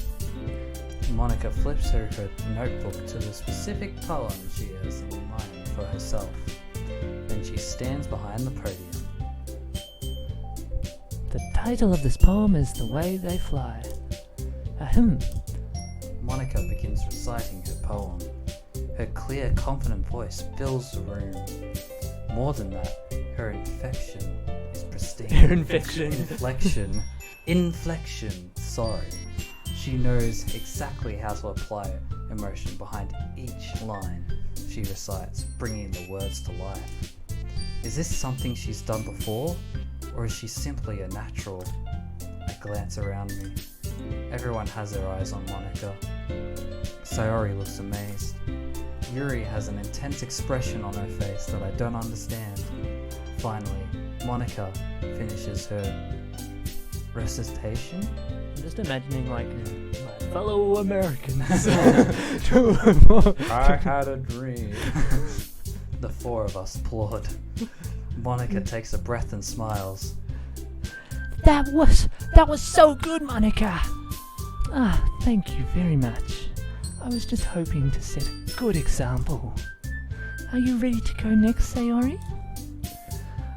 Monica flips through her notebook to the specific poem she has in mind for herself. Then she stands behind the podium. The title of this poem is The Way They Fly. Ahem. Monica begins reciting her poem. Her clear, confident voice fills the room. More than that, her inflection is pristine. Her inflection. Inflection, sorry. She knows exactly how to apply emotion behind each line she recites, bringing the words to life. Is this something she's done before, or is she simply a natural? I glance around me. Everyone has their eyes on Monica. Sayori looks amazed. Yuri has an intense expression on her face that I don't understand. Finally, Monica finishes her recitation. I'm just imagining like my fellow Americans. I had a dream. The four of us applaud. Monica takes a breath and smiles. That was so good, Monica. Thank you very much. I was just hoping to set a good example. Are you ready to go next, Sayori?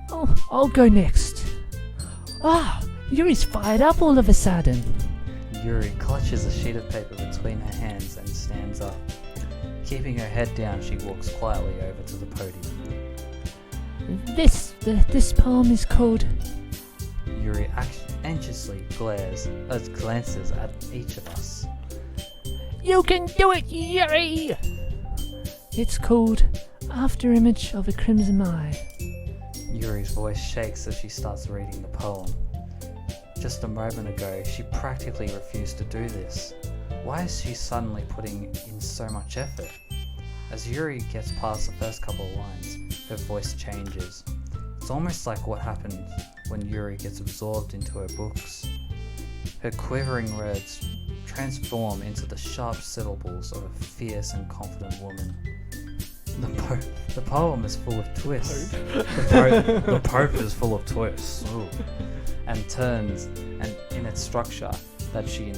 Oh, I'll go next. Yuri's fired up all of a sudden. Yuri clutches a sheet of paper between her hands and stands up. Keeping her head down, she walks quietly over to the podium. This poem is called... Yuri anxiously glances at each of us. You can do it, Yuri! It's called After Image of a Crimson Eye. Yuri's voice shakes as she starts reading the poem. Just a moment ago, she practically refused to do this. Why is she suddenly putting in so much effort? As Yuri gets past the first couple of lines, her voice changes. It's almost like what happens when Yuri gets absorbed into her books. Her quivering words transform into the sharp syllables of a fierce and confident woman. The poem is full of twists. The Pope is full of twists. Ooh. And turns, and in its structure that she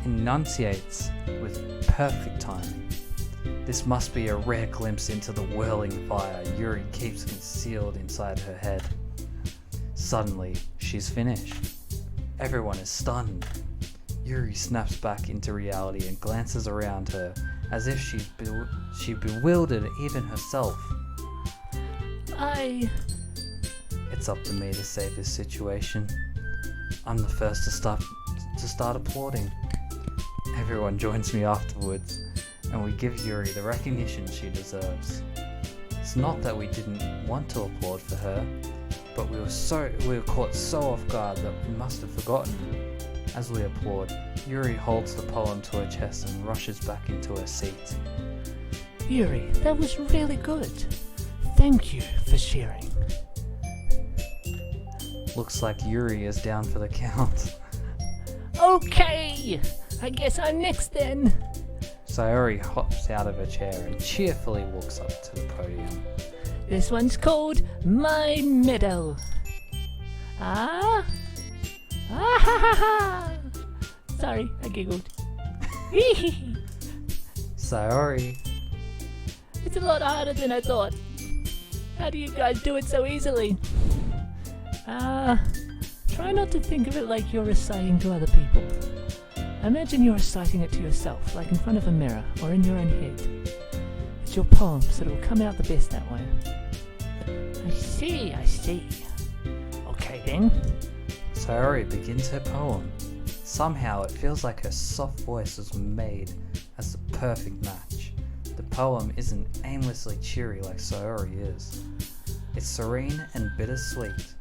enunciates with perfect timing. This must be a rare glimpse into the whirling fire Yuri keeps concealed inside her head. Suddenly, she's finished. Everyone is stunned. Yuri snaps back into reality and glances around her as if she bewildered even herself. It's up to me to save this situation. I'm the first to start applauding. Everyone joins me afterwards, and we give Yuri the recognition she deserves. It's not that we didn't want to applaud for her, but we were caught so off guard that we must have forgotten. As we applaud, Yuri holds the poem to her chest and rushes back into her seat. Yuri, that was really good. Thank you for sharing. Looks like Yuri is down for the count. Okay, I guess I'm next then. Sayori hops out of her chair and cheerfully walks up to the podium. This one's called My Meadow. Ah ha ha ha! Sorry, I giggled. Sayori. It's a lot harder than I thought. How do you guys do it so easily? Try not to think of it like you're reciting to other people. Imagine you're reciting it to yourself, like in front of a mirror or in your own head. It's your poem, so it'll come out the best that way. I see. Okay then. Sayori begins her poem. Somehow it feels like her soft voice was made as the perfect match. The poem isn't aimlessly cheery like Sayori is. It's serene and bittersweet.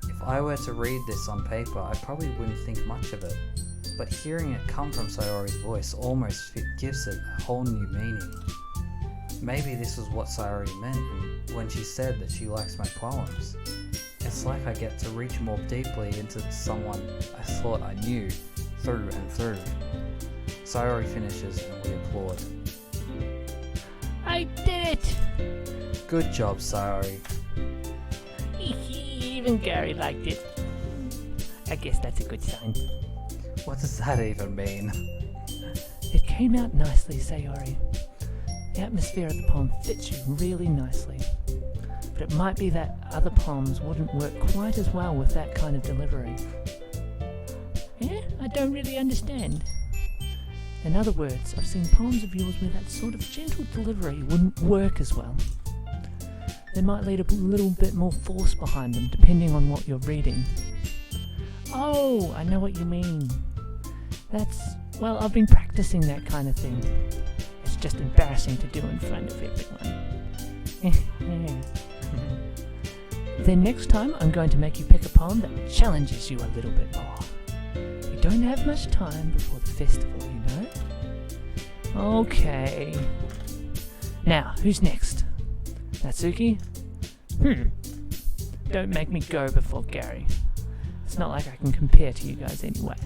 If I were to read this on paper, I probably wouldn't think much of it. But hearing it come from Sayori's voice almost gives it a whole new meaning. Maybe this is what Sayori meant when she said that she likes my poems. It's like I get to reach more deeply into someone I thought I knew, through and through. Sayori finishes and we applaud. I did it! Good job, Sayori. Even Gary liked it. I guess that's a good sign. What does that even mean? It came out nicely, Sayori. The atmosphere of the poem fits you really nicely. But it might be that other poems wouldn't work quite as well with that kind of delivery. Yeah, I don't really understand. In other words, I've seen poems of yours where that sort of gentle delivery wouldn't work as well. They might lead a little bit more force behind them, depending on what you're reading. Oh, I know what you mean. Well, I've been practicing that kind of thing. It's just embarrassing to do in front of everyone. Then next time I'm going to make you pick a poem that challenges you a little bit more. We don't have much time before the festival, you know? Okay. Now, who's next? Natsuki? Don't make me go before Gary. It's not like I can compare to you guys anyway.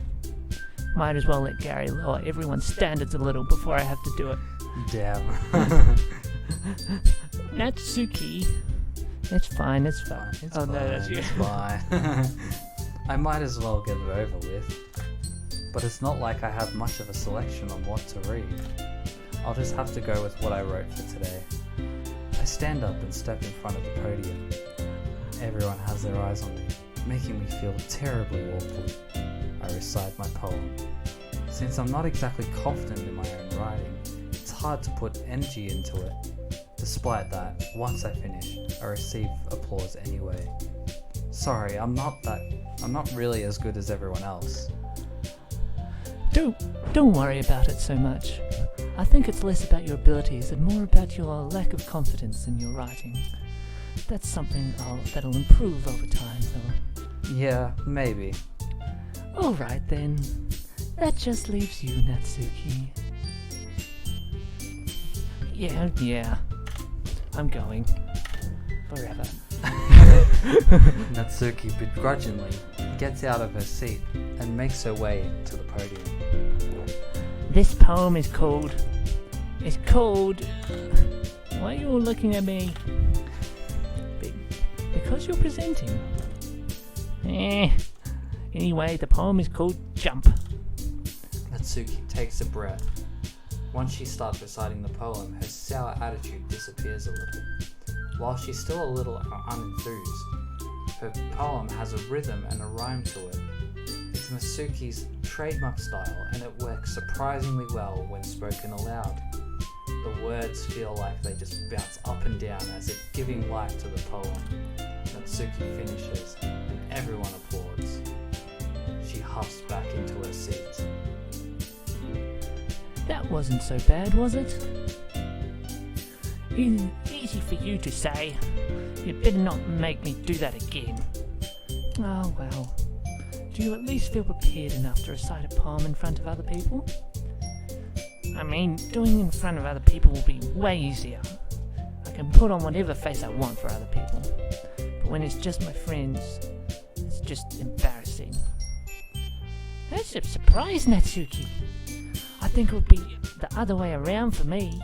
Might as well let Gary lower everyone's standards a little before I have to do it. Damn. Natsuki. It's fine. It's fine. No, that's you. It's fine. I might as well get it over with. But it's not like I have much of a selection on what to read. I'll just have to go with what I wrote for today. I stand up and step in front of the podium. Everyone has their eyes on me, making me feel terribly awful. I recite my poem. Since I'm not exactly confident in my own writing, it's hard to put energy into it. Despite that, once I finish, I receive applause anyway. Sorry, I'm not really as good as everyone else. Don't worry about it so much. I think it's less about your abilities and more about your lack of confidence in your writing. That's something that'll improve over time, though. Yeah, maybe. Alright then. That just leaves you, Natsuki. Yeah. I'm going. Forever. Natsuki begrudgingly gets out of her seat and makes her way to the podium. This poem is called... Why are you all looking at me? Because you're presenting. Anyway, the poem is called Jump. Natsuki takes a breath. Once she starts reciting the poem, her sour attitude disappears a little. While she's still a little unenthused, her poem has a rhythm and a rhyme to it. It's Natsuki's trademark style, and it works surprisingly well when spoken aloud. The words feel like they just bounce up and down as if giving life to the poem. Natsuki finishes, and everyone applauds. She huffs back into her seat. That wasn't so bad, was it? Easy for you to say. You'd better not make me do that again. Oh well. Do you at least feel prepared enough to recite a poem in front of other people? I mean, doing it in front of other people will be way easier. I can put on whatever face I want for other people. But when it's just my friends, it's just embarrassing. That's a surprise, Natsuki. I think it would be the other way around for me.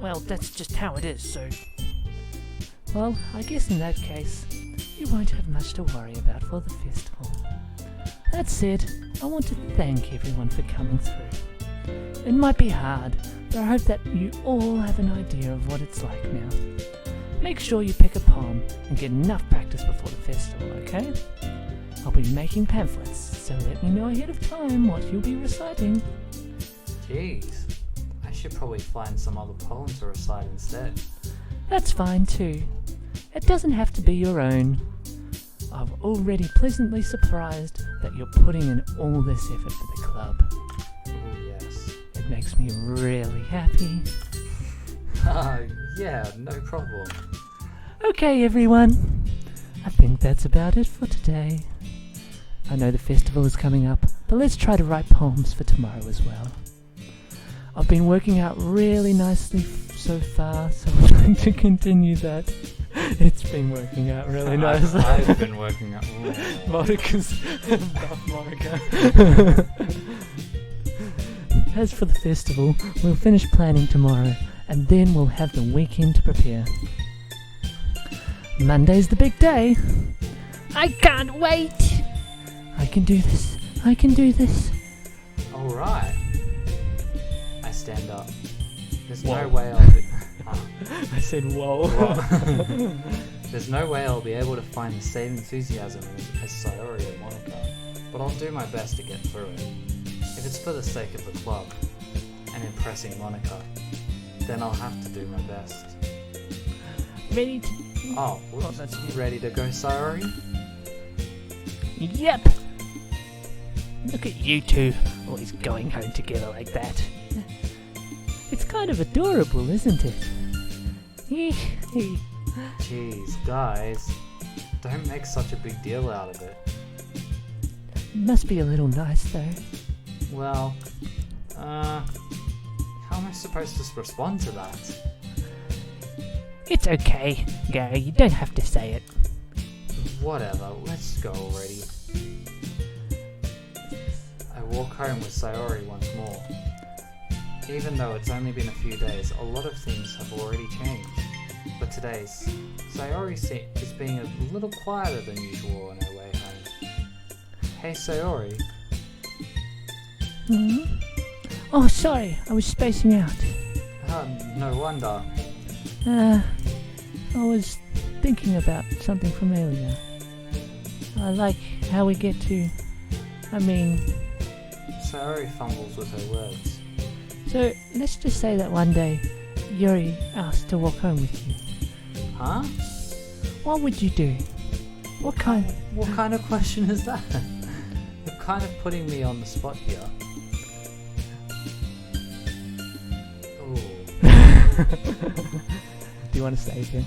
Well, that's just how it is, so... Well, I guess in that case, you won't have much to worry about for the festival. That said, I want to thank everyone for coming through. It might be hard, but I hope that you all have an idea of what it's like now. Make sure you pick a poem and get enough practice before the festival, okay? I'll be making pamphlets, so let me know ahead of time what you'll be reciting. Jeez, I should probably find some other poem to recite instead. That's fine too. It doesn't have to be your own. I'm already pleasantly surprised that you're putting in all this effort for the club. Oh yes. It makes me really happy. Yeah, no problem. Okay everyone, I think that's about it for today. I know the festival is coming up, but let's try to write poems for tomorrow as well. I've been working out really nicely so far, so I'm going to continue that. It's been working out really nicely. I've been working out. Monica's above Monica. As for the festival, we'll finish planning tomorrow, and then we'll have the weekend to prepare. Monday's the big day. I can't wait! I can do this. I can do this. Alright. I stand up. There's Whoa. no way I'll be... I said whoa. There's no way I'll be able to find the same enthusiasm as Sayori and Monica, but I'll do my best to get through it. If it's for the sake of the club, and impressing Monica, then I'll have to do my best. Ready to... Oh, whoops. that's You ready to go, Sayori? Yep. Look at you two, always going home together like that. It's kind of adorable, isn't it? Jeez, guys. Don't make such a big deal out of it. Must be a little nice though. Well, how am I supposed to respond to that? It's okay, Gary, you don't have to say it. Whatever, let's go already. I walk home with Sayori once more. Even though it's only been a few days, a lot of things have already changed. But today's Sayori is being a little quieter than usual on her way home. Hey Sayori. Hmm? Oh, sorry, I was spacing out. No wonder. I was thinking about something from earlier. I like how we get to... Sayori fumbles with her words. So, let's just say that one day, Yuri asked to walk home with you. Huh? What would you do? What kind of question is that? You're kind of putting me on the spot here. Do you want to save him?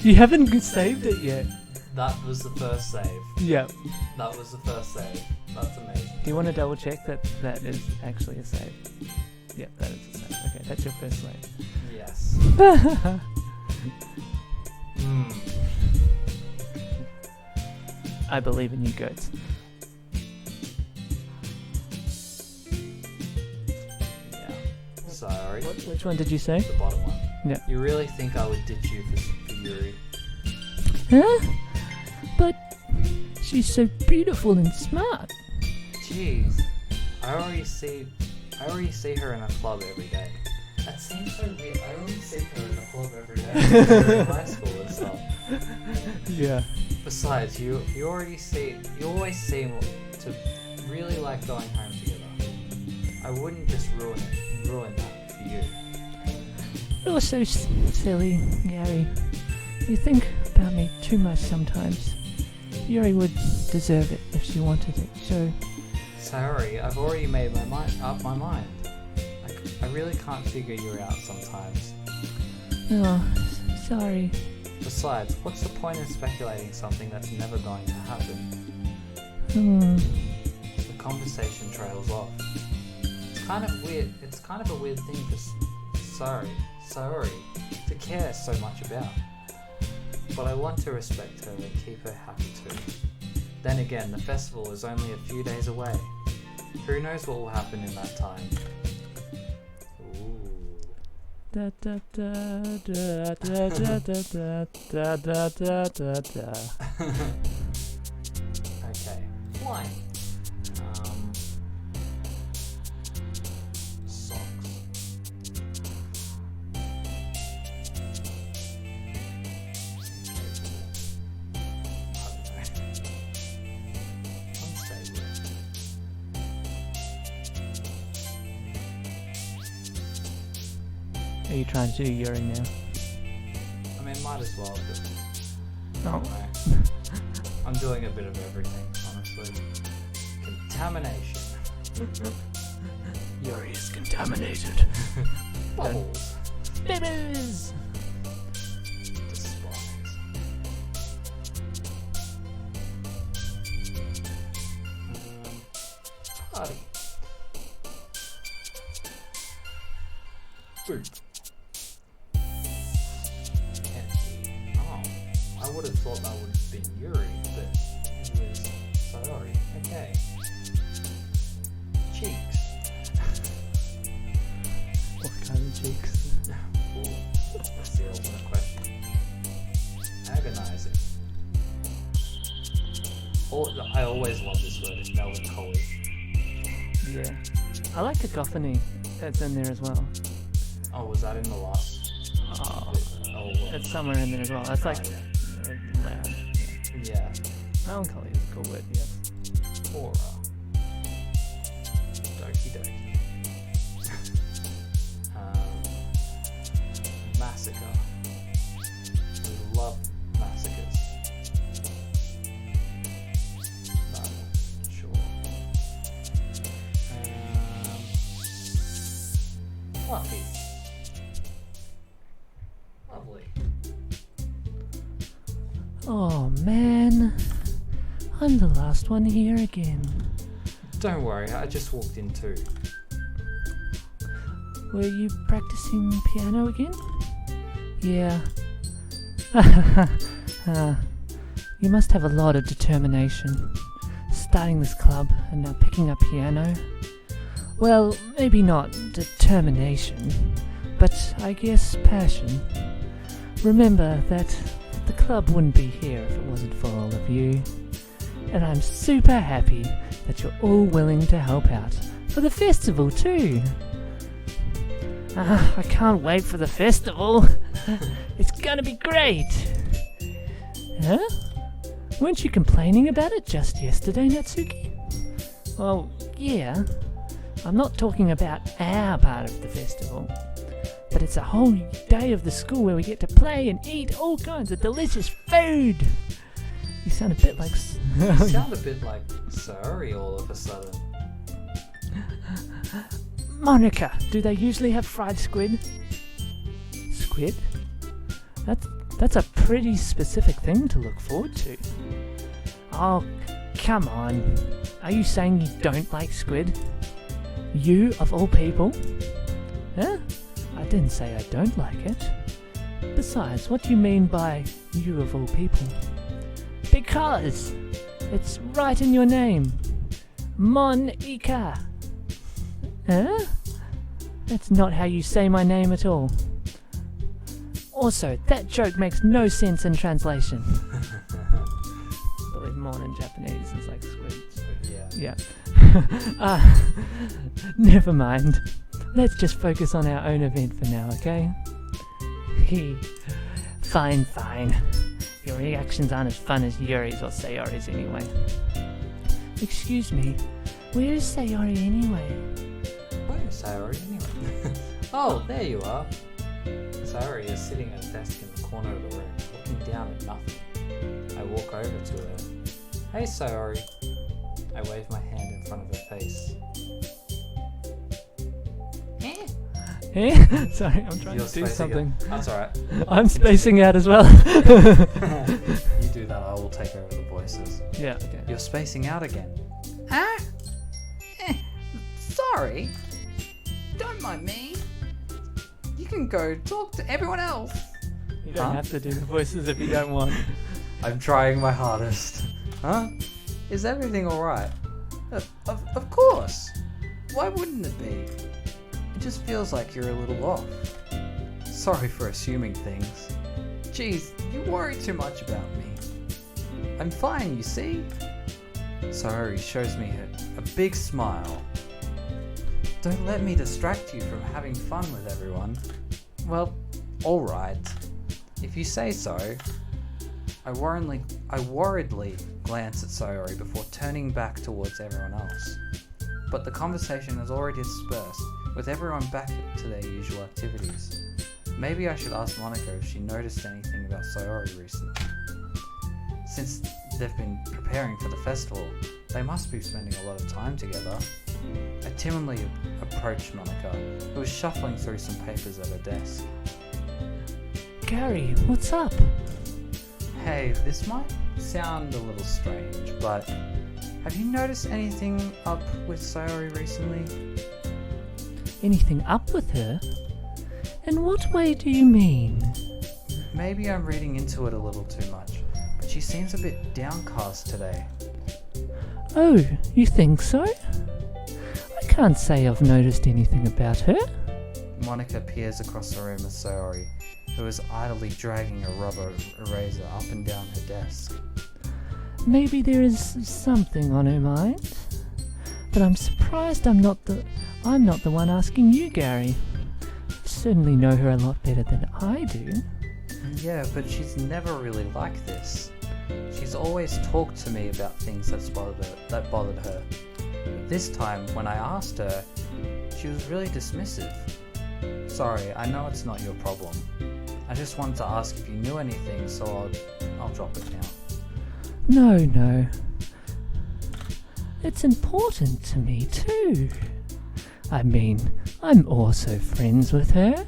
You haven't saved it yet. That was the first save. Yep. That was the first save. That's amazing. Do you want to double check that that is actually a save? Yep, that is a save. Okay, that's your first save. Yes. I believe in you, goats. Yeah. Sorry. Which one did you say? The bottom one. Yeah. You really think I would ditch you for Yuri? Huh? But she's so beautiful and smart. Jeez. I already see her in a club every day. That seems so weird. I already see her in a club every day. In high school and stuff. Yeah. Besides, you always seem to really like going home together. I wouldn't just ruin that for you. You're so silly, Yuri. You think about me too much sometimes. Yuri would deserve it if she wanted it, so... Sorry, I've already made up my mind. I really can't figure you out sometimes. Oh, sorry. Besides, what's the point in speculating something that's never going to happen? The conversation trails off. It's kind of weird. It's kind of a weird thing to sorry to care so much about. But I want to respect her and keep her happy too. Then again, the festival is only a few days away. Who knows what will happen in that time? Da da da da da da da da da da da da. Okay, fine. Socks. Unstable. Are you trying to do Yuri now? I mean, might as well, but Oh. anyway. I'm doing a bit of everything, honestly. Contamination. Yuri is contaminated. Bubbles. Babies! Despise. Party. Food. Empty. Oh, I would have thought that would have been Yuri, but it was Sayori. Okay. Cheeks. What kind of cheeks? Ooh, that's the ultimate question. Agonizing. I always love this word. It's melancholy. Yeah. I like cacophony. That's in there as well. Oh, was that in the last? Oh, Oh, it's somewhere in there as well. That's like loud. yeah. Melancholy is a cool word, yes. Aura. Doki Doki. Massacre. We love massacres. No, sure. Fluffy. Lovely. Oh man, I'm the last one here again. Don't worry, I just walked in too. Were you practicing piano again? Yeah. You must have a lot of determination. Starting this club and now picking up piano. Well, maybe not determination, but I guess passion. Remember that the club wouldn't be here if it wasn't for all of you. And I'm super happy that you're all willing to help out for the festival too. I can't wait for the festival. It's gonna be great. Huh? Weren't you complaining about it just yesterday, Natsuki? Well, yeah. I'm not talking about our part of the festival, but it's a whole day of the school where we get to play and eat all kinds of delicious food. You sound a bit like... You sound a bit like sorry all of a sudden. Monica, do they usually have fried squid? Squid? That's a pretty specific thing to look forward to. Oh, come on. Are you saying you don't like squid? You, of all people? Huh? I didn't say I don't like it. Besides, what do you mean by you of all people? Because it's right in your name. Monica. Huh? That's not how you say my name at all. Also, that joke makes no sense in translation. I believe mon in Japanese is like squid. Yeah. Yeah. Never mind. Let's just focus on our own event for now, okay? Fine. Your reactions aren't as fun as Yuri's or Sayori's anyway. Excuse me, where is Sayori anyway? Where is Sayori anyway? Oh, there you are. Sayori is sitting at a desk in the corner of the room, looking down at nothing. I walk over to her. Hey Sayori. I wave my hand in front of her face. Eh? Sorry, I'm trying You're to do something. That's alright. I'm spacing out as well. You do that, I will take over the voices. Yeah, okay. You're spacing out again. Huh? Sorry. Don't mind me. You can go talk to everyone else. You don't have to do the voices if you don't want. I'm trying my hardest. Huh? Is everything alright? Of course. Why wouldn't it be? It just feels like you're a little off. Sorry for assuming things. Jeez, you worry too much about me. I'm fine, you see? Sayori shows me a big smile. Don't let me distract you from having fun with everyone. Well, alright. If you say so. I worriedly glance at Sayori before turning back towards everyone else. But the conversation has already dispersed, with everyone back to their usual activities. Maybe I should ask Monica if she noticed anything about Sayori recently. Since they've been preparing for the festival, they must be spending a lot of time together. I timidly approached Monica, who was shuffling through some papers at her desk. Gary, what's up? Hey, this might sound a little strange, but have you noticed anything up with Sayori recently? Anything up with her? In what way do you mean? Maybe I'm reading into it a little too much, but she seems a bit downcast today. Oh, you think so? I can't say I've noticed anything about her. Monica peers across the room at Sayori, who is idly dragging a rubber eraser up and down her desk. Maybe there is something on her mind. But I'm surprised I'm not the one asking you, Gary. You certainly know her a lot better than I do. Yeah, but she's never really like this. She's always talked to me about things that bothered her. But this time, when I asked her, she was really dismissive. Sorry, I know it's not your problem. I just wanted to ask if you knew anything, so I'll drop it now. No. It's important to me too. I mean, I'm also friends with her.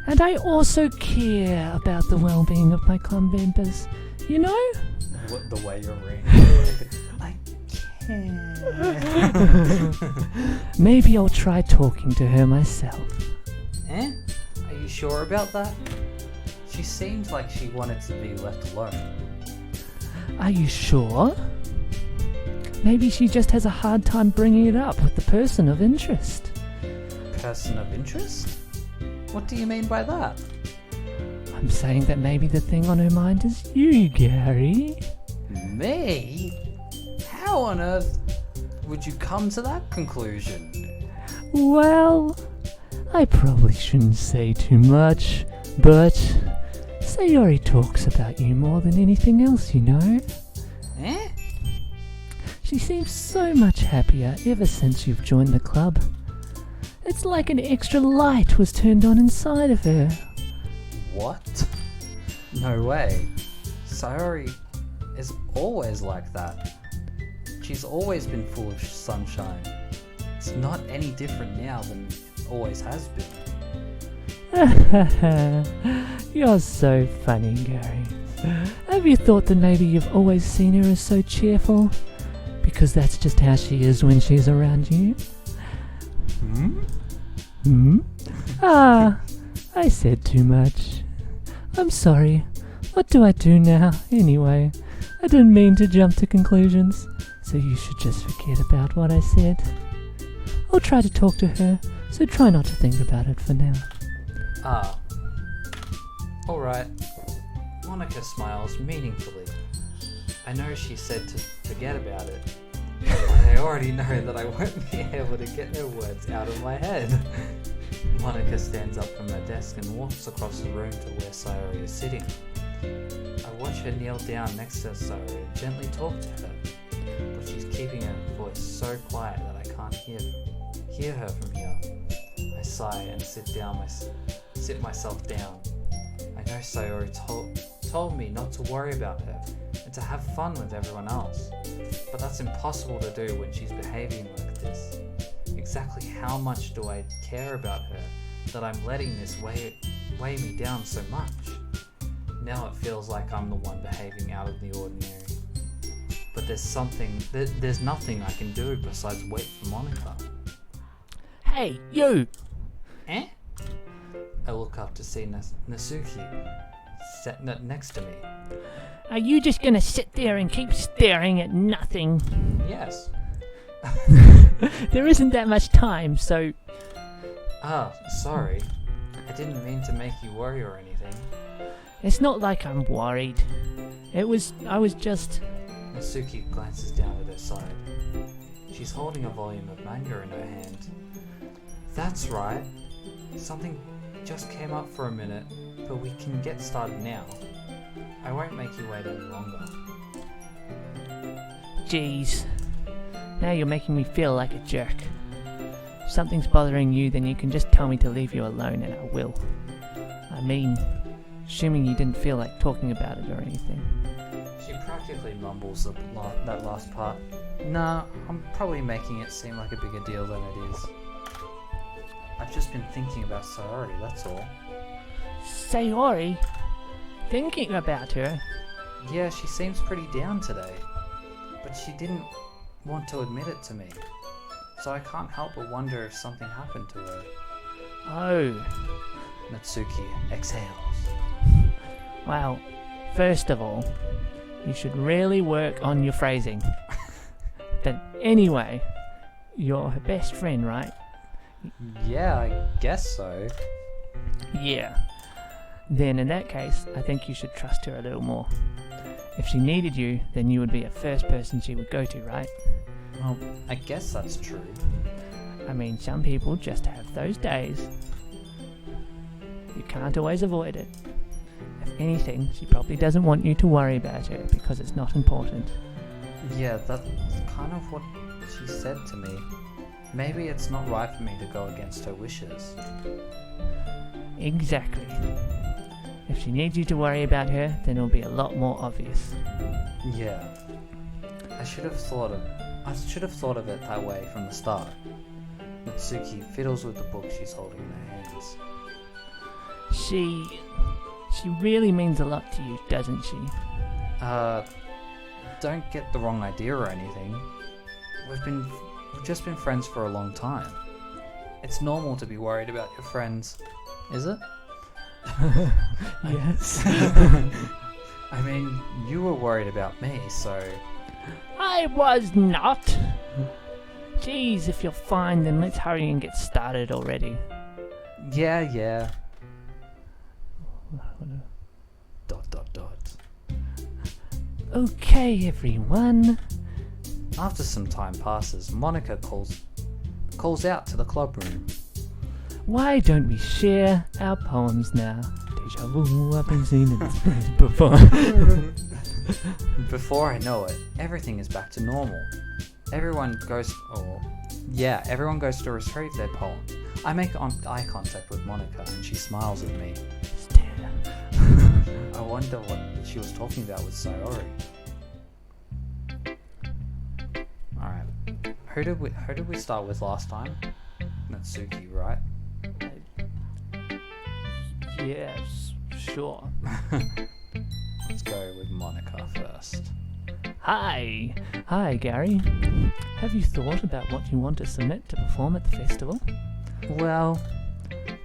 And I also care about the well-being of my club members, you know? The way you're reading. I can't. Maybe I'll try talking to her myself. Eh? Are you sure about that? She seemed like she wanted to be left alone. Are you sure? Maybe she just has a hard time bringing it up with the person of interest. Person of interest? What do you mean by that? I'm saying that maybe the thing on her mind is you, Gary. Me? How on earth would you come to that conclusion? Well, I probably shouldn't say too much, but Sayori talks about you more than anything else, you know. Eh? She seems so much happier ever since you've joined the club. It's like an extra light was turned on inside of her. What? No way. Sayori is always like that. She's always been full of sunshine. It's not any different now than it always has been. You're so funny, Gary. Have you thought that maybe you've always seen her as so cheerful? Because that's just how she is when she's around you. I said too much. I'm sorry. What do I do now, anyway? I didn't mean to jump to conclusions, so you should just forget about what I said. I'll try to talk to her, so try not to think about it for now. Alright. Monica smiles meaningfully. I know she said to forget about it, but I already know that I won't be able to get her words out of my head. Monica stands up from her desk and walks across the room to where Sayori is sitting. I watch her kneel down next to Sayori and gently talk to her, but she's keeping her voice so quiet that I can't hear her from here. I sigh and sit myself down. I know Sayori told me not to worry about her and to have fun with everyone else, but that's impossible to do when she's behaving like this. Exactly how much do I care about her that I'm letting this weigh me down so much? Now it feels like I'm the one behaving out of the ordinary. But there's nothing I can do besides wait for Monica. Hey, you! Eh? I look up to see Nasuki sat next to me. Are you just gonna sit there and keep staring at nothing? Yes. There isn't that much time, so... Sorry. I didn't mean to make you worry or anything. It's not like I'm worried. I was just... Nasuki glances down at her side. She's holding a volume of manga in her hand. That's right. Something just came up for a minute, but we can get started now. I won't make you wait any longer. Jeez. Now you're making me feel like a jerk. If something's bothering you, then you can just tell me to leave you alone and I will. I mean, assuming you didn't feel like talking about it or anything. She practically mumbles that last part. Nah, I'm probably making it seem like a bigger deal than it is. I've just been thinking about Sayori, that's all. Sayori? Thinking about her? Yeah, she seems pretty down today. But she didn't want to admit it to me. So I can't help but wonder if something happened to her. Oh. Natsuki exhales. Well, first of all, you should really work on your phrasing. But anyway, you're her best friend, right? Yeah, I guess so. Yeah. Then in that case, I think you should trust her a little more. If she needed you, then you would be the first person she would go to, right? Well, I guess that's true. I mean, some people just have those days. You can't always avoid it. If anything, she probably doesn't want you to worry about her because it's not important. Yeah, that's kind of what she said to me. Maybe it's not right for me to go against her wishes. Exactly. If she needs you to worry about her, then it'll be a lot more obvious. Yeah. I should have thought of it that way from the start. Natsuki fiddles with the book she's holding in her hands. She really means a lot to you, doesn't she? Don't get the wrong idea or anything. We've just been friends for a long time. It's normal to be worried about your friends, is it? Yes. I mean, you were worried about me, so... I was not! Jeez, if you're fine, then let's hurry and get started already. Yeah. ... Okay, everyone. After some time passes, Monica calls out to the club room. Why don't we share our poems now? Deja vu, I've been seen this place before. Before I know it, everything is back to normal. Everyone goes to retrieve their poem. I make eye contact with Monica and she smiles at me. Stare. I wonder what she was talking about with Sayori. Alright. Who did we start with last time? Natsuki, right? Yes, sure. Let's go with Monica first. Hi, Gary. Have you thought about what you want to submit to perform at the festival? Well,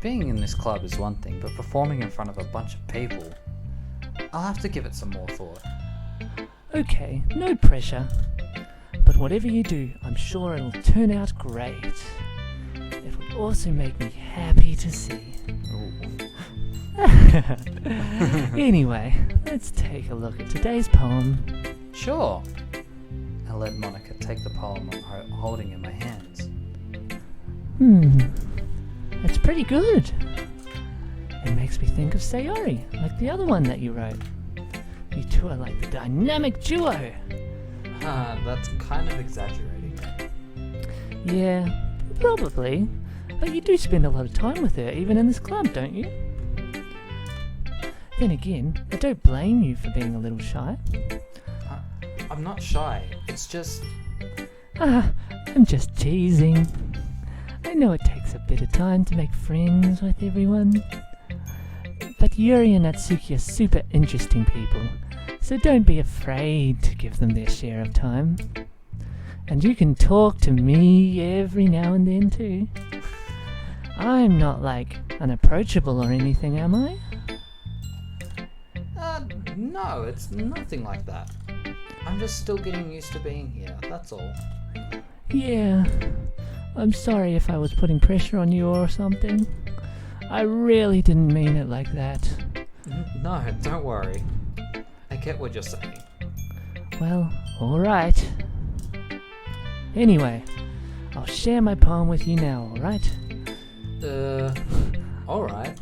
being in this club is one thing, but performing in front of a bunch of people, I'll have to give it some more thought. Okay, no pressure. But whatever you do, I'm sure it'll turn out great. It would also make me happy to see. Anyway, let's take a look at today's poem. Sure. I let Monica take the poem I'm holding in my hands. It's pretty good. It makes me think of Sayori, like the other one that you wrote. You two are like the dynamic duo. That's kind of exaggerating. Yeah, probably. But you do spend a lot of time with her, even in this club, don't you? Then again, I don't blame you for being a little shy. I'm not shy. It's just... I'm just teasing. I know it takes a bit of time to make friends with everyone. But Yuri and Natsuki are super interesting people, so don't be afraid to give them their share of time. And you can talk to me every now and then too. I'm not like unapproachable or anything, am I? No, it's nothing like that. I'm just still getting used to being here, that's all. Yeah, I'm sorry if I was putting pressure on you or something. I really didn't mean it like that. No, don't worry. I get what you're saying. Well, alright. Anyway, I'll share my poem with you now, alright? Alright.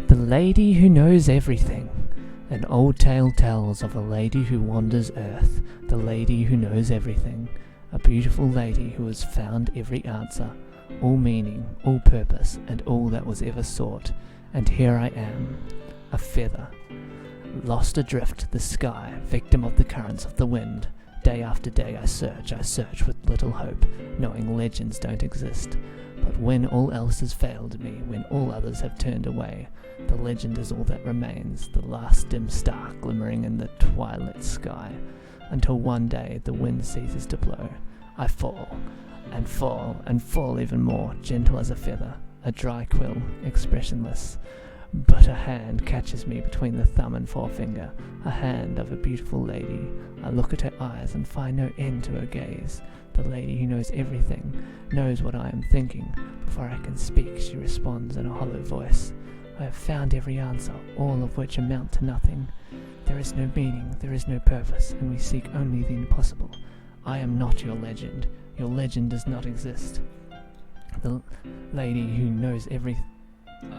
The Lady Who Knows Everything. An old tale tells of a lady who wanders earth, the lady who knows everything, a beautiful lady who has found every answer, all meaning, all purpose, and all that was ever sought, and here I am, a feather, lost adrift the sky, victim of the currents of the wind. Day after day I search with little hope, knowing legends don't exist. But when all else has failed me, when all others have turned away, the legend is all that remains, the last dim star glimmering in the twilight sky, until one day the wind ceases to blow. I fall, and fall, and fall even more, gentle as a feather, a dry quill, expressionless. But a hand catches me between the thumb and forefinger, a hand of a beautiful lady. I look at her eyes and find no end to her gaze. The lady who knows everything, knows what I am thinking. Before I can speak, she responds in a hollow voice. I have found every answer, all of which amount to nothing. There is no meaning, there is no purpose, and we seek only the impossible. I am not your legend. Your legend does not exist. The lady who knows everything.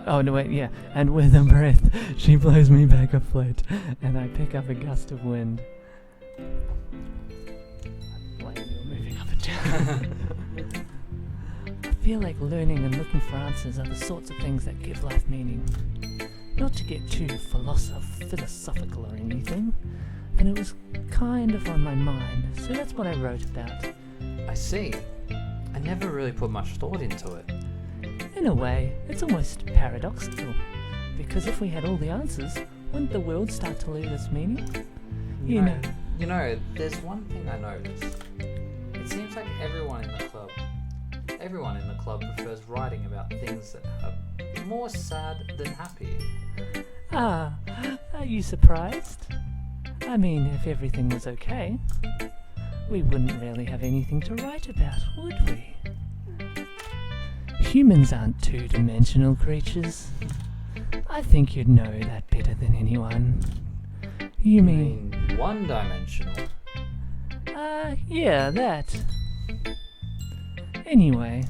Oh, no, wait, yeah. And with a breath, she blows me back afloat, and I pick up a gust of wind. You're moving up and down. I feel like learning and looking for answers are the sorts of things that give life meaning. Not to get too philosophical or anything, and it was kind of on my mind, so that's what I wrote about. I see. I never really put much thought into it. In a way, it's almost paradoxical, because if we had all the answers, wouldn't the world start to lose its meaning? You know, there's one thing I noticed. It seems like everyone in the club prefers writing about things that are more sad than happy. Are you surprised? I mean, if everything was okay, we wouldn't really have anything to write about, would we? Humans aren't two-dimensional creatures. I think you'd know that better than anyone. You mean one-dimensional? Yeah, that. Anyway,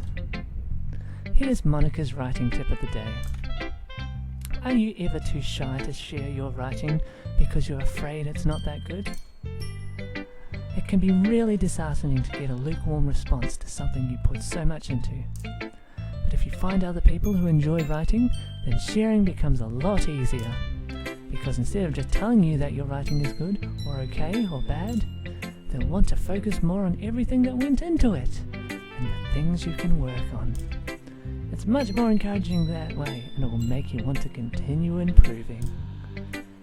here's Monica's writing tip of the day. Are you ever too shy to share your writing because you're afraid it's not that good? It can be really disheartening to get a lukewarm response to something you put so much into. But if you find other people who enjoy writing, then sharing becomes a lot easier. Because instead of just telling you that your writing is good, or okay, or bad, they'll want to focus more on everything that went into it and the things you can work on. It's much more encouraging that way, and it will make you want to continue improving.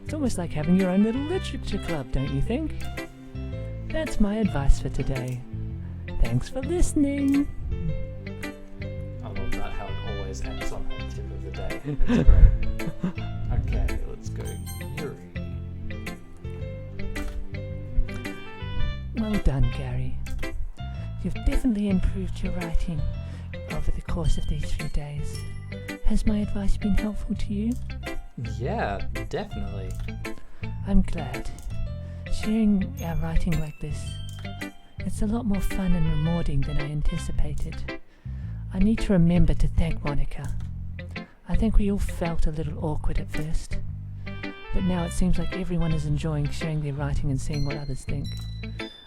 It's almost like having your own little literature club, don't you think? That's my advice for today. Thanks for listening. I love that, how it always ends on that tip of the day. It's great. Okay, let's go. Yuri. Well done, Gary. You've definitely improved your writing over the course of these few days. Has my advice been helpful to you? Yeah, definitely. I'm glad. Sharing our writing like this, it's a lot more fun and rewarding than I anticipated. I need to remember to thank Monica. I think we all felt a little awkward at first, but now it seems like everyone is enjoying sharing their writing and seeing what others think.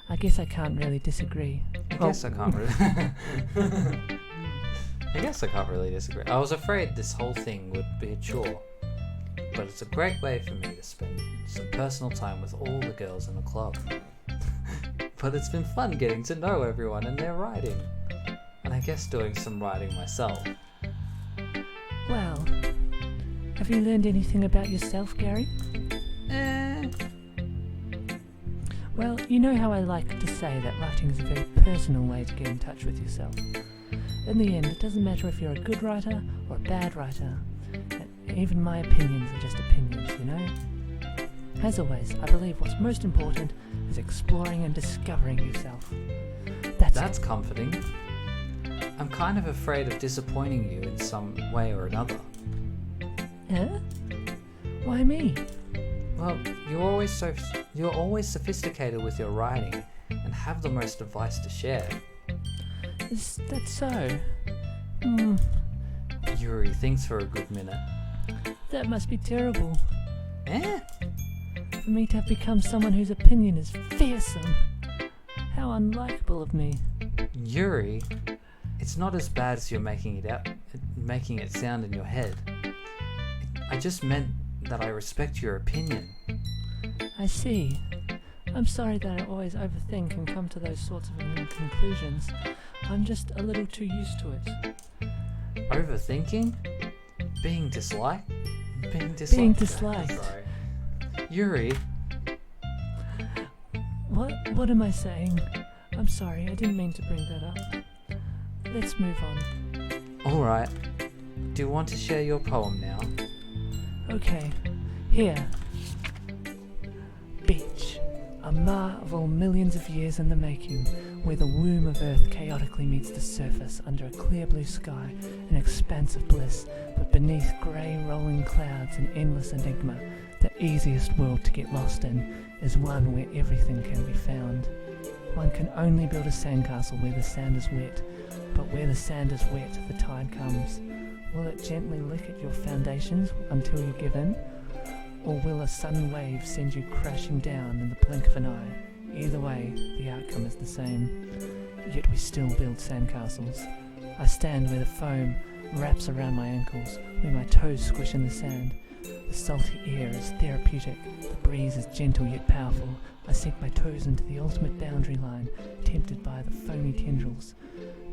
I guess I can't really disagree. I guess I can't really disagree. I was afraid this whole thing would be a chore, but it's a great way for me to spend some personal time with all the girls in the club. But it's been fun getting to know everyone and their writing, and I guess doing some writing myself. Well, have you learned anything about yourself, Gary? Well, you know how I like to say that writing is a very personal way to get in touch with yourself. In the end, it doesn't matter if you're a good writer or a bad writer. Even my opinions are just opinions, you know? As always, I believe what's most important is exploring and discovering yourself. That's comforting. I'm kind of afraid of disappointing you in some way or another. Huh? Why me? Well, you're always sophisticated with your writing and have the most advice to share. Is that so? Yuri thinks for a good minute. That must be terrible. Eh? For me to have become someone whose opinion is fearsome. How unlikable of me. Yuri, it's not as bad as you're making it sound in your head. I just meant that I respect your opinion. I see. I'm sorry that I always overthink and come to those sorts of conclusions. I'm just a little too used to it. Overthinking? Being disliked? Being disliked. Sorry. Yuri. What am I saying? I'm sorry, I didn't mean to bring that up. Let's move on. Alright. Do you want to share your poem now? Okay. Here. Beach. A marvel millions of years in the making, where the womb of Earth chaotically meets the surface under a clear blue sky, an expanse of bliss, but beneath grey rolling clouds an endless enigma. The easiest world to get lost in is one where everything can be found. One can only build a sandcastle where the sand is wet, but where the sand is wet, the tide comes. Will it gently lick at your foundations until you give in? Or will a sudden wave send you crashing down in the blink of an eye? Either way, the outcome is the same. Yet we still build sandcastles. I stand where the foam wraps around my ankles, where my toes squish in the sand. The salty air is therapeutic, the breeze is gentle yet powerful. I sink my toes into the ultimate boundary line, tempted by the foamy tendrils.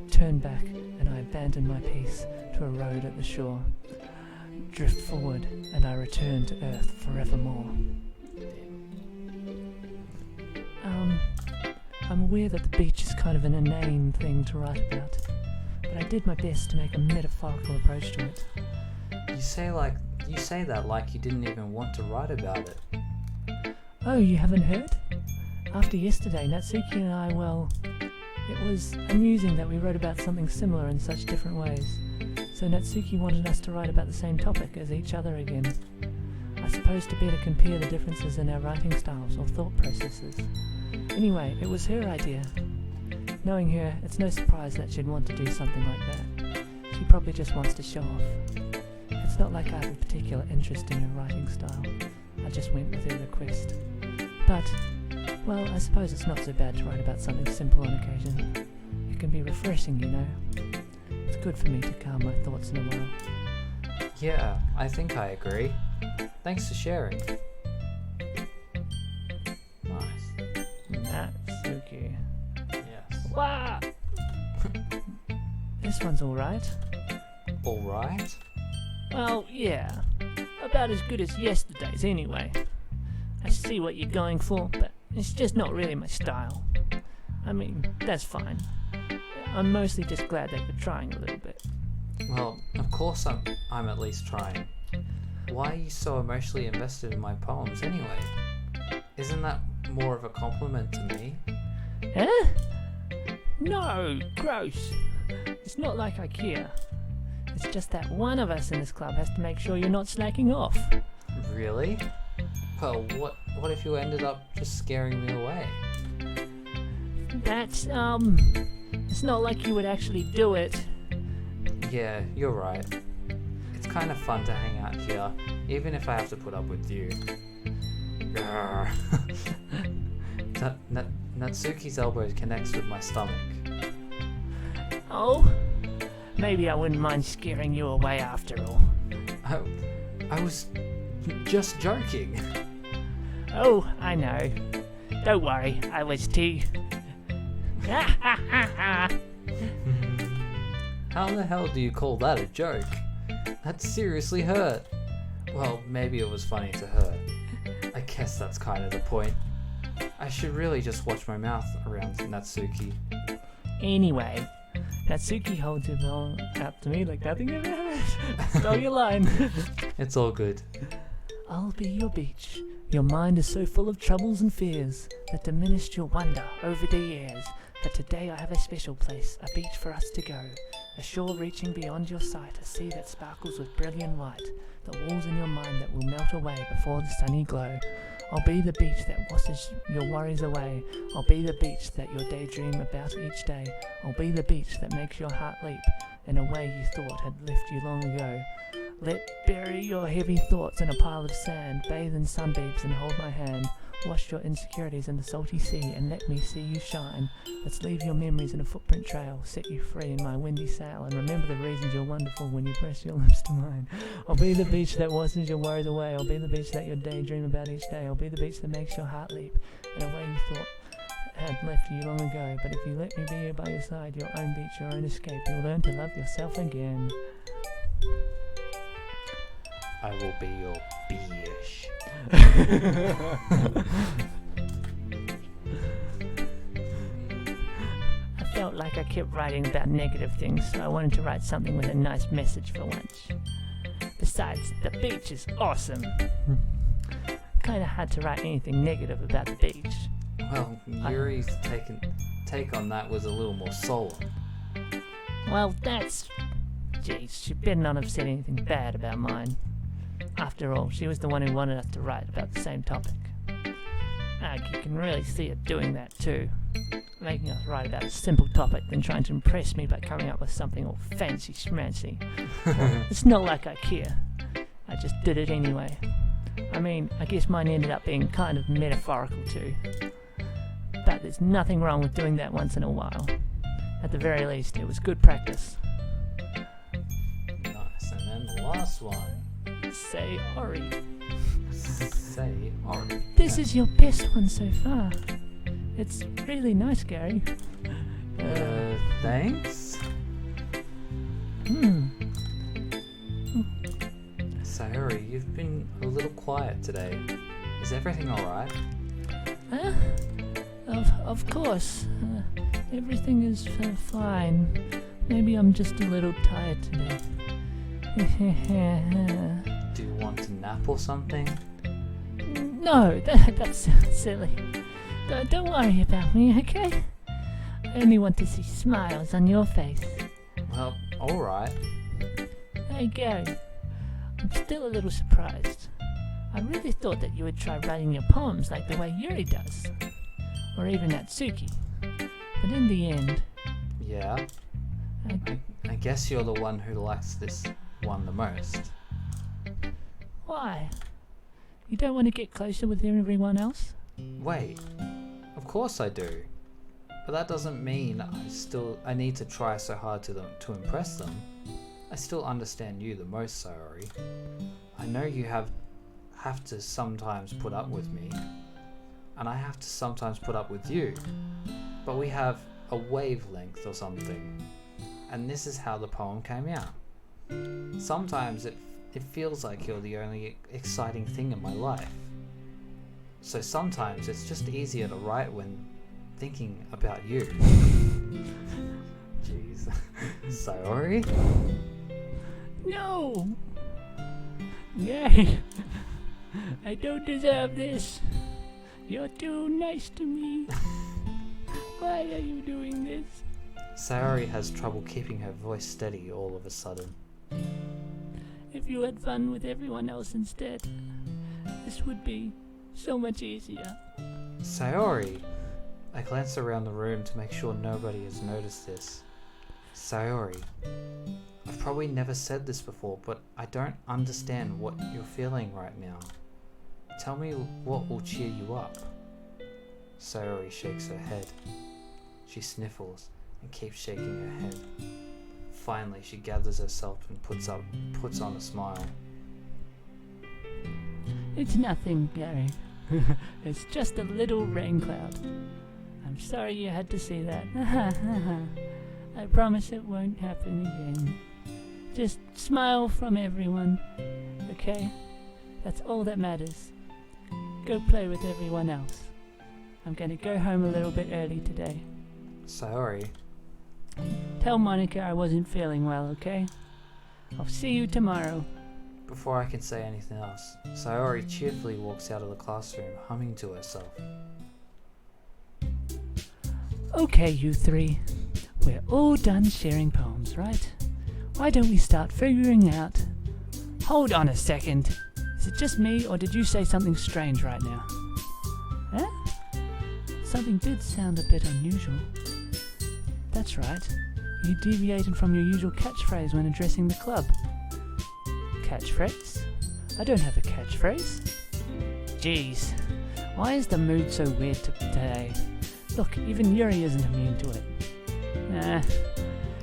Turn back, and I abandon my peace to a road at the shore. Drift forward, and I return to Earth forevermore. I'm aware that the beach is kind of an inane thing to write about, but I did my best to make a metaphorical approach to it. You say that like you didn't even want to write about it. Oh, you haven't heard? After yesterday, Natsuki and I, well, it was amusing that we wrote about something similar in such different ways. So Natsuki wanted us to write about the same topic as each other again. I suppose to better compare the differences in our writing styles or thought processes. Anyway, it was her idea. Knowing her, it's no surprise that she'd want to do something like that. She probably just wants to show off. It's not like I have a particular interest in her writing style. I just went with her request. But, well, I suppose it's not so bad to write about something simple on occasion. It can be refreshing, you know. It's good for me to calm my thoughts in a while. Yeah, I think I agree. Thanks for sharing. Nice. Natsuki. Wah! This one's alright. Alright? Well, yeah. About as good as yesterday's anyway. I see what you're going for, but it's just not really my style. I mean, that's fine. I'm mostly just glad that you're trying a little bit. Well, of course I'm at least trying. Why are you so emotionally invested in my poems anyway? Isn't that more of a compliment to me? Huh? No, gross. It's not like I care. It's just that one of us in this club has to make sure you're not slacking off. Really? Well, what if you ended up just scaring me away? That's, it's not like you would actually do it. Yeah, you're right. It's kind of fun to hang out here, even if I have to put up with you. Grrr. Natsuki's elbow connects with my stomach. Oh? Maybe I wouldn't mind scaring you away after all. I was just joking. Oh, I know. Don't worry, I was too. How the hell do you call that a joke? That seriously hurt. Well, maybe it was funny to her. I guess that's kind of the point. I should really just watch my mouth around Natsuki. Anyway, Natsuki holds it all up to me like nothing ever happened. Stole your line. It's all good. I'll be your beach. Your mind is so full of troubles and fears that diminished your wonder over the years. But today I have a special place, a beach for us to go. A shore reaching beyond your sight, a sea that sparkles with brilliant white. The walls in your mind that will melt away before the sunny glow. I'll be the beach that washes your worries away. I'll be the beach that you daydream about each day. I'll be the beach that makes your heart leap in a way you thought had left you long ago. Let bury your heavy thoughts in a pile of sand. Bathe in sunbeams and hold my hand. Wash your insecurities in the salty sea and let me see you shine. Let's leave your memories in a footprint trail, set you free in my windy sail, and remember the reasons you're wonderful when you press your lips to mine. I'll be the beach that washes your worries away. I'll be the beach that you daydream about each day. I'll be the beach that makes your heart leap in a way you thought had left you long ago. But if you let me be here by your side, your own beach, your own escape, you'll learn to love yourself again. I will be your beach. I felt like I kept writing about negative things, so I wanted to write something with a nice message for once. Besides, the beach is awesome. Kinda had to write anything negative about the beach. Well, Yuri's take on that was a little more solemn. Well, that's... Jeez, she better not have said anything bad about mine. After all, she was the one who wanted us to write about the same topic. You can really see her doing that too. Making us write about a simple topic, then trying to impress me by coming up with something all fancy schmancy. It's not like I care. I just did it anyway. I mean, I guess mine ended up being kind of metaphorical too. But there's nothing wrong with doing that once in a while. At the very least, it was good practice. Nice, and then the last one. Say Ori. Say Ori. This is your best one so far. It's really nice, Gary. Thanks? Sayori, you've been a little quiet today. Is everything alright? Of course. Everything is fine. Maybe I'm just a little tired today. Do you want to nap or something? No, that sounds silly. Don't worry about me, okay? I only want to see smiles on your face. Well, alright. Hey Gary, I'm still a little surprised. I really thought that you would try writing your poems like the way Yuri does. Or even Natsuki. But in the end... Yeah? I guess you're the one who likes this one the most. Why? You don't want to get closer with everyone else? Wait, of course I do. But that doesn't mean I need to try so hard to impress them. I still understand you the most, Sayori. I know you have to sometimes put up with me, and I have to sometimes put up with you. But we have a wavelength or something. And this is how the poem came out. Sometimes it feels like you're the only exciting thing in my life. So sometimes it's just easier to write when thinking about you. Jeez. Sayori? No! Yay! I don't deserve this. You're too nice to me. Why are you doing this? Sayori has trouble keeping her voice steady all of a sudden. If you had fun with everyone else instead, this would be so much easier. Sayori! I glance around the room to make sure nobody has noticed this. Sayori, I've probably never said this before, but I don't understand what you're feeling right now. Tell me what will cheer you up. Sayori shakes her head. She sniffles and keeps shaking her head. Finally, she gathers herself and puts on a smile. It's nothing, Gary. It's just a little rain cloud. I'm sorry you had to see that. I promise it won't happen again. Just smile from everyone, okay? That's all that matters. Go play with everyone else. I'm gonna go home a little bit early today. Sayori, Tell Monica I wasn't feeling well, okay? I'll see you tomorrow. before I can say anything else, Sayori cheerfully walks out of the classroom, humming to herself. Okay, you three. We're all done sharing poems, right? Why don't we start figuring out... Hold on a second. Is it just me, or did you say something strange right now? Huh? Something did sound a bit unusual. That's right. You deviated from your usual catchphrase when addressing the club. Catchphrase? I don't have a catchphrase. Jeez. Why is the mood so weird today? Look, even Yuri isn't immune to it. Nah.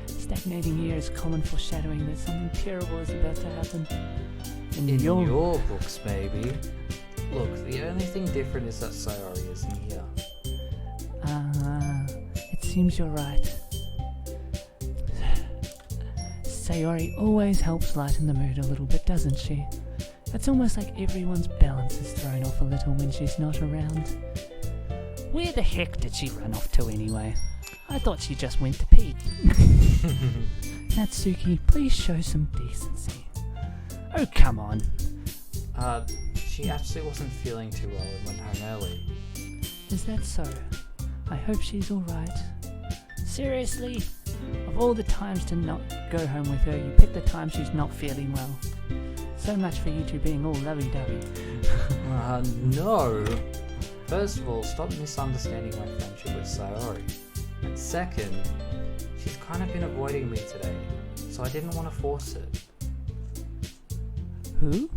Stagnating here is common foreshadowing that something terrible is about to happen. In your books, maybe. Look, the only thing different is that Sayori isn't here. It seems you're right. Sayori always helps lighten the mood a little bit, doesn't she? It's almost like everyone's balance is thrown off a little when she's not around. Where the heck did she run off to anyway? I thought she just went to pee. Natsuki, please show some decency. Oh, come on. She actually wasn't feeling too well and went home early. Is that so? I hope she's alright. Seriously? Of all the times to not go home with her, you picked the time she's not feeling well. So much for you two being all lovey-dovey. No. First of all, stop misunderstanding my friendship with Sayori. And second, she's kind of been avoiding me today, so I didn't want to force it. Who?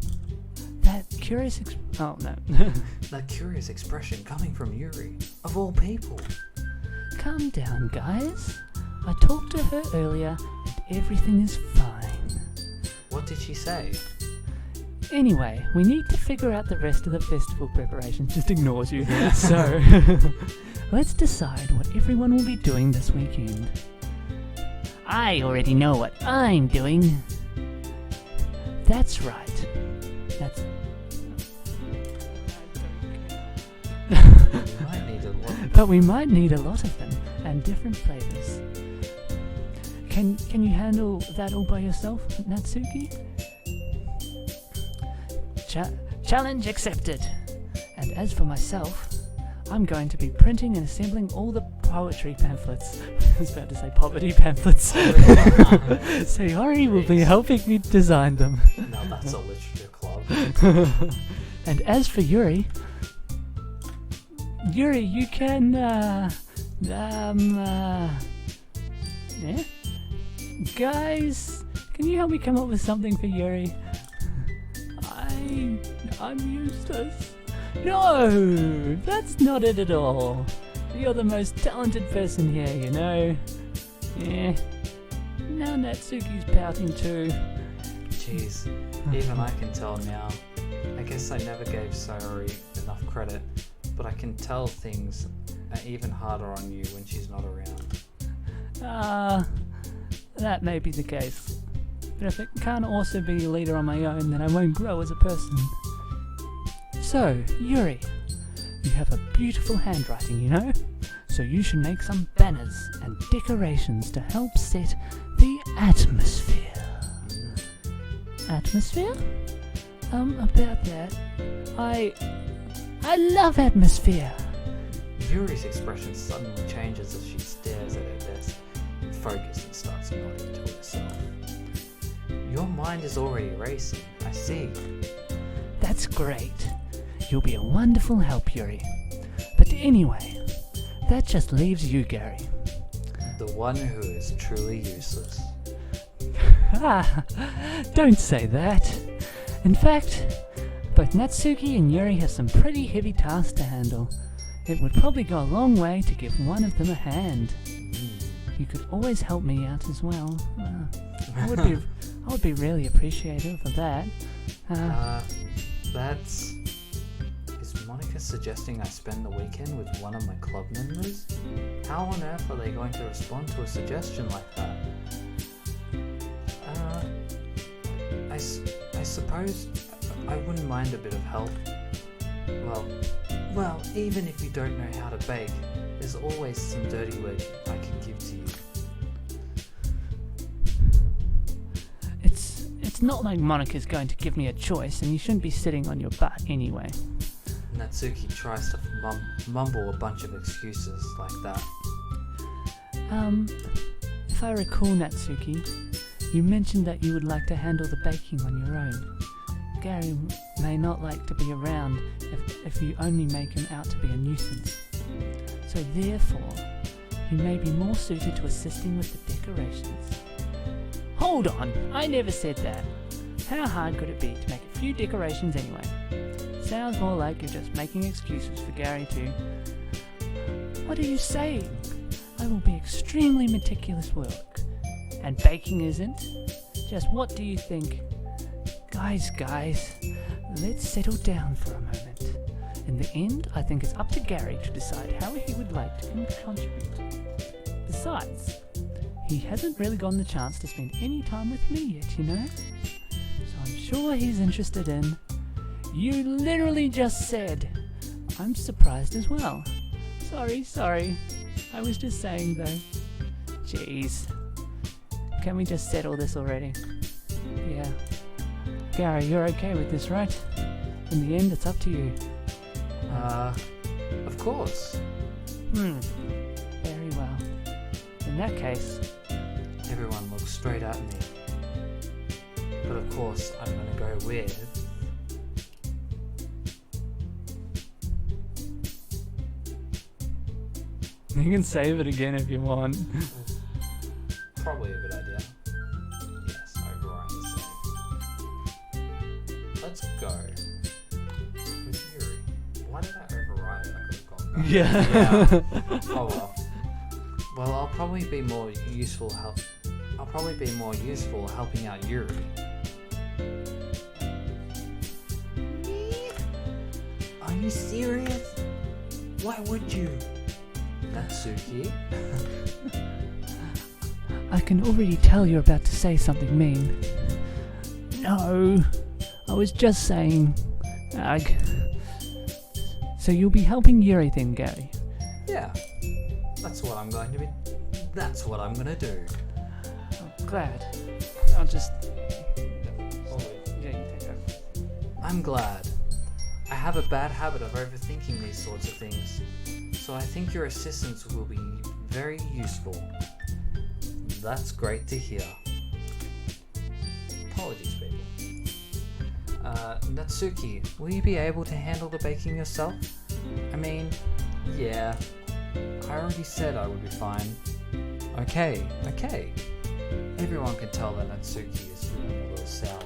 That curious oh, no. That curious expression coming from Yuri, of all people. Calm down, guys. I talked to her earlier, and everything is fine. What did she say? Anyway, we need to figure out the rest of the festival preparations. Just ignores you. So, let's decide what everyone will be doing this weekend. I already know what I'm doing. That's right. That's... We might need a lot. But we might need a lot of them, and different flavors. Can you handle that all by yourself, Natsuki? Challenge accepted. And as for myself, I'm going to be printing and assembling all the poetry pamphlets. I was about to say poverty pamphlets. Sayori will be helping me design them. Now that's a literature club. And as for Yuri, you can, yeah? Guys, can you help me come up with something for Yuri? I'm useless. No, that's not it at all. You're the most talented person here, you know. Yeah. Now Natsuki's pouting too. Jeez, even I can tell now. I guess I never gave Sayori enough credit, but I can tell things are even harder on you when she's not around. That may be the case. But if it can't also be a leader on my own, then I won't grow as a person. So, Yuri, you have a beautiful handwriting, you know? So you should make some banners and decorations to help set the atmosphere. Atmosphere? About that, I love atmosphere. Yuri's expression suddenly changes as she stares at her desk, focused and starts nodding to herself. Your mind is already racing, I see. That's great. You'll be a wonderful help, Yuri. But anyway, that just leaves you, Gary. The one who is truly useless. Don't say that. In fact, both Natsuki and Yuri have some pretty heavy tasks to handle. It would probably go a long way to give one of them a hand. You could always help me out as well. I would be really appreciative of that. Is Monica suggesting I spend the weekend with one of my club members? How on earth are they going to respond to a suggestion like that? I suppose I wouldn't mind a bit of help. Well, even if you don't know how to bake, there's always some dirty work I can give to you. It's not like Monica's going to give me a choice, and you shouldn't be sitting on your butt anyway. Natsuki tries to mumble a bunch of excuses like that. If I recall, Natsuki, you mentioned that you would like to handle the baking on your own. Gary may not like to be around if you only make him out to be a nuisance. So therefore, he may be more suited to assisting with the decorations. Hold on, I never said that. How hard could it be to make a few decorations anyway? Sounds more like you're just making excuses for Gary to... What are you saying? I will be extremely meticulous work. And baking isn't? Just what do you think? Guys, let's settle down for a moment. In the end, I think it's up to Gary to decide how he would like to contribute. Besides, he hasn't really gotten the chance to spend any time with me yet, you know? So I'm sure he's interested in... You literally just said. I'm surprised as well. Sorry. I was just saying though. Jeez. Can we just settle this already? Yeah. Gary, you're okay with this, right? In the end, it's up to you. Of course. Very well. In that case... Everyone looks straight at me. But of course, I'm gonna go with... You can save it again if you want. Probably a good idea. Yes, override the save. Let's go with Yuri. Why did I override it? I could have gone back. Yeah. Oh well. Well, I'll probably be more useful helping out Yuri. Are you serious? Why would you? Natsuki? I can already tell you're about to say something mean. No, I was just saying... Ugh. So you'll be helping Yuri then, Gary? Yeah, that's what I'm going to do. I'm glad. I'll just... Yeah, you take over. I'm glad. I have a bad habit of overthinking these sorts of things, so I think your assistance will be very useful. That's great to hear. Apologies, people. Natsuki, will you be able to handle the baking yourself? I mean, yeah. I already said I would be fine. Okay. Everyone can tell that Natsuki is feeling a little sour.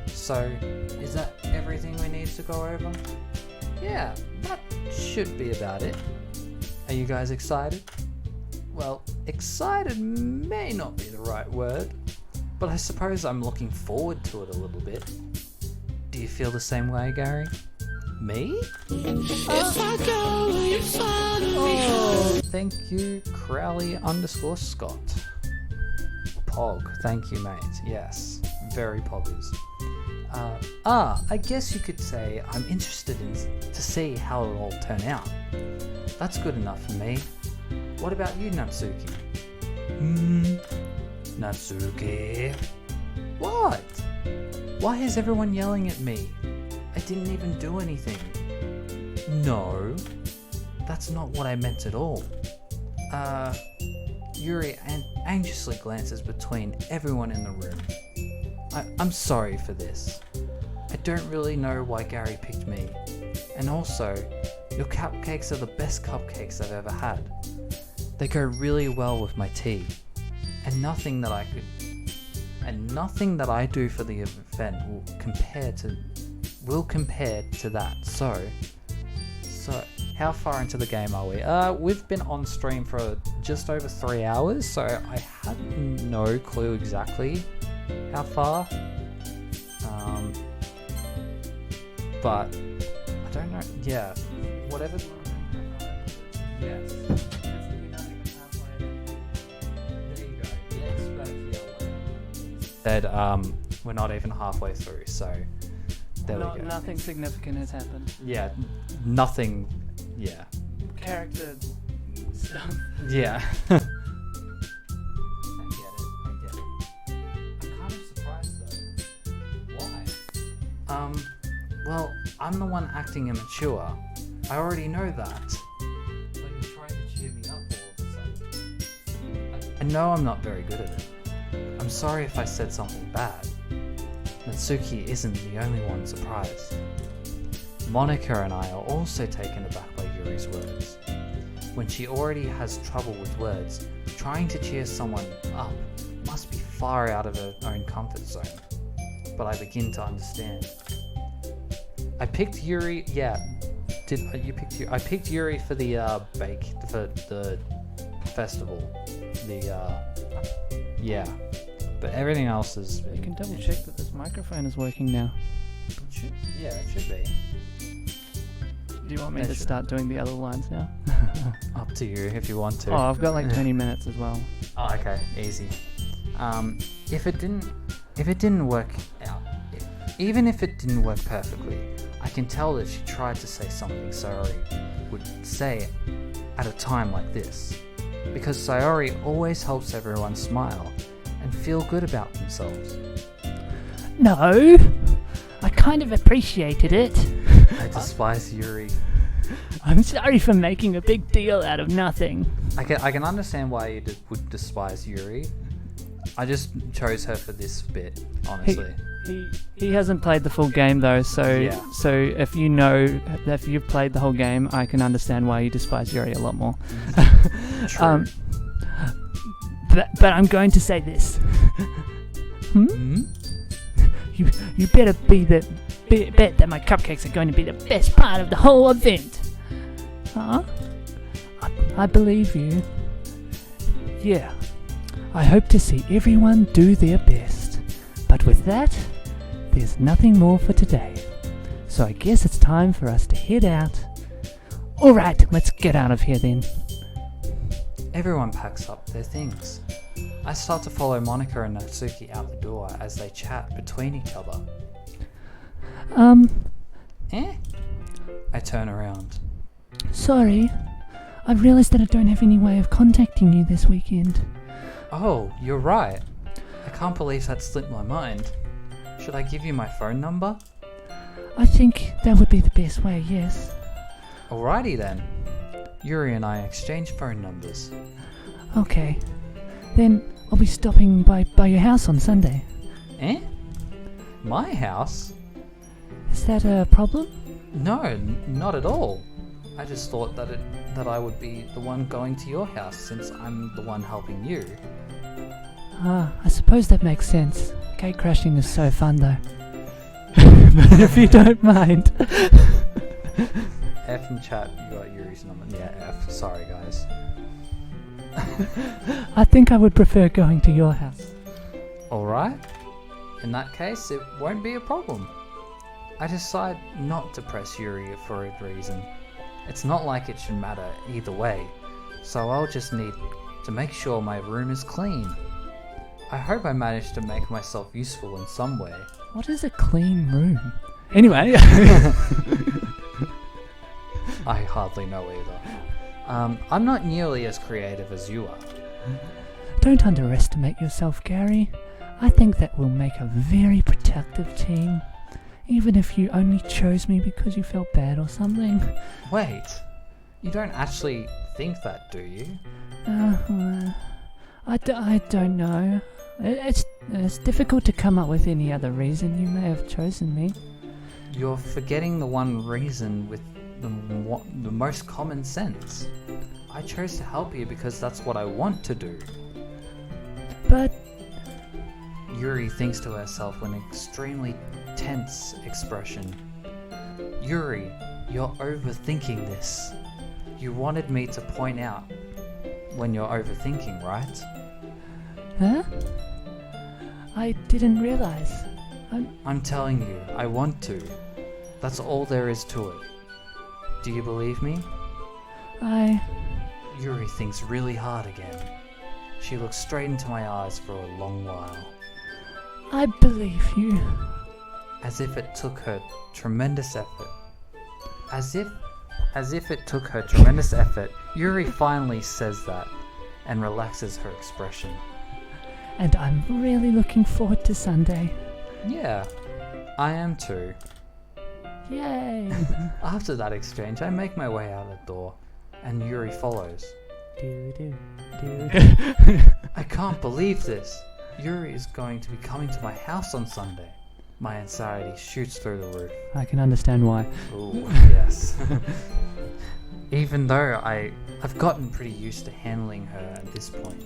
So, is that everything we need to go over? Yeah, that should be about it. Are you guys excited? Well, excited may not be the right word, but I suppose I'm looking forward to it a little bit. Do you feel the same way, Gary? Me? Thank you, Crowley_Scott. Pog, thank you, mate. Yes, very poggers. I guess you could say I'm interested to see how it'll all turn out. That's good enough for me. What about you, Natsuki? Natsuki? What? Why is everyone yelling at me? I didn't even do anything. No, that's not what I meant at all. Yuri anxiously glances between everyone in the room. I'm sorry for this. I don't really know why Gary picked me. And also, your cupcakes are the best cupcakes I've ever had. They go really well with my tea. And nothing that I do for the event will compare to that. So how far into the game are we? We've been on stream for just over 3 hours, so I have no clue exactly how far. But I don't know. Yeah, whatever. Yes. There you go. Yes, said we're not even halfway through, so there we go. Nothing significant has happened. Yeah, nothing. Yeah. Character stuff. Yeah. I get it. I'm kind of surprised though. Why? Well, I'm the one acting immature. I already know that. But you're trying to cheer me up all of a sudden. I know I'm not very good at it. I'm sorry if I said something bad. Natsuki isn't the only one surprised. Monica and I are also taken aback by Yuri's words. When she already has trouble with words, trying to cheer someone up must be far out of her own comfort zone. But I begin to understand. I picked Yuri. Yeah, you picked Yuri? I picked Yuri for the for the festival. Yeah, but everything else is. You can double check that this microphone is working now. Yeah, it should be. Do you want me to start doing the other lines now? Up to you if you want to. Oh, I've got like 20 minutes as well. Oh, okay, easy. If it didn't work out, even if it didn't work perfectly, I can tell that she tried to say something Sayori would say at a time like this, because Sayori always helps everyone smile and feel good about themselves. No, I kind of appreciated it. I despise Yuri. I'm sorry for making a big deal out of nothing. I can understand why you would despise Yuri. I just chose her for this bit, honestly. He hasn't played the full game though, so Yeah. so if you've played the whole game, I can understand why you despise Yuri a lot more. True. But I'm going to say this. Hmm? You better bet that my cupcakes are going to be the best part of the whole event. Huh? I believe you. Yeah. I hope to see everyone do their best. But with that, there's nothing more for today. So I guess it's time for us to head out. Alright, let's get out of here then. Everyone packs up their things. I start to follow Monica and Natsuki out the door as they chat between each other. I turn around. Sorry. I realized that I don't have any way of contacting you this weekend. Oh, you're right. I can't believe that slipped my mind. Should I give you my phone number? I think that would be the best way, yes. Alrighty then. Yuri and I exchange phone numbers. Okay. Then I'll be stopping by your house on Sunday. My house? Is that a problem? No, not at all. I just thought that I would be the one going to your house since I'm the one helping you. I suppose that makes sense. Gate crashing is so fun though. But if you don't mind. F in chat, you got Yuri's number. Yeah, F. Sorry, guys. I think I would prefer going to your house. Alright. In that case, it won't be a problem. I decide not to press Yuri for a reason. It's not like it should matter either way, so I'll just need to make sure my room is clean. I hope I managed to make myself useful in some way. What is a clean room? Anyway. I hardly know either. I'm not nearly as creative as you are. Don't underestimate yourself, Gary. I think that we'll make a very protective team. Even if you only chose me because you felt bad or something. Wait, you don't actually think that, do you? I don't know. It's difficult to come up with any other reason you may have chosen me. You're forgetting the one reason with the most common sense. I chose to help you because that's what I want to do. But Yuri thinks to herself with an extremely tense expression. Yuri, you're overthinking this. You wanted me to point out when you're overthinking, right? huh? I didn't realize. I'm telling you, I want to. That's all there is to it. Do you believe me? Yuri thinks really hard again. She looks straight into my eyes for a long while. I believe you. As if it took her tremendous effort. As if it took her tremendous effort, Yuri finally says that and relaxes her expression. And I'm really looking forward to Sunday. Yeah, I am too. Yay! After that exchange, I make my way out the door, and Yuri follows. I can't believe this. Yuri is going to be coming to my house on Sunday. My anxiety shoots through the roof. I can understand why. Ooh, yes. Even though I've gotten pretty used to handling her at this point.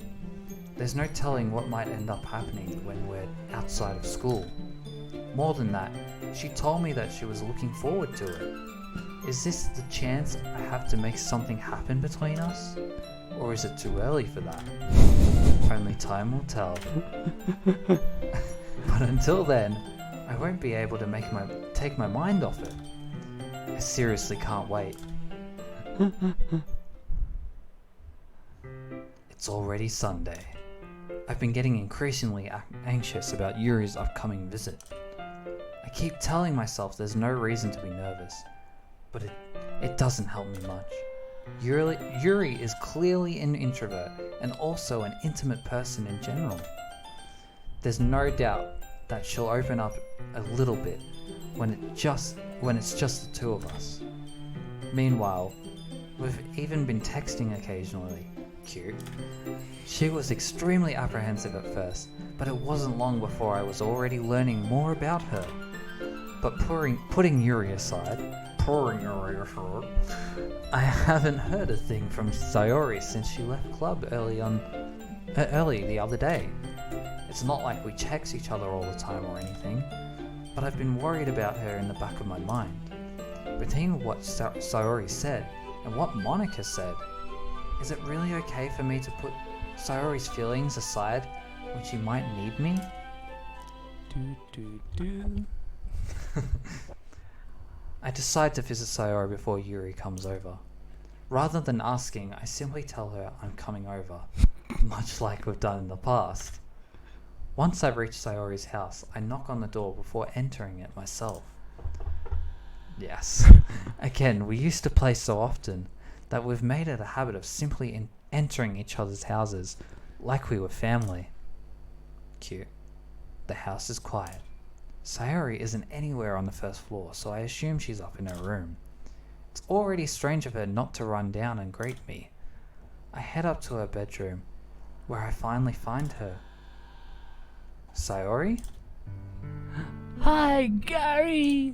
There's no telling what might end up happening when we're outside of school. More than that, she told me that she was looking forward to it. Is this the chance I have to make something happen between us? Or is it too early for that? Only time will tell. But until then, I won't be able to take my mind off it. I seriously can't wait. It's already Sunday. I've been getting increasingly anxious about Yuri's upcoming visit. I keep telling myself there's no reason to be nervous, but it doesn't help me much. Yuri is clearly an introvert and also an intimate person in general. There's no doubt that she'll open up a little bit when it's just the two of us. Meanwhile, we've even been texting occasionally. Cute. She was extremely apprehensive at first, but it wasn't long before I was already learning more about her. But putting Yuri aside, I haven't heard a thing from Sayori since she left club early the other day. It's not like we text each other all the time or anything, but I've been worried about her in the back of my mind. Between what Sayori said and what Monica said, is it really okay for me to put Sayori's feelings aside when she might need me? I decide to visit Sayori before Yuri comes over. Rather than asking, I simply tell her I'm coming over, much like we've done in the past. Once I've reached Sayori's house, I knock on the door before entering it myself. Yes, again, we used to play so often that we've made it a habit of simply entering each other's houses like we were family. Cute. The house is quiet. Sayori isn't anywhere on the first floor, so I assume she's up in her room. It's already strange of her not to run down and greet me. I head up to her bedroom, where I finally find her. Sayori? Hi, Gary!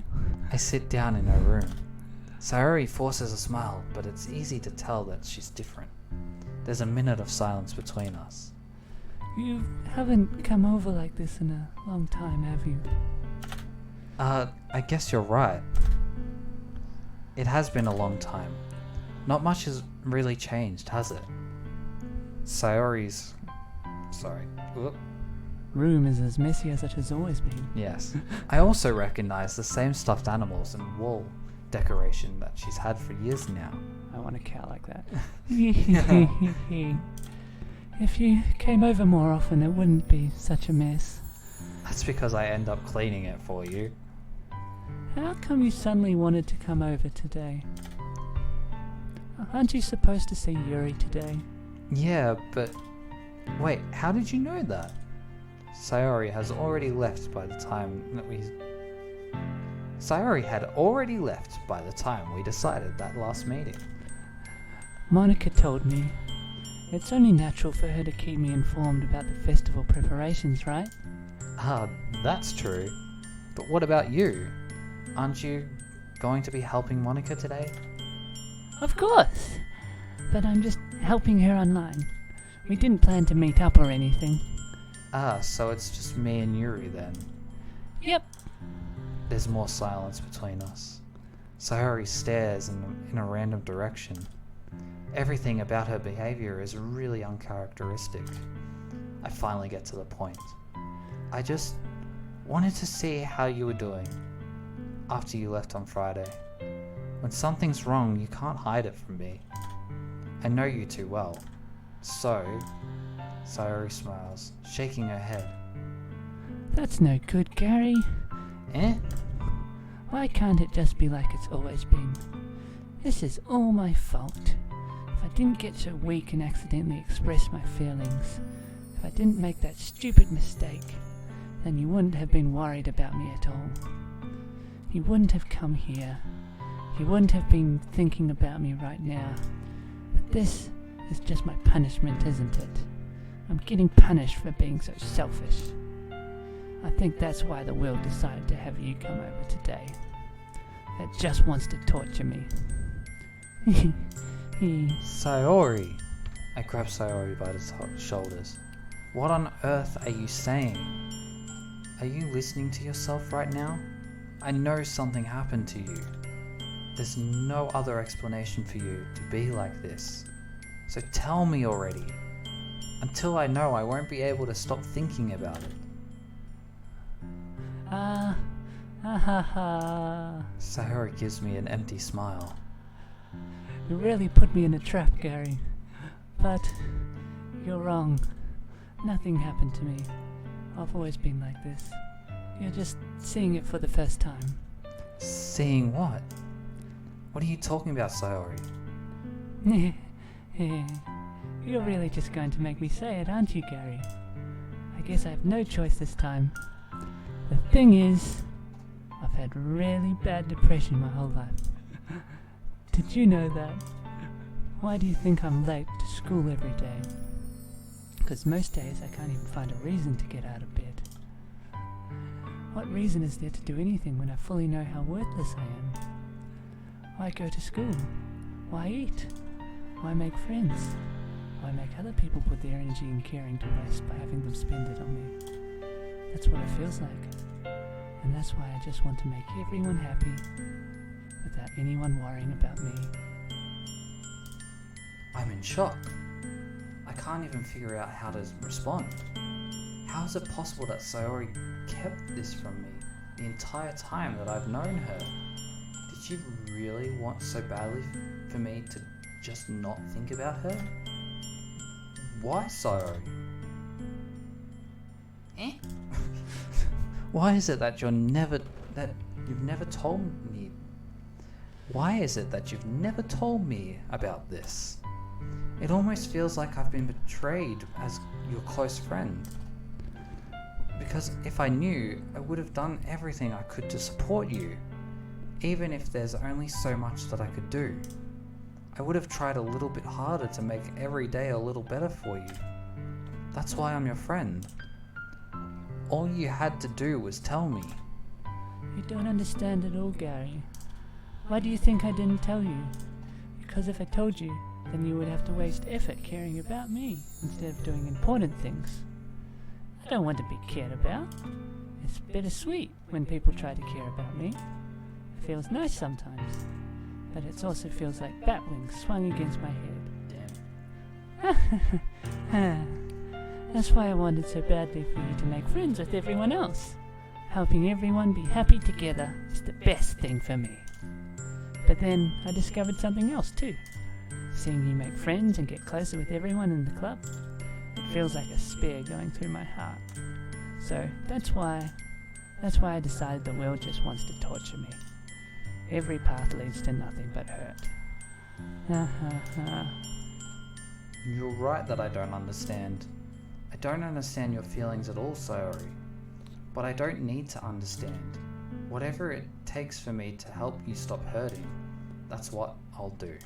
I sit down in her room. Sayori forces a smile, but it's easy to tell that she's different. There's a minute of silence between us. You haven't come over like this in a long time, have you? I guess you're right. It has been a long time. Not much has really changed, has it? Sayori's... Sorry. Oop. room is as messy as it has always been. Yes. I also recognize the same stuffed animals and wall decoration that she's had for years now. I want a cow like that. If you came over more often, it wouldn't be such a mess. That's because I end up cleaning it for you. How come you suddenly wanted to come over today? Aren't you supposed to see Yuri today? Yeah, but... Wait, how did you know that? Sayori has already left by the time that we... Sayori had already left by the time we decided that last meeting. Monica told me. It's only natural for her to keep me informed about the festival preparations, right? Ah, that's true. But what about you? Aren't you going to be helping Monica today? Of course! But I'm just helping her online. We didn't plan to meet up or anything. Ah, so it's just me and Yuri then. Yep. There's more silence between us. Sayori stares in a random direction. Everything about her behavior is really uncharacteristic. I finally get to the point. I just wanted to see how you were doing after you left on Friday. When something's wrong, you can't hide it from me. I know you too well. So, Sayori smiles, shaking her head. That's no good, Gary. Eh? Why can't it just be like it's always been? This is all my fault. If I didn't get so weak and accidentally express my feelings, if I didn't make that stupid mistake, then you wouldn't have been worried about me at all. You wouldn't have come here. You wouldn't have been thinking about me right now. But this is just my punishment, isn't it? I'm getting punished for being so selfish. I think that's why the will decided to have you come over today. It just wants to torture me. Sayori! I grab Sayori by the shoulders. What on earth are you saying? Are you listening to yourself right now? I know something happened to you. There's no other explanation for you to be like this. So tell me already. Until I know, I won't be able to stop thinking about it. Sayori gives me an empty smile. You really put me in a trap, Gary. But you're wrong. Nothing happened to me. I've always been like this. You're just seeing it for the first time. Seeing what? What are you talking about, Sayori? You're really just going to make me say it, aren't you, Gary? I guess I have no choice this time. The thing is, I've had really bad depression my whole life. Did you know that? Why do you think I'm late to school every day? Because most days I can't even find a reason to get out of bed. What reason is there to do anything when I fully know how worthless I am? Why go to school? Why eat? Why make friends? Why make other people put their energy and caring to rest by having them spend it on me? That's what it feels like. And that's why I just want to make everyone happy without anyone worrying about me. I'm in shock. I can't even figure out how to respond. How is it possible that Sayori kept this from me the entire time that I've known her? Did she really want so badly for me to just not think about her? Why, Sayori? Eh? Why is it that you've never told me? Why is it that you've never told me about this? It almost feels like I've been betrayed as your close friend. Because if I knew, I would have done everything I could to support you, even if there's only so much that I could do. I would have tried a little bit harder to make every day a little better for you. That's why I'm your friend. All you had to do was tell me. You don't understand at all, Gary. Why do you think I didn't tell you? Because if I told you, then you would have to waste effort caring about me instead of doing important things. I don't want to be cared about. It's bittersweet when people try to care about me. It feels nice sometimes, but it also feels like bat wings swung against my head. Damn. That's why I wanted so badly for you to make friends with everyone else. Helping everyone be happy together is the best thing for me. But then I discovered something else too. Seeing you make friends and get closer with everyone in the club, it feels like a spear going through my heart. So that's why I decided the world just wants to torture me. Every path leads to nothing but hurt. Ha ha ha. You're right that I don't understand. I don't understand your feelings at all, Sayori. But I don't need to understand. Whatever it takes for me to help you stop hurting, that's what I'll do.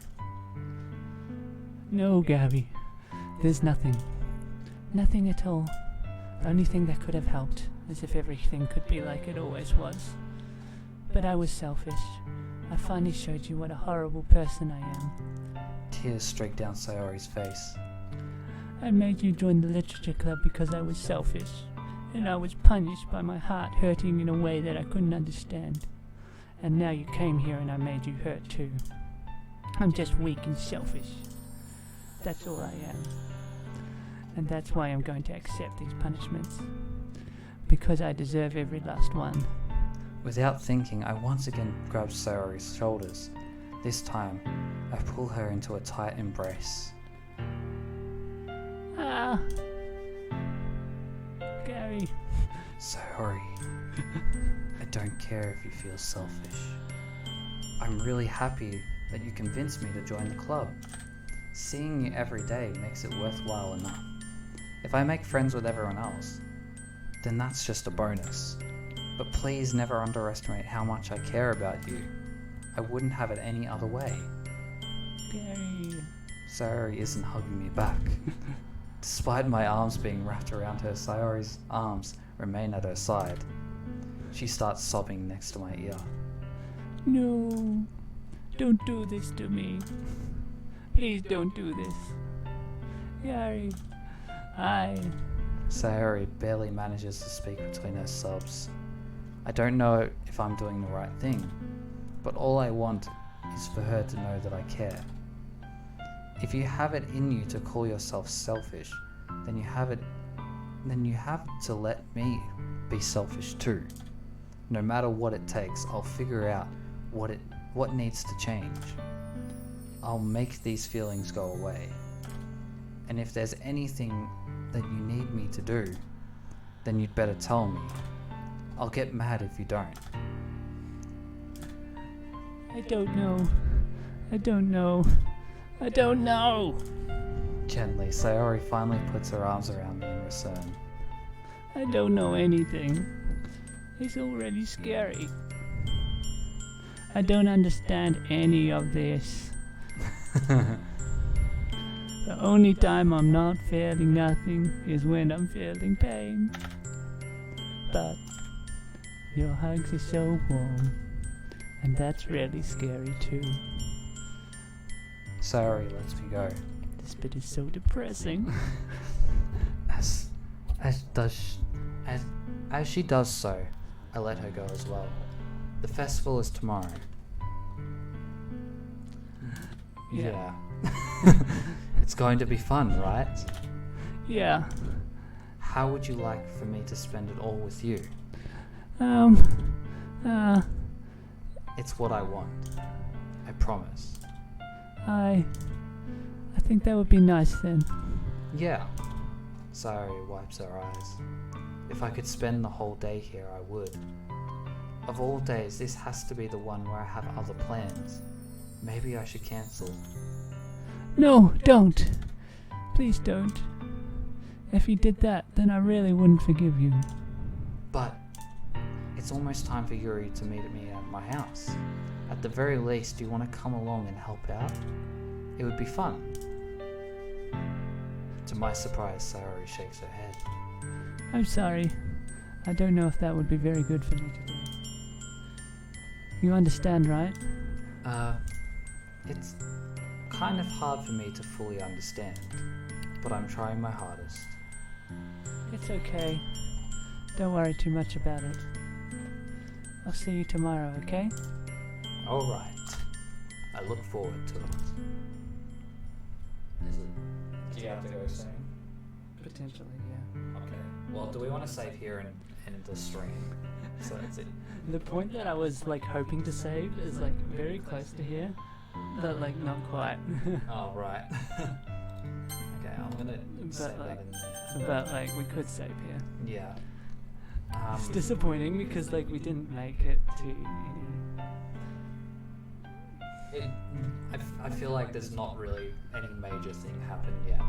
No, Gabby. There's nothing. Nothing at all. The only thing that could have helped is if everything could be like it always was. But I was selfish. I finally showed you what a horrible person I am. Tears streak down Sayori's face. I made you join the literature club because I was selfish, and I was punished by my heart hurting in a way that I couldn't understand. And now you came here and I made you hurt too. I'm just weak and selfish. That's all I am. And that's why I'm going to accept these punishments. Because I deserve every last one. Without thinking, I once again grab Sayori's shoulders. This time, I pull her into a tight embrace. Ah! Gary. Sayori, I don't care if you feel selfish. I'm really happy that you convinced me to join the club. Seeing you every day makes it worthwhile enough. If I make friends with everyone else, then that's just a bonus. But please never underestimate how much I care about you. I wouldn't have it any other way. Gary. Sayori isn't hugging me back. Despite my arms being wrapped around her, Sayori's arms remain at her side. She starts sobbing next to my ear. No. Don't do this to me. Please don't do this. Gary. Sayori barely manages to speak between her sobs. I don't know if I'm doing the right thing, but all I want is for her to know that I care. If you have it in you to call yourself selfish, then you have to let me be selfish too. No matter what it takes, I'll figure out what needs to change. I'll make these feelings go away. And if there's anything that you need me to do, then you'd better tell me. I'll get mad if you don't. I don't know. I don't know. I don't know. Gently, Sayori finally puts her arms around me in return. I don't know anything. It's already scary. I don't understand any of this. The only time I'm not feeling nothing is when I'm feeling pain. But your hugs are so warm, and that's really scary too. Sayori lets me go. This bit is so depressing. As she does so, I let her go as well. The festival is tomorrow. Yeah. It's going to be fun, right? Yeah. How would you like for me to spend it all with you? It's what I want. I promise. I think that would be nice then. Yeah. Sayori wipes her eyes. If I could spend the whole day here, I would. Of all days, this has to be the one where I have other plans. Maybe I should cancel. No, don't. Please don't. If you did that, then I really wouldn't forgive you. But it's almost time for Yuri to meet me at my house. At the very least, do you want to come along and help out? It would be fun. To my surprise, Sayori shakes her head. I'm sorry. I don't know if that would be very good for me to do. You understand, right? It's kind of hard for me to fully understand, but I'm trying my hardest. It's okay. Don't worry too much about it. I'll see you tomorrow, okay? Alright. I look forward to it. Do you have to go soon? Potentially, yeah. Okay. Well, do we want to save here and end the stream? So that's it. The point that I was like hoping to save is like very close to here, but like not quite. Oh, right. Okay, I'm gonna save like, that in there. but like we could save here. Yeah. It's disappointing because like we didn't make it to any. I feel like there's not really any major thing happened yet.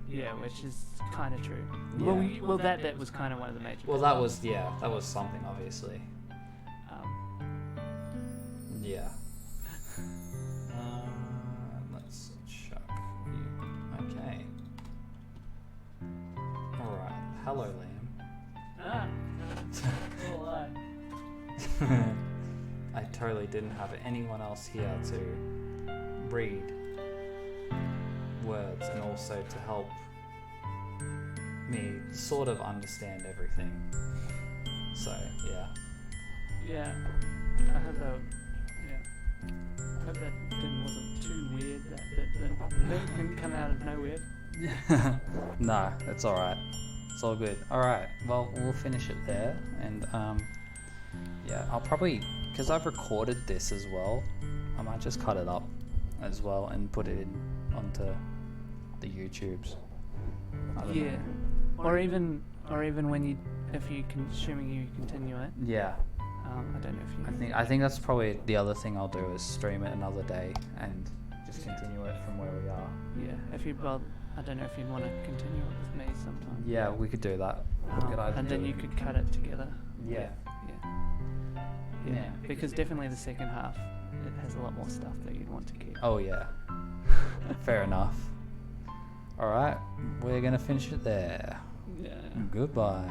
Yeah, which is kind of true. Yeah. Well, that was kind of one of the major. Well, that was something, obviously. Yeah. Let's chuck you. Okay. Alright. Hello, Liam. Ah. All right. I totally didn't have anyone else here to read words and also to help me sort of understand everything. So, yeah. Yeah. I hope that. Yeah. I hope that wasn't too weird. That didn't come out of nowhere. No, it's alright. It's all good. Alright, well, we'll finish it there. And, yeah, I'll probably, because I've recorded this as well, I might just cut it up as well and put it in onto the YouTubes. I don't know. Or even when you, if you can, assuming you continue it. Yeah. I don't know if you. I think that's probably the other thing I'll do is stream it another day and just continue it from where we are. Yeah. If you, well, I don't know if you'd want to continue it with me sometime. Yeah, we could do that. We could either and then do you it. could cut it together. Yeah. Yeah. Because definitely the second half, it has a lot more stuff that you'd want to keep. Oh yeah. Fair enough. Alright, we're gonna finish it there. Yeah. Goodbye.